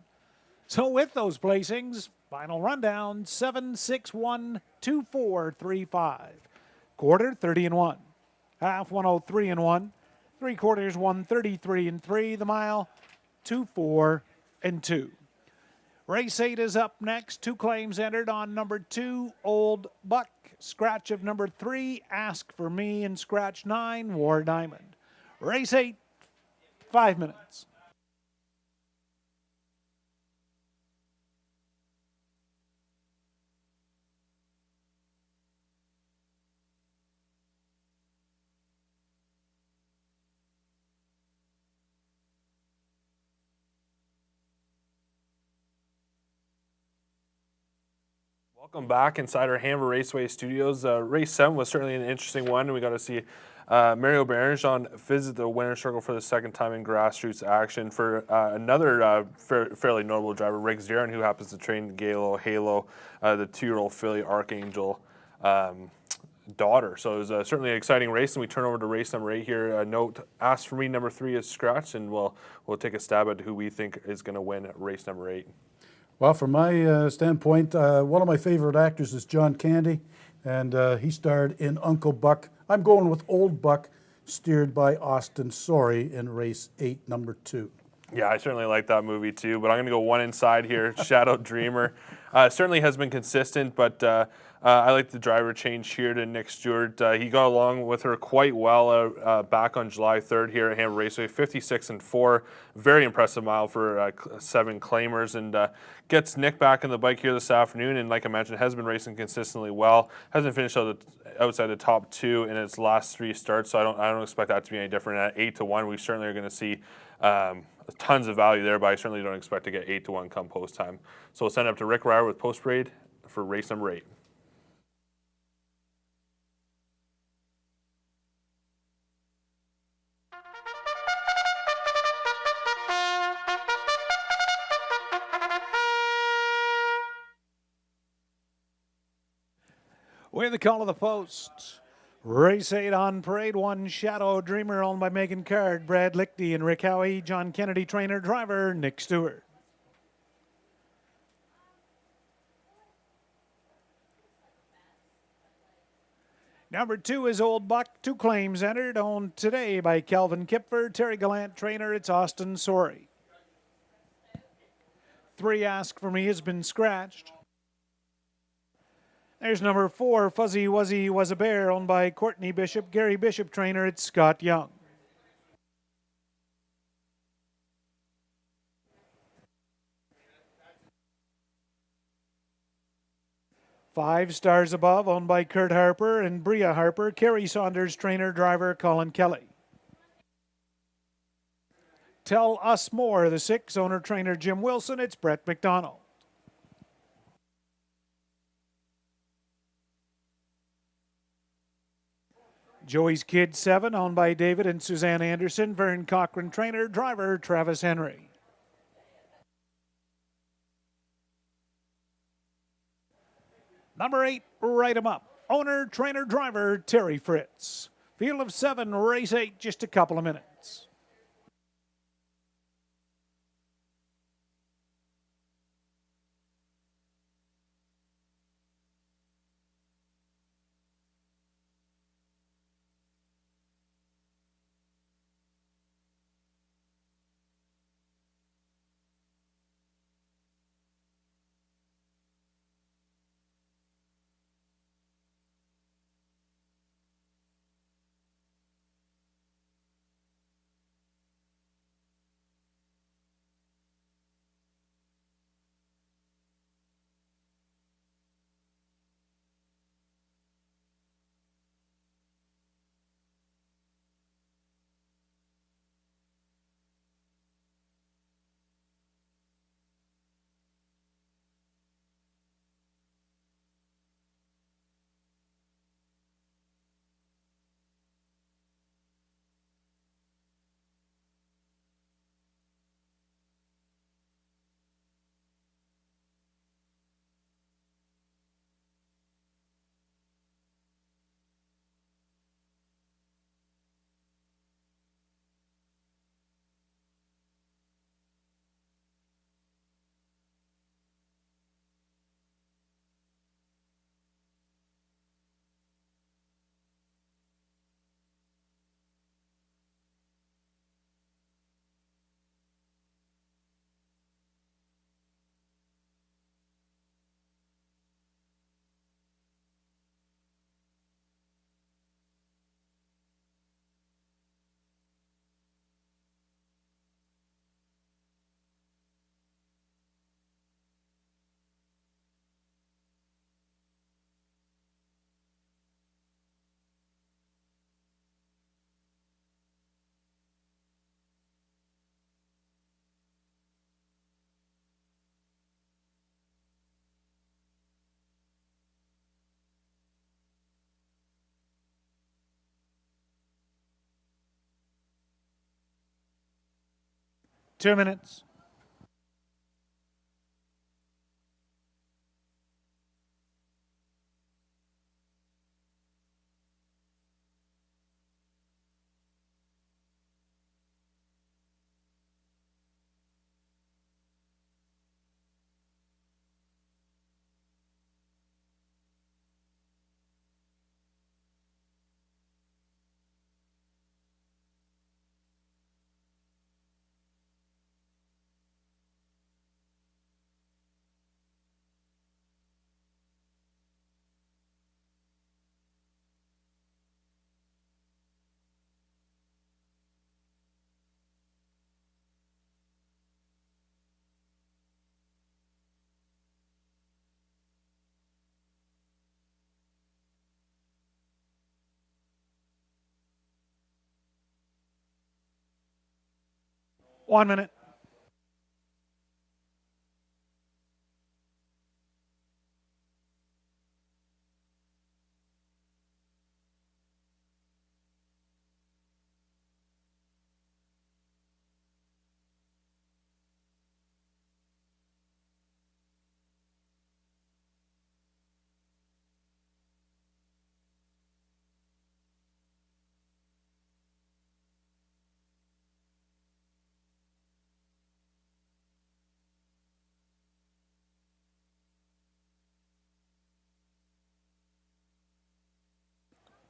So with those placings, final rundown, 7, 6, 1, 2, 4, 3, 5. Quarter, 30 and 1. Half, 103 and 1. 3/4, 133 and 3. The mile, 2, 4 and 2. Race 8 is up next. 2 claims entered on number 2, Old Buck. Scratch of number 3, Ask for Me, and scratch 9, War Diamond. Race 8, 5 minutes. Welcome back inside our Hanover Raceway studios. Race 7 was certainly an interesting one, and we got to see Mario Berenjon visit the winner's circle for the second time in grassroots action for another fairly notable driver, Rick Zarin, who happens to train Galo Halo, the 2-year-old filly Archangel daughter. So it was certainly an exciting race, and we turn over to race number 8 here. Note, Ask for Me, number 3 is scratched, and we'll take a stab at who we think is going to win race number 8. Well, from my standpoint, one of my favorite actors is John Candy, and he starred in Uncle Buck. I'm going with Old Buck, steered by Austin Sorey in race 8, number 2. Yeah, I certainly like that movie too, but I'm going to go one inside here, Shadow Dreamer. Certainly has been consistent, but I like the driver change here to Nick Stewart. He got along with her quite well back on July 3rd here at Hanover Raceway, 56-4. Very impressive mile for 7 claimers, and gets Nick back in the bike here this afternoon, and like I mentioned, has been racing consistently well. Hasn't finished outside the top 2 in its last 3 starts, so I don't expect that to be any different. At 8-1, we certainly are going to see tons of value there, but I certainly don't expect to get 8-1 come post time. So we'll send it up to Rick Ryer with post parade for race number 8. With the call of the post. Race 8 on parade. 1, Shadow Dreamer, owned by Megan Card, Brad Lichty, and Rick Howie. John Kennedy, trainer, driver, Nick Stewart. Number 2 is Old Buck. 2 claims entered, owned today by Calvin Kipfer, Terry Gallant, trainer. It's Austin Sorey. 3, Ask for Me, has been scratched. There's number 4, Fuzzy Wuzzy Was a Bear, owned by Courtney Bishop, Gary Bishop, trainer. It's Scott Young. Five Stars Above, owned by Kurt Harper and Bria Harper, Kerry Saunders, trainer, driver, Colin Kelly. Tell Us More, the 6, owner, trainer, Jim Wilson. It's Brett McDonald. Joey's Kid 7, owned by David and Suzanne Anderson, Vern Cochran, trainer, driver, Travis Henry. Number 8, Write 'em Up, owner, trainer, driver, Terry Fritz. Field of 7, race 8, just a couple of minutes. 2 minutes. One minute.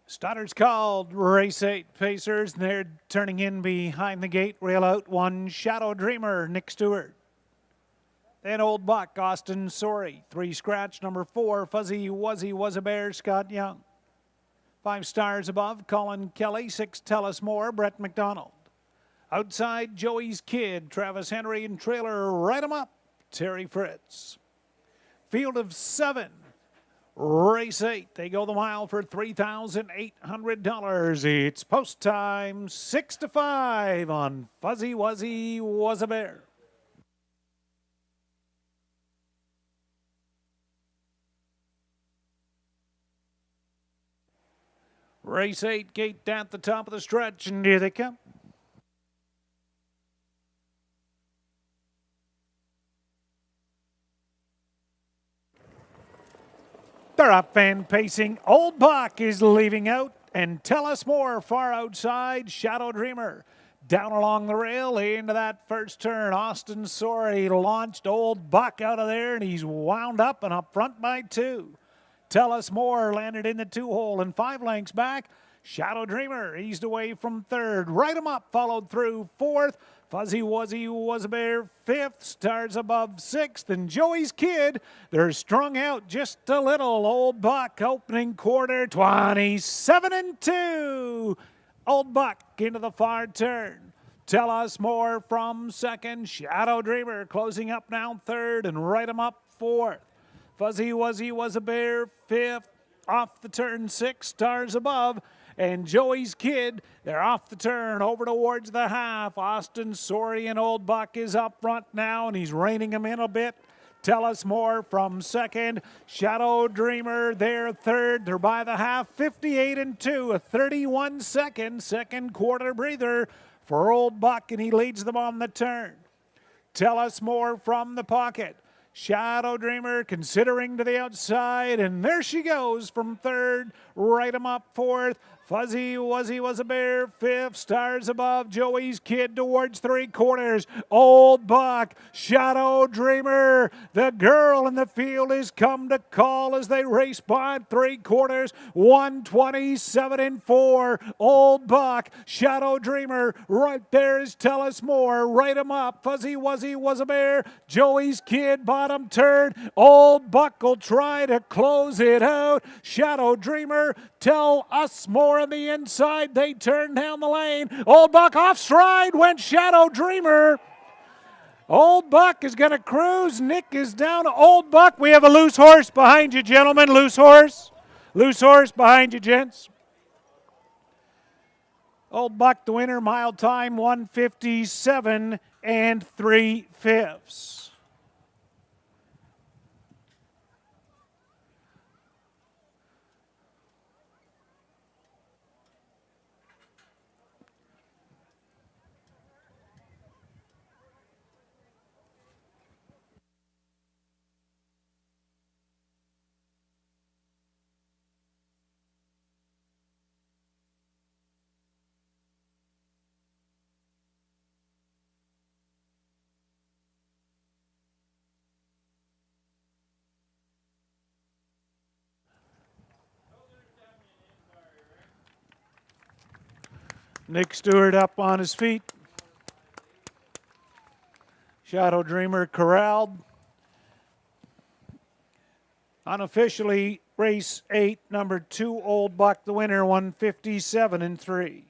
Starters called, race 8 Pacers, and they're turning in behind the gate, rail out 1 Shadow Dreamer, Nick Stewart. Then Old Buck, Austin Sorry. 3 Scratch, number 4, Fuzzy Wuzzy Was a Bear, Scott Young. 5 stars above, Colin Kelly. 6 Tell Us More, Brett McDonald. Outside, Joey's Kid, Travis Henry, and trailer, Write 'em Up, Terry Fritz. Field of 7. Race 8, they go the mile for $3,800. It's post time, 6 to 5 on Fuzzy Wuzzy Was a Bear. Race 8, gate at the top of the stretch, and here they come. They're up and pacing. Old Buck is leaving out, and Tell Us More far outside. Shadow Dreamer down along the rail into that first turn. Austin Sorry launched Old Buck out of there, and he's wound up and up front by 2. Tell Us More landed in the 2-hole and 5 lengths back. Shadow Dreamer eased away from 3rd. Write 'em Up followed through 4th. Fuzzy Wuzzy Was a Bear 5th. Stars above 6th. And Joey's Kid, they're strung out just a little. Old Buck opening quarter 27 and 2. Old Buck into the far turn. Tell Us More from 2nd. Shadow Dreamer closing up now 3rd. And Write 'em Up 4th. Fuzzy Wuzzy Was a Bear 5th. Off the turn 6. Stars above. And Joey's Kid, they're off the turn over towards the half. Austin Sorry and Old Buck is up front now, and he's reining him in a bit. Tell Us More from 2nd. Shadow Dreamer, they're 3rd. They're by the half, 58 and 2. A 31-second second quarter breather for Old Buck, and he leads them on the turn. Tell Us More from the pocket. Shadow Dreamer considering to the outside, and there she goes from 3rd. Write 'em Up 4th. Fuzzy Wuzzy Was a Bear 5th. Stars above. Joey's Kid towards 3/4. Old Buck. Shadow Dreamer. The girl in the field has come to call as they race by 3/4. 127 and 4. Old Buck. Shadow Dreamer. Right there is Tell Us More. Write 'em Up. Fuzzy Wuzzy Was a Bear. Joey's Kid bottom turn. Old Buck will try to close it out. Shadow Dreamer. Tell Us More on the inside. They turn down the lane. Old Buck off stride went Shadow Dreamer. Old Buck is going to cruise. Nick is down. Old Buck, we have a loose horse behind you, gentlemen. Loose horse. Loose horse behind you, gents. Old Buck, the winner, mile time 1:57 3/5. Nick Stewart up on his feet. Shadow Dreamer corralled. Unofficially, race 8, number 2, Old Buck, the winner, 157-3.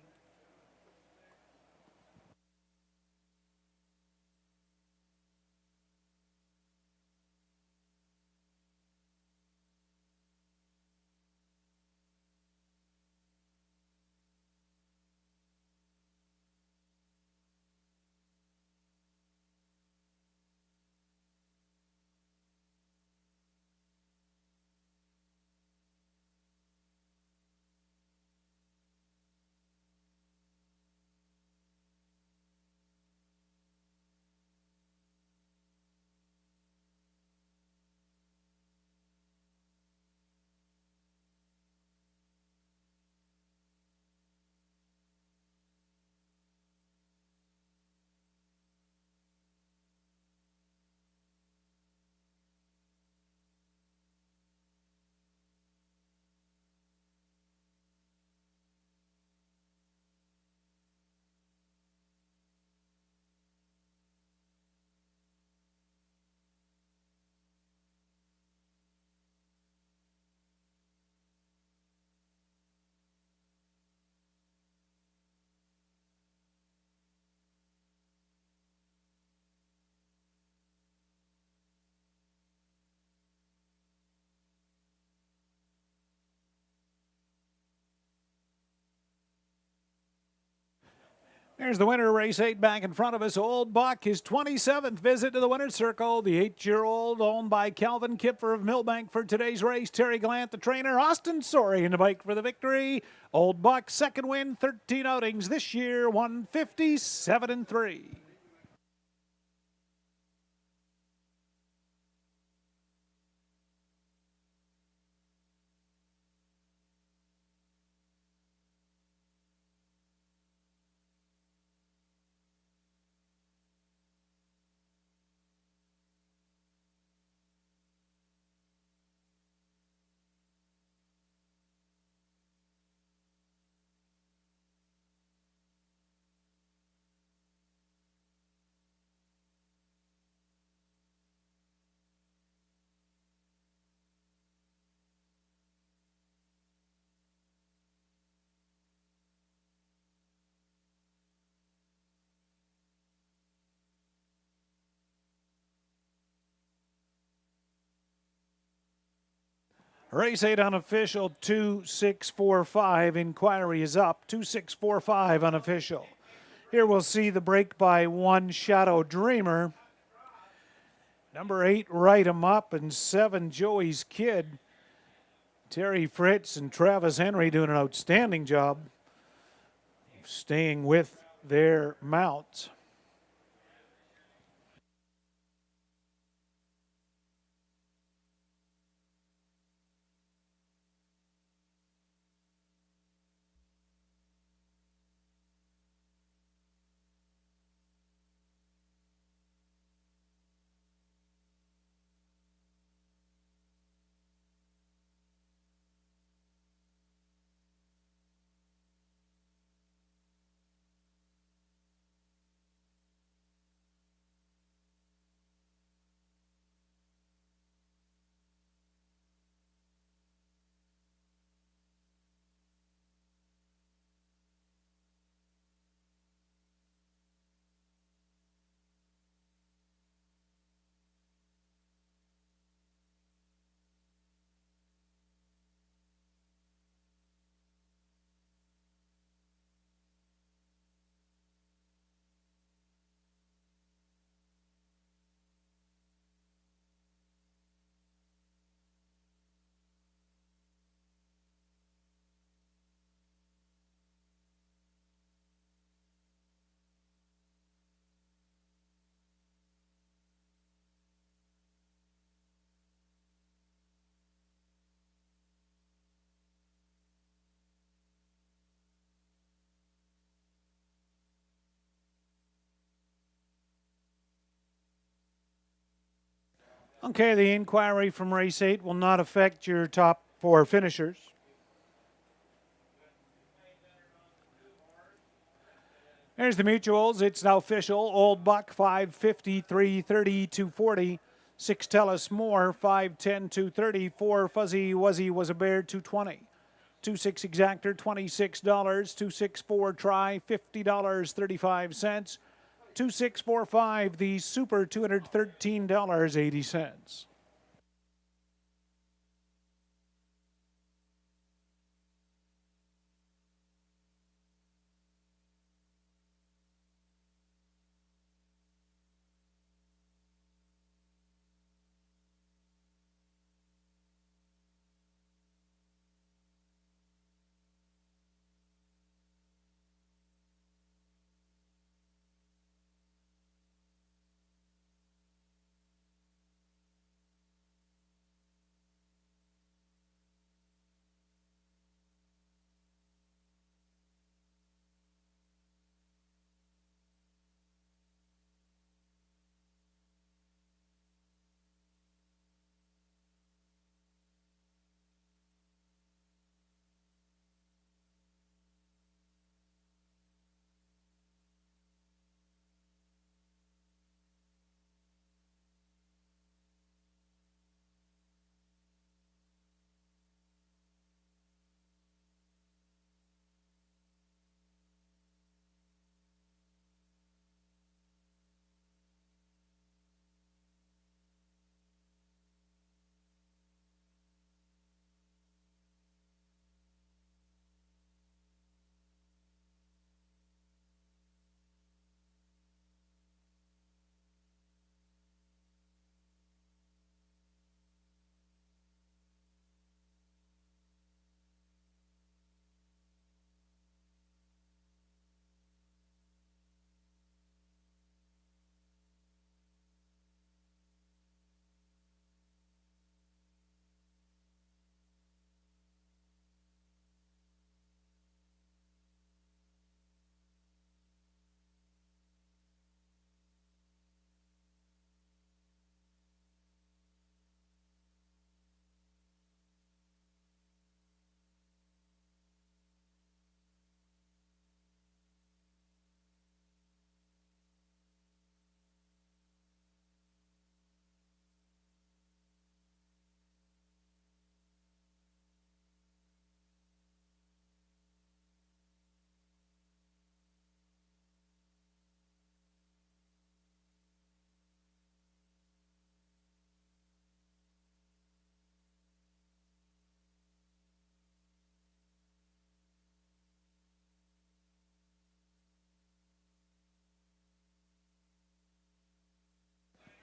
There's the winner, race 8, back in front of us. Old Buck, his 27th visit to the winner's circle. The 8-year-old, owned by Calvin Kipfer of Millbank for today's race. Terry Gallant, the trainer. Austin Sorey in the bike for the victory. Old Buck, second win, 13 outings this year, 157-3. Race 8 unofficial, 2645. Inquiry is up, 2645 unofficial. Here we'll see the break by 1, Shadow Dreamer. Number 8, Right 'em Up, and 7, Joey's Kid. Terry Fritz and Travis Henry doing an outstanding job staying with their mounts. Okay, the inquiry from race 8 will not affect your top 4 finishers. There's the mutuals. It's now official. Old Buck 550, 330, 240. 6 Tellus More 510, 230. 4 Fuzzy Wuzzy was a bear 220. 26 Exactor $26. 2644 Try $50.35. 2645 the Super $213.80.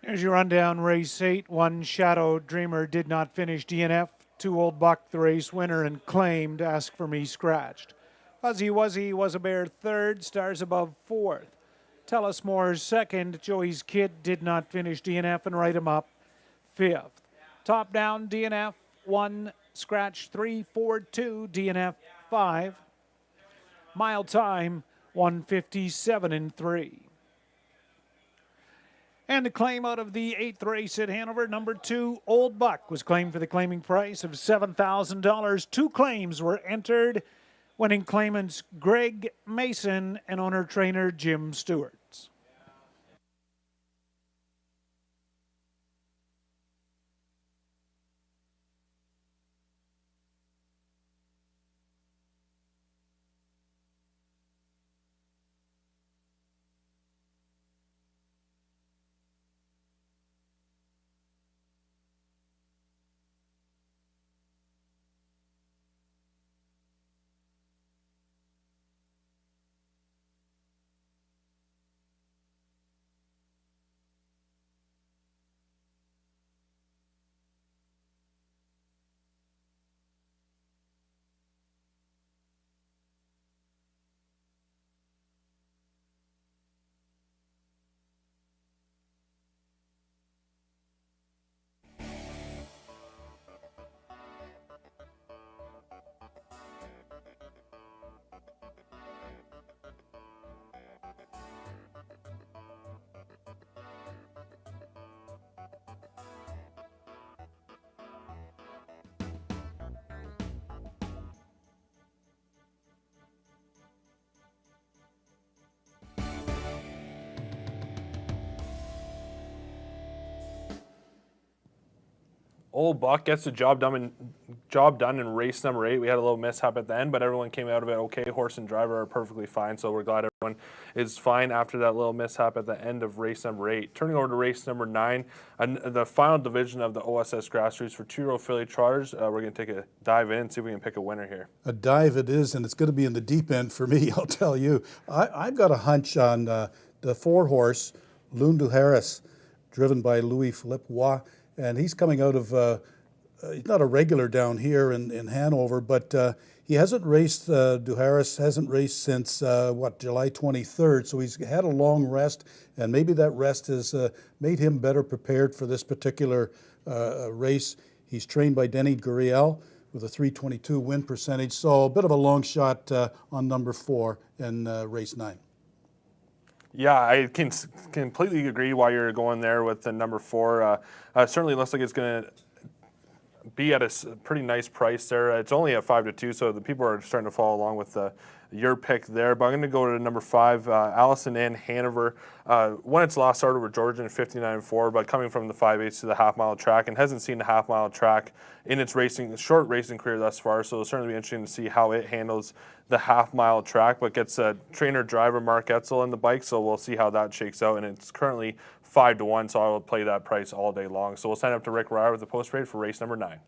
Here's your rundown. Race 8. 1 Shadow Dreamer did not finish DNF. 2 Old Buck, the race winner, and claimed. Ask for Me scratched. Fuzzy Wuzzy was a bear 3rd. Stars Above 4th. Tell Us More 2nd. Joey's Kid did not finish DNF and write him up 5th. Top Down DNF 1. Scratch 3, 4, 2. DNF 5. Mile Time 1:57 and 3. And the claim out of the 8th race at Hanover, number 2, Old Buck, was claimed for the claiming price of $7,000. 2 claims were entered, winning claimants Greg Mason and owner-trainer Jim Stewart. Old Buck gets the job done in race number 8. We had a little mishap at the end, but everyone came out of it okay. Horse and driver are perfectly fine, so we're glad everyone is fine after that little mishap at the end of race number 8. Turning over to race number 9, the final division of the OSS Grassroots for 2-year-old filly trotters. We're going to take a dive in and see if we can pick a winner here. A dive it is, and it's going to be in the deep end for me, I'll tell you. I've got a hunch on the 4-horse, Loon du Harris, driven by Louis-Philippe Roy. And he's coming out of, he's not a regular down here in Hanover, but he hasn't raced, du Harris hasn't raced since, July 23rd. So he's had a long rest, and maybe that rest has made him better prepared for this particular race. He's trained by Denny Guriel with a 322 win percentage. So a bit of a long shot on number 4 in race 9. Yeah, I can completely agree why you're going there with the number 4. Certainly looks like it's going to be at a pretty nice price there. It's only at 5-2, so the people are starting to follow along with your pick there. But I'm going to go to number 5, Allison and Hanover. Won its last start over Georgia in 59.4, but coming from the 5/8 to the half-mile track and hasn't seen the half-mile track in its short racing career thus far. So it'll certainly be interesting to see how it handles the half-mile track, but gets trainer-driver Mark Etzel in the bike, so we'll see how that shakes out. And it's currently 5-1, so I will play that price all day long. So we'll sign up to Rick Ryer with the post rate for race number 9.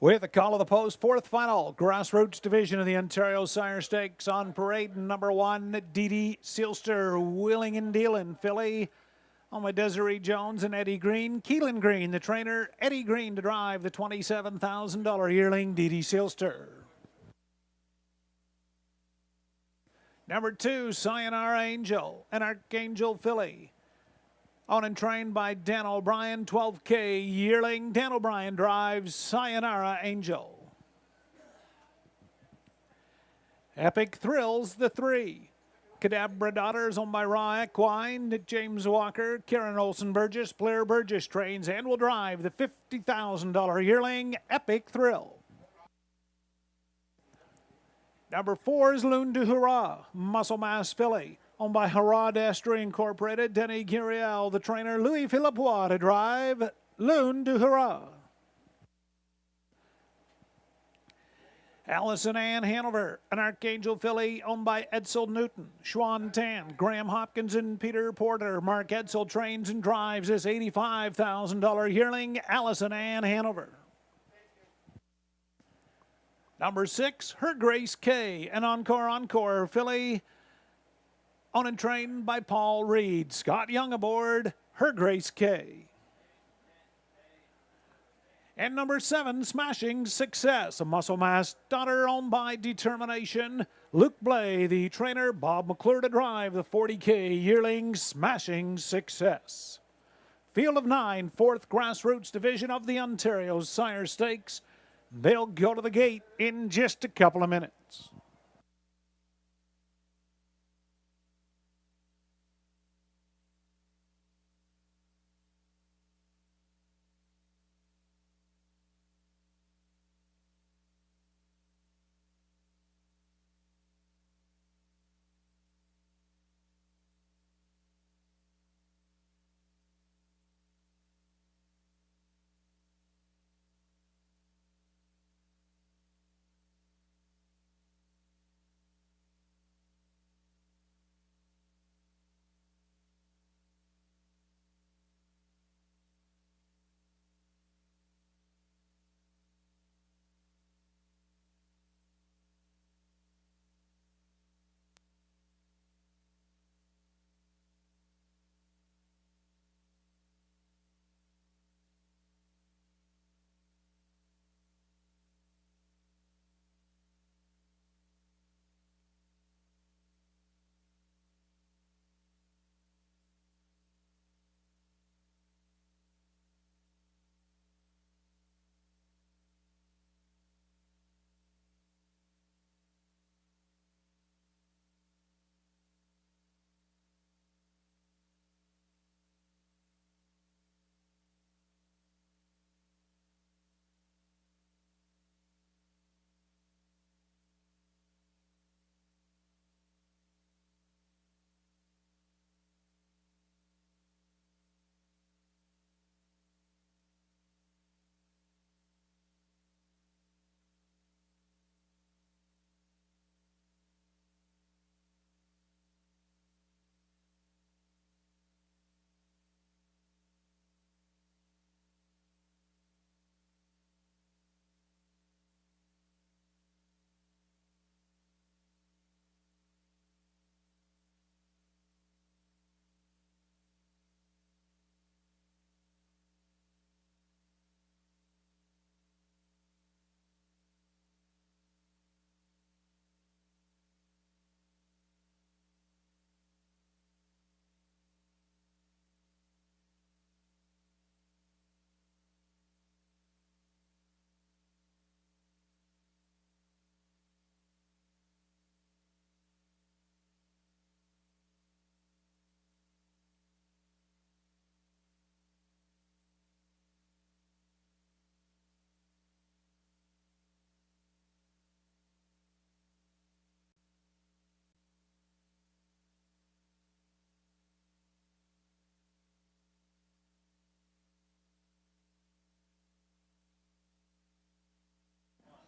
With the call of the post, 4th final grassroots division of the Ontario Sire Stakes on parade. Number 1, Dee Seelster, Willing and Dealin' filly. On by Desiree Jones and Eddie Green. Keelan Green, the trainer. Eddie Green to drive the $27,000 yearling Dee Seelster. Number 2, Sayonara Angel, an Archangel filly. Owned and trained by Dan O'Brien, 12K yearling. Dan O'Brien drives Sayonara Angel. Epic Thrills, the 3. Cadabra Daughters, owned by Raw Equine. James Walker, Karen Olsen Burgess, Blair Burgess trains and will drive the $50,000 yearling Epic Thrill. Number 4 is Loon du Hurrah, Muscle Mass filly. Owned by Harad Estrie Incorporated, Denny Guriel, the trainer, Louis-Philippe Roy to drive, Loon du Hurrah. Allison Ann Hanover, an Archangel filly owned by Edsel Newton, Schwan Tan, Graham Hopkins and Peter Porter. Mark Edsel trains and drives this $85,000 yearling, Allison Ann Hanover. Number 6, Her Grace K, an Encore filly, owned and trained by Paul Reed. Scott Young aboard, Her Grace K. And number 7, Smashing Success, a Muscle Mass daughter owned by Determination. Luke Blay, the trainer, Bob McClure to drive the 40K yearling Smashing Success. Field of 9, 4th grassroots division of the Ontario Sire Stakes. They'll go to the gate in just a couple of minutes.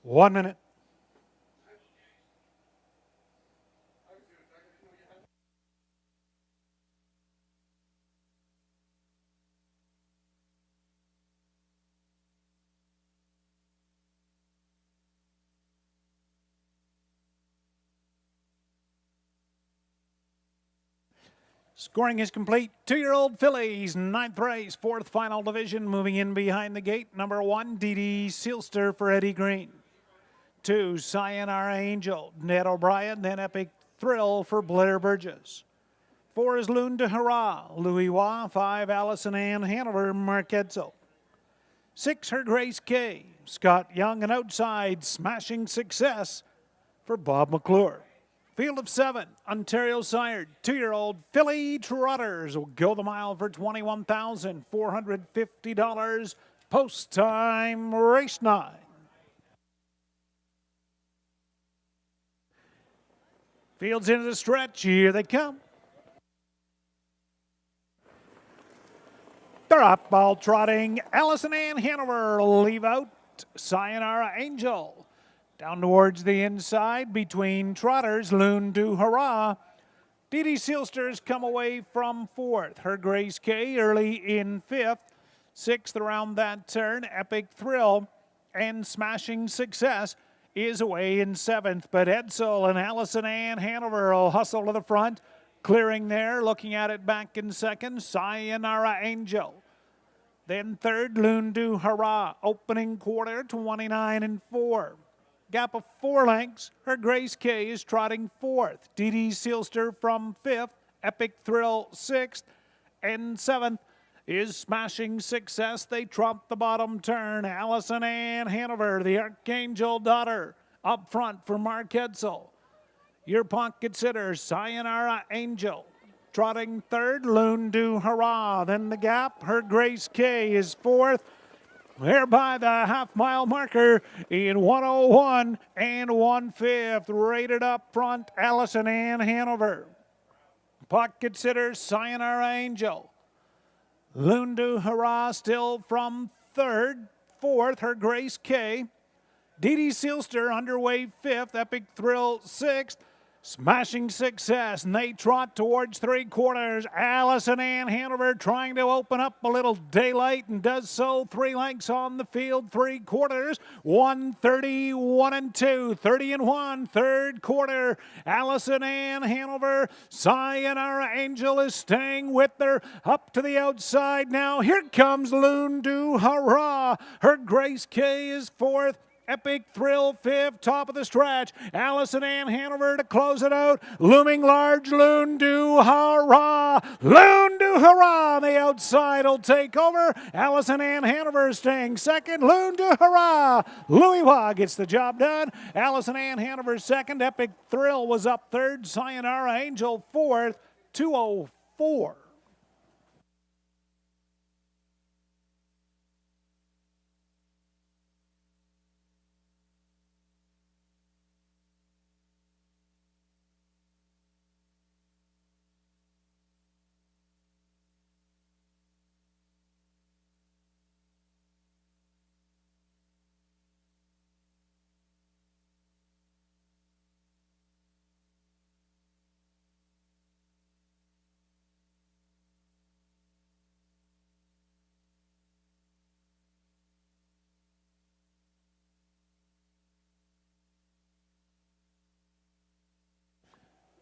1 minute. Scoring is complete. 2-year-old fillies, 9th race, 4th final division. Moving in behind the gate, number 1, Dee Sealster for Eddie Green. 2, Sayonara Angel, Ned O'Brien, then Epic Thrill for Blair Burgess. 4 is Loon de Hurrah, Louis Wah. 5, Allison Ann Hanover, Mark Edsel. 6, Her Grace K, Scott Young, and outside, Smashing Success for Bob McClure. Field of 7, Ontario sired, 2-year-old filly Trotters will go the mile for $21,450. Post time, race 9. Fields into the stretch, here they come. They're up, all trotting. Allison Ann Hanover leave out. Sayonara Angel. Down towards the inside between trotters, Loon du Hurrah. Dee Sealster's come away from 4th. Her Grace K early in 5th. 6th around that turn, Epic Thrill. And Smashing Success is away in 7th. But Edsel and Allison Ann Hanover will hustle to the front. Clearing there, looking at it back in 2nd, Sayonara Angel. Then 3rd, Loon du Hurrah. Opening quarter, 29 and 4. Gap of 4 lengths. Her Grace K is trotting 4th. Dee Sealster from 5th. Epic Thrill 6th. And 7th is Smashing Success. They trump the bottom turn. Allison Ann Hanover, the Archangel daughter, up front for Mark Edsel. Your pocket sitter, Sayonara Angel. Trotting 3rd, Loon du Hurrah. Then the gap, Her Grace K is 4th. There by the half-mile marker in 1:01 and 1/5. Rated up front, Allison Ann Hanover. Pocket sitter, Sayonara Angel. Loon du Hurrah still from 3rd. 4th, Her Grace K. Dee Sealster underway 5th. Epic Thrill 6th. Smashing Success, and they trot towards 3/4. Allison Ann Hanover trying to open up a little daylight and does so. 3 lengths on the field, 3/4. 1:30, 1 and 2, 30 and 1, 3rd quarter. Allison Ann Hanover, Sayonara Angel is staying with her. Up to the outside now. Here comes Loon du Hurrah. Her Grace K is 4th. Epic Thrill 5th, top of the stretch. Allison Ann Hanover to close it out. Looming large, Loon du Hurrah. Loon du Hurrah on the outside will take over. Allison Ann Hanover staying 2nd. Loon du Hurrah. Louis Wah gets the job done. Allison Ann Hanover 2nd. Epic Thrill was up 3rd. Sayonara Angel 4th. 2:04.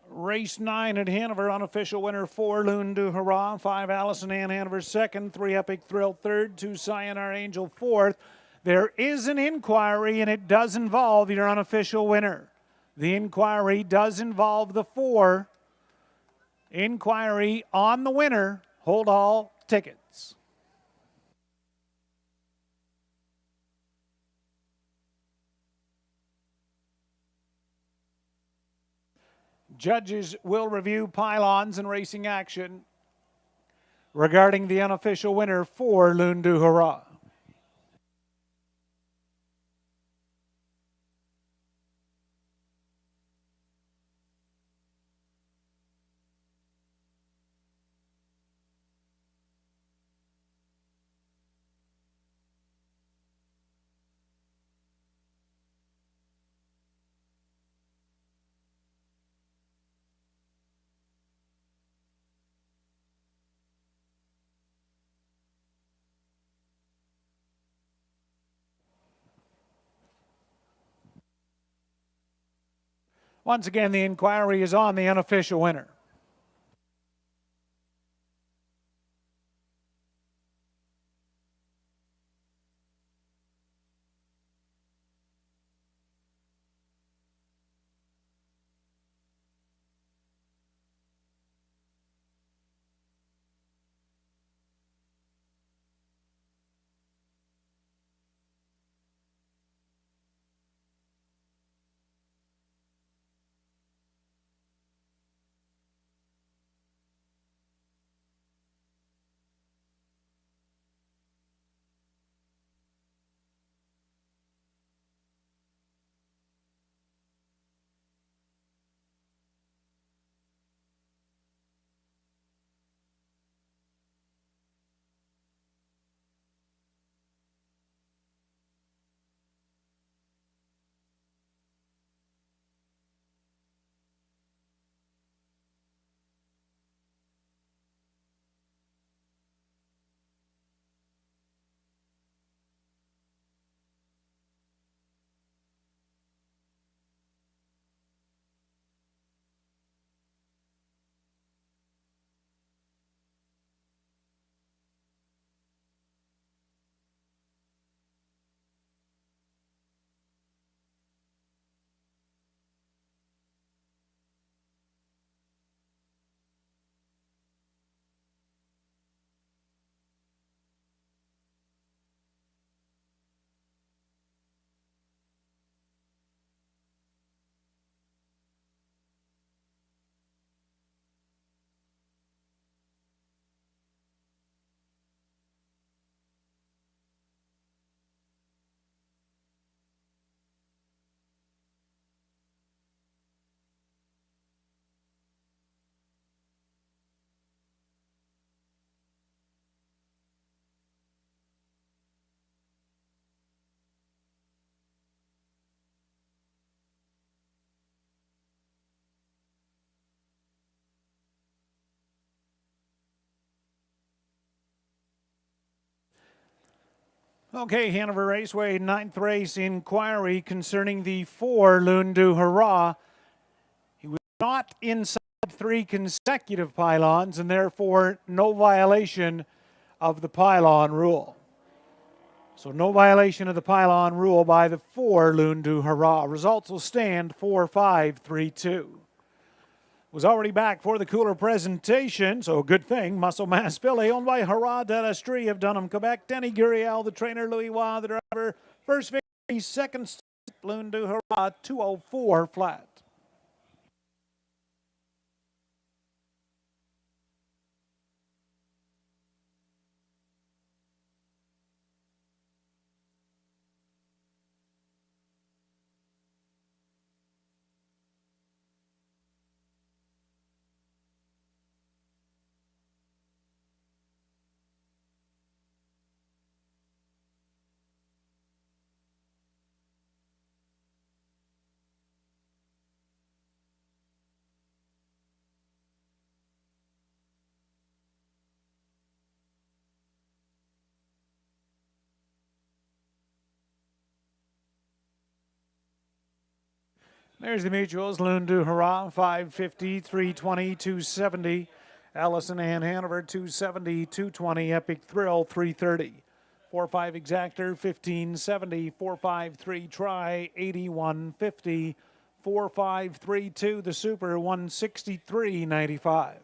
Race 9 at Hanover, unofficial winner 4, Loon du Hurrah, 5, Allison Ann Hanover 2nd, 3, Epic Thrill 3rd, 2, Sayonara Angel 4th. There is an inquiry, and it does involve your unofficial winner. The inquiry does involve the 4. Inquiry on the winner. Hold all tickets. Judges will review pylons and racing action regarding the unofficial winner for Loon du Hurrah. Once again, the inquiry is on the unofficial winner. Okay, Hanover Raceway, 9th race inquiry concerning the 4 Lundu Hurrah. He was not inside 3 consecutive pylons and therefore no violation of the pylon rule. So no violation of the pylon rule by the 4 Lundu Hurrah. Results will stand 4-5-3-2. Was already back for the cooler presentation, so good thing. Muscle Mass Filly, owned by Hurrah Delastrie of Dunham, Quebec. Denny Guriel, the trainer. Louis Waugh, the driver. First victory, second start, Lundu Hurrah, 204 flat. There's the mutuals. Lundu Hurrah, 550, 320, 270. Allison and Hanover, 270, 220. Epic Thrill, 330. 4-5 Exactor, 1570. 4-5-3 Try, 8150. 4-5-3-2 the Super, 163.95.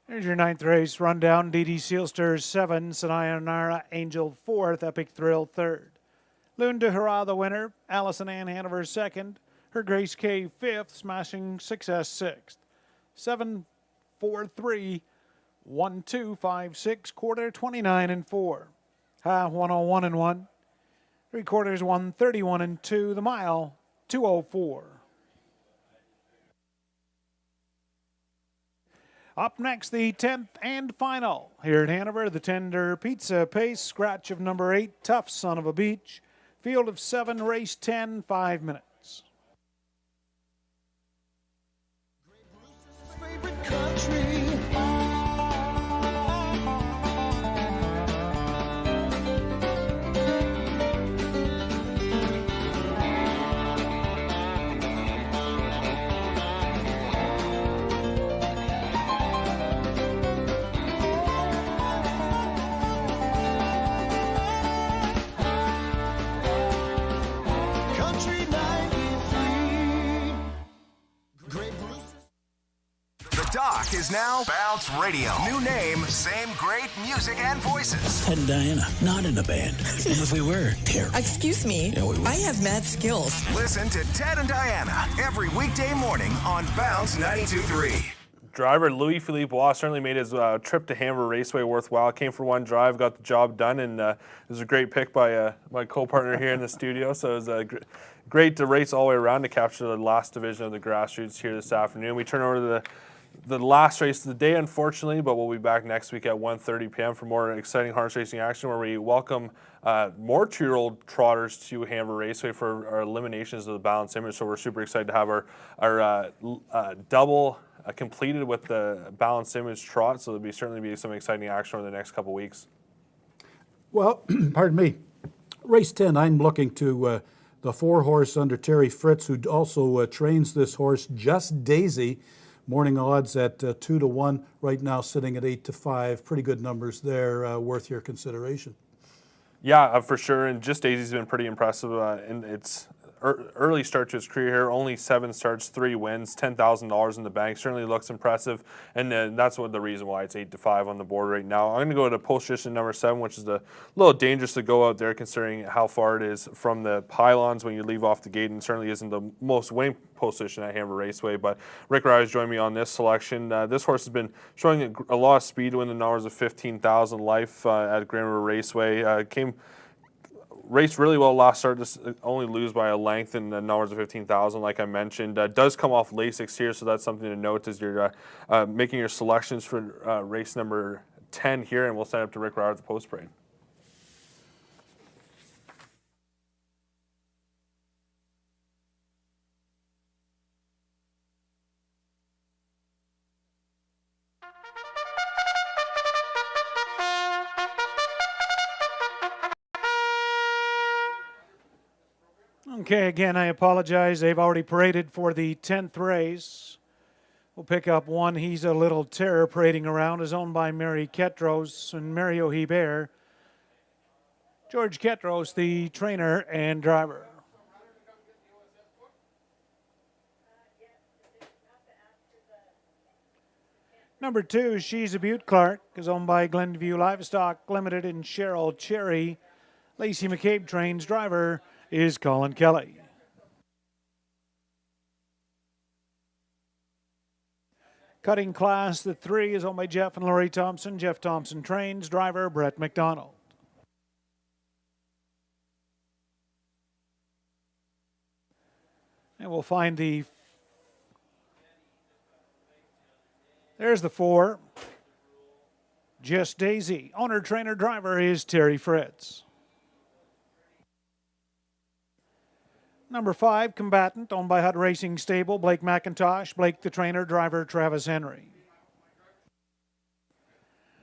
Here's your 9th race rundown. DD Sealster 7, Sayonara Angel 4th, Epic Thrill 3rd. Loon de Hurrah the winner, Allison Ann Hanover 2nd, Her Grace K 5th, Smashing Success 6th. 7, 4, 3, 1, 2, 5, 6, quarter 29 and 4. Half 101 and 1. 3 quarters 131 and 2. The mile 204. Up next, the 10th and final. Here at Hanover, the Tender Pizza Pace, scratch of number 8, Tough Son of a Beach. Field of 7, race 10, 5 minutes. Favorite country. Country 93. Great Bruce. The Doc is now Bounce Radio. New name, same great music and voices. Ted and Diana, not in a band. And if we were, terrible. Excuse me, Yeah, we would. I have mad skills. Listen to Ted and Diana every weekday morning on Bounce 92.3. Driver Louis Philippe Waugh certainly made his trip to Hanover Raceway worthwhile. Came for one drive, got the job done, and it was a great pick by my co-partner here in the studio. So it was great to race all the way around to capture the last division of the grassroots here this afternoon. We turn over to the last race of the day, unfortunately, but we'll be back next week at 1:30 p.m. for more exciting harness racing action, where we welcome more 2-year-old trotters to Hanover Raceway for our eliminations of the balance image. So we're super excited to have our double completed with the balanced image trot, so there'll certainly be some exciting action over the next couple weeks. Well, pardon me. Race 10, I'm looking to the 4-horse under Terry Fritz, who also trains this horse, Just Daisy. Morning odds at 2-1, right now sitting at 8-5. Pretty good numbers there, worth your consideration. Yeah, for sure, and Just Daisy's been pretty impressive in its early start to his career here. Only 7 starts, 3 wins, $10,000 in the bank. Certainly looks impressive, and that's the reason why it's 8-5 on the board right now. I'm going to go to position number 7, which is a little dangerous to go out there considering how far it is from the pylons when you leave off the gate, and certainly isn't the most winning position at Hanover Raceway. But Rick Ryers joined me on this selection. This horse has been showing a lot of speed when the numbers of 15,000 life at Grand River Raceway. Raced really well last start, just only lose by a length in the numbers of 15,000, like I mentioned. Does come off Lasix here, so that's something to note as you're making your selections for race number 10 here, and we'll send it up to Rick Ryder at the post parade. Okay, again, I apologize. They've already paraded for the 10th race. We'll pick up one. He's a Little Terror parading around, is owned by Mary Ketros and Mario Hebert. George Ketros, the trainer and driver. Number 2, She's a Butte Clark, is owned by Glenview Livestock Limited and Cheryl Cherry. Lacey McCabe trains, driver is Colin Kelly. Cutting Class, the 3 is owned by Jeff and Lori Thompson. Jeff Thompson trains, driver Brett McDonald. And we'll find there's the 4. Just Daisy. Owner, trainer, driver is Terry Fritz. Number 5, Combatant, owned by Hut Racing Stable, Blake McIntosh. Blake, the trainer, driver Travis Henry.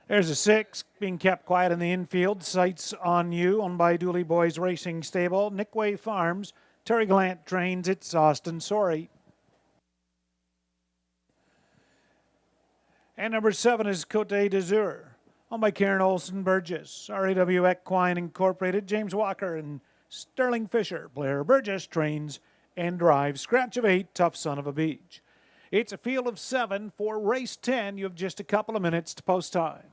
There's a 6, being kept quiet in the infield, Sights on You, owned by Dooley Boys Racing Stable, Nickway Farms. Terry Gallant trains, it's Austin Sorey. And number 7 is Cote d'Azur, owned by Karen Olson Burgess. RAW Equine Incorporated, James Walker and Sterling Fisher. Blair Burgess trains and drives. Scratch of 8, Tough Son of a Beach. It's a field of 7 for race 10. You have just a couple of minutes to post time.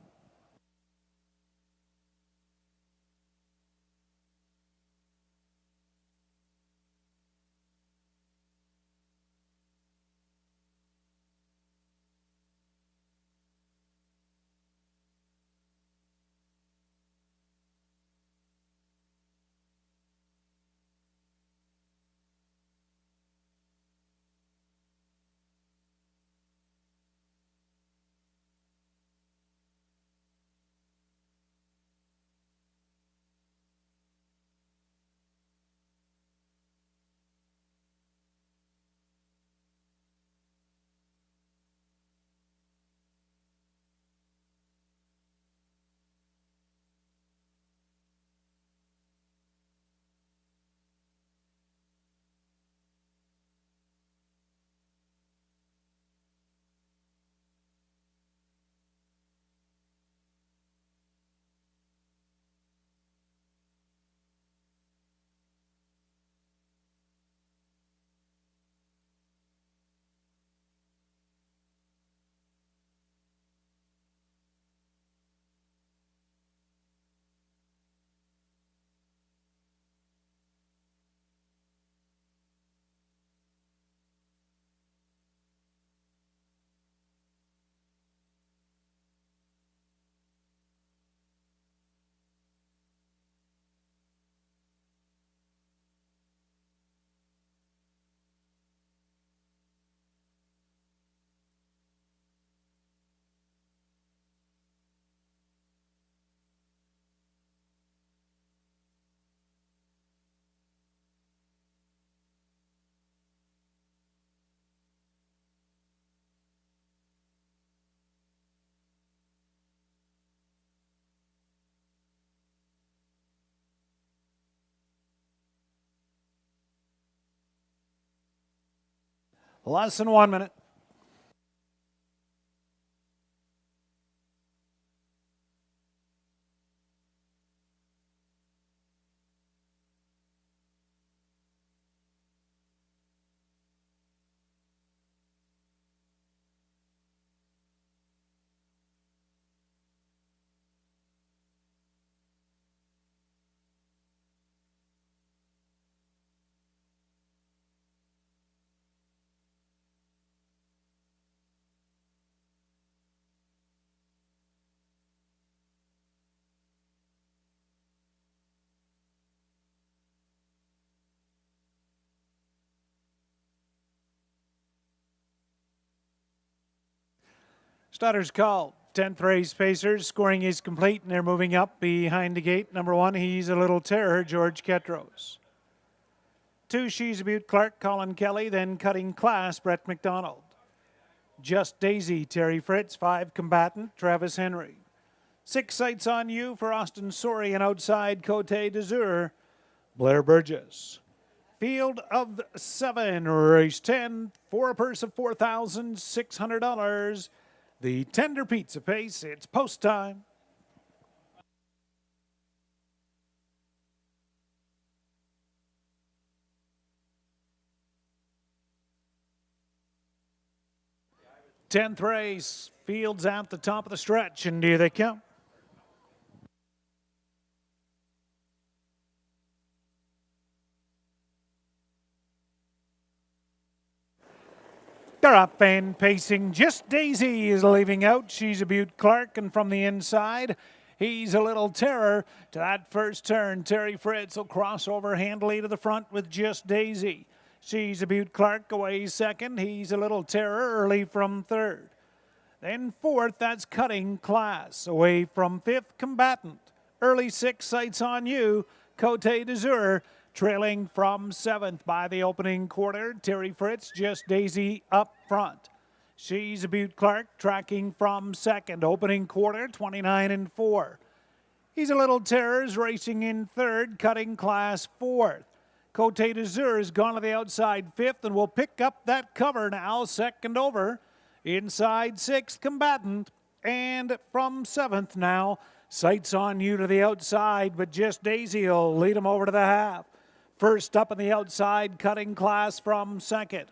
Less than 1 minute. Starters called. 10th race Pacers. Scoring is complete, and they're moving up behind the gate. Number 1, He's a Little Terror, George Ketros. 2, She's a Beaut, Clark, Colin Kelly. Then Cutting Class, Brett McDonald. Just Daisy, Terry Fritz. 5, Combatant, Travis Henry. 6, Sights on You for Austin Sorey, and outside Cote d'Azur, Blair Burgess. Field of 7, race 10, for a purse of $4,600. The Tender Pizza Pace. It's post time. Tenth race. Fields at the top of the stretch, and here they come. They're up and pacing. Just Daisy is leaving out. She's a Beaut, Clark, and from the inside, He's a Little Terror. To that first turn, Terry Fritz will cross over handily to the front with Just Daisy. She's a Beaut, Clark away second. He's a Little Terror early from third. Then fourth, that's Cutting Class. Away from fifth, Combatant. Early sixth, Sights on You. Cote d'Azur. Trailing from seventh by the opening quarter, Terry Fritz, Just Daisy up front. She's a Beaut, Clark tracking from second, opening quarter, 29-4. He's a Little Terrors racing in third, Cutting Class fourth. Cote d'Azur has gone to the outside fifth and will pick up that cover now, second over. Inside sixth, Combatant, and from seventh now, Sights on You to the outside, but Just Daisy will lead him over to the half. First up on the outside, Cutting Class from second.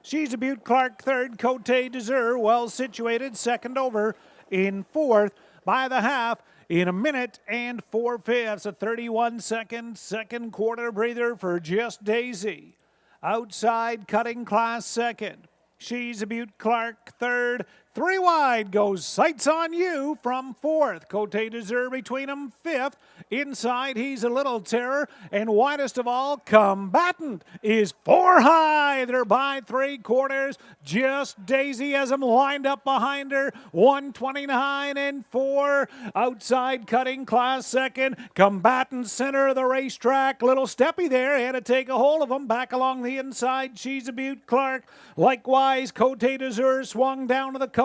She's a Butte Clark third. Cote d'Azur well situated second over in fourth by the half in 1 minute and 4/5. A 31-second second quarter breather for Just Daisy. Outside cutting class second. She's a Butte Clark third. 3 wide goes Sights on You from fourth. Cote d'Azur between them fifth. Inside he's a Little Terror. And widest of all, Combatant is 4 high. They're by 3/4. Just Daisy has them lined up behind her. 129 and 4. Outside cutting class second. Combatant center of the racetrack. Little Steppy there had to take a hold of him. Back along the inside, She's a Butte Clark. Likewise, Cote d'Azur swung down to the cones.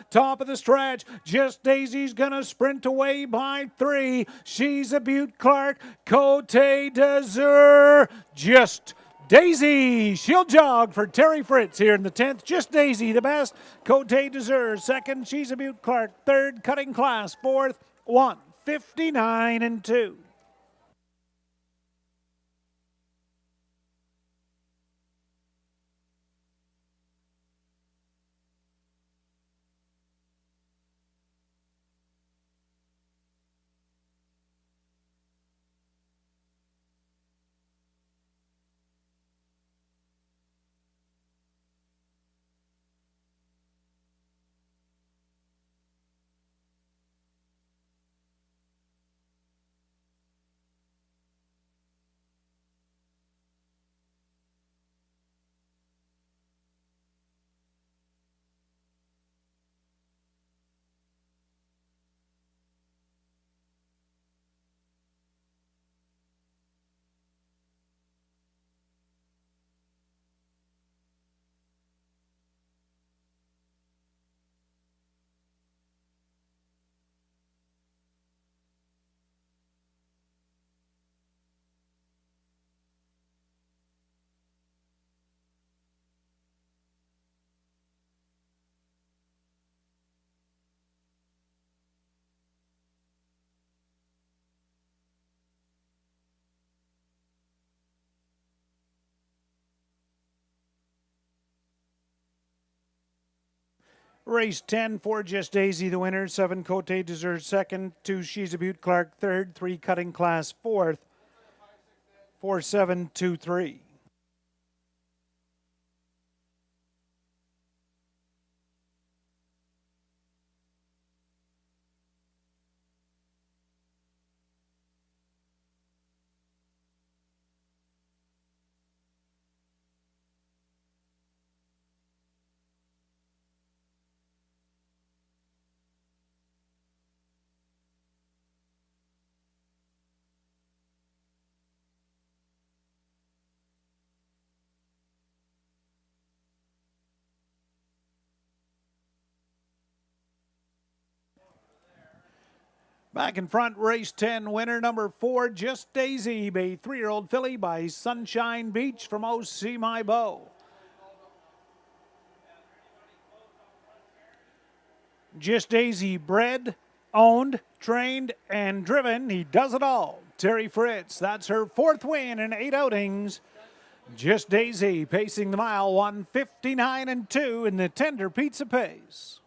Top of the stretch. Just Daisy's gonna sprint away by 3. She's a Butte Clark. Cote d'Azur. Just Daisy. She'll jog for Terry Fritz here in the 10th. Just Daisy the best. Cote d'Azur second. She's a Butte Clark third. Cutting class fourth. 1:59 and 2. Race 10 for Just Daisy, the winner. 7 Cote d'Azur second. 2 She's a Butte Clark third. 3 Cutting Class fourth. 4-7-2-3. Back in front, race 10, winner number 4, Just Daisy, a 3-year-old filly by Sunshine Beach from O.C. My Beau. Just Daisy, bred, owned, trained, and driven. He does it all. Terry Fritz, that's her 4th win in 8 outings. Just Daisy pacing the mile, 1:59 and 2 in the tender pizza pace.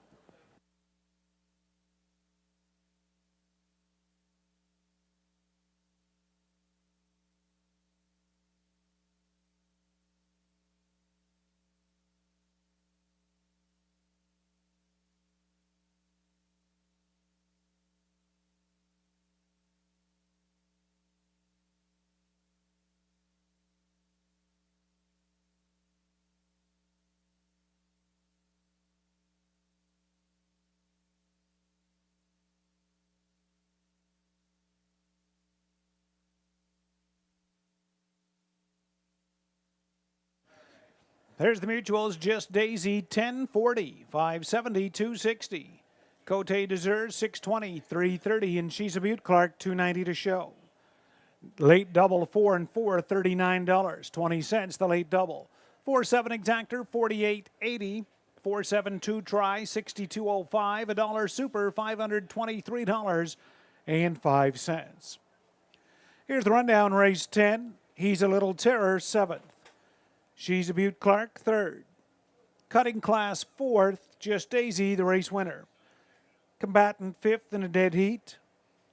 There's the mutuals. Just Daisy, 1040, 570, 260. Cote d'Azur, 620, 330. And She's a Butte Clark, 290 to show. Late double, 4 and 4, $39, 20 cents the late double. 4-7 exactor, 48.80. 4-7-2 try, 62.05. $1 super, $523.05. Here's the rundown. Race 10. He's a Little Terror, 7th. She's a Butte Clark, 3rd. Cutting class 4th, Just Daisy, the race winner. Combatant 5th in a dead heat.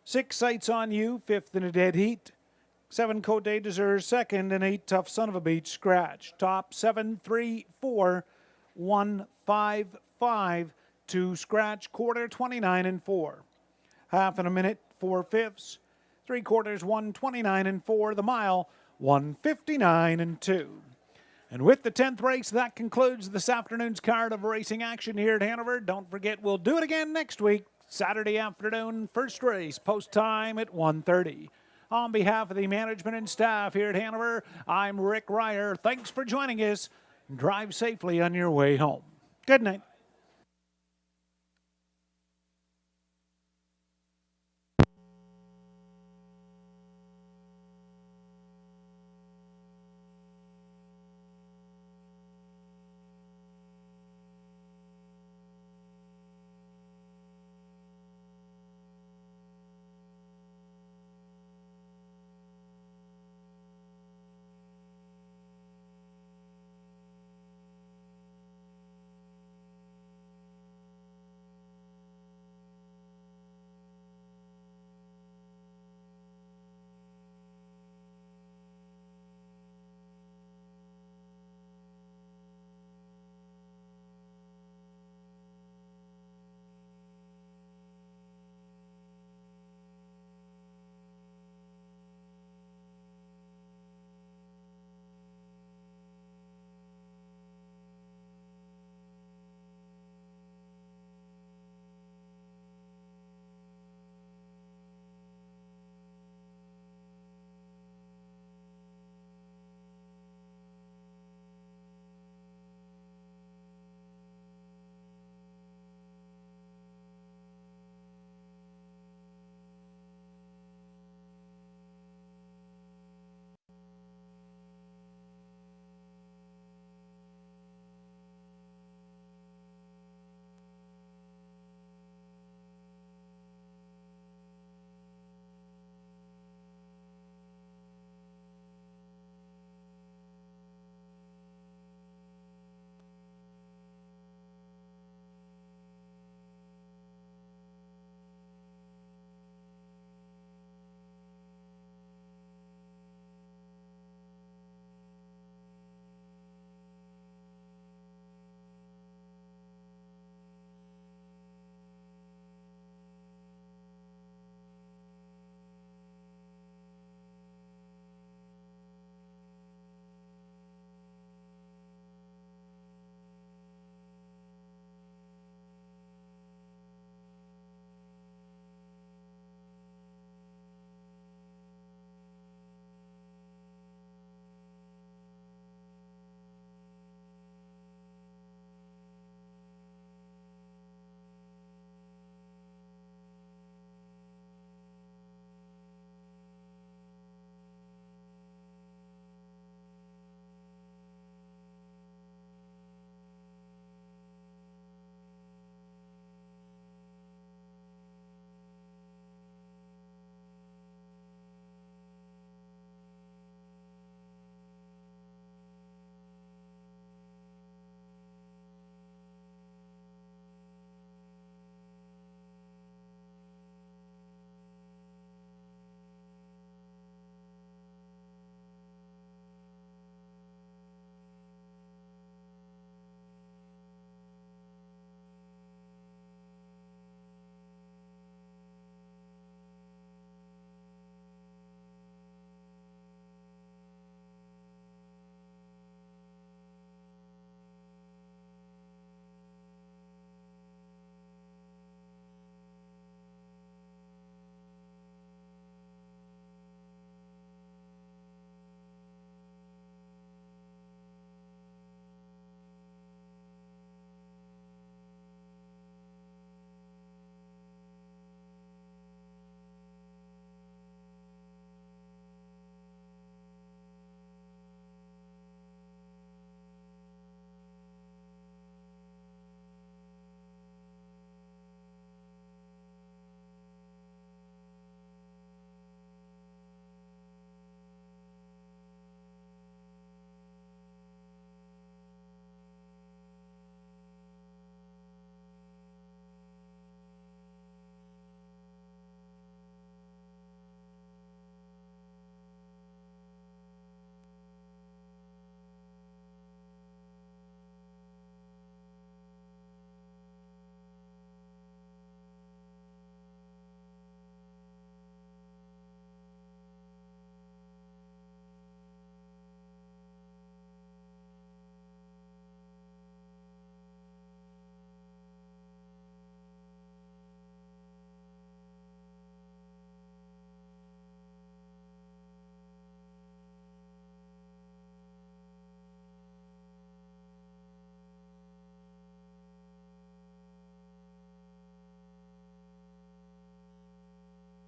6 Sights on You, 5th in a dead heat. 7 Cote d'Azur 2nd, and 8 Tough Son of a Beach scratch. Top 7, 3, 4, 1, 5, 5, 2 scratch, quarter 29 and 4. Half in a minute, 4 fifths. 3/4, 1:29 and 4. The mile, 1:59 and 2. And with the 10th race, that concludes this afternoon's card of racing action here at Hanover. Don't forget, we'll do it again next week, Saturday afternoon, first race, post time at 1:30. On behalf of the management and staff here at Hanover, I'm Rick Ryer. Thanks for joining us. Drive safely on your way home. Good night.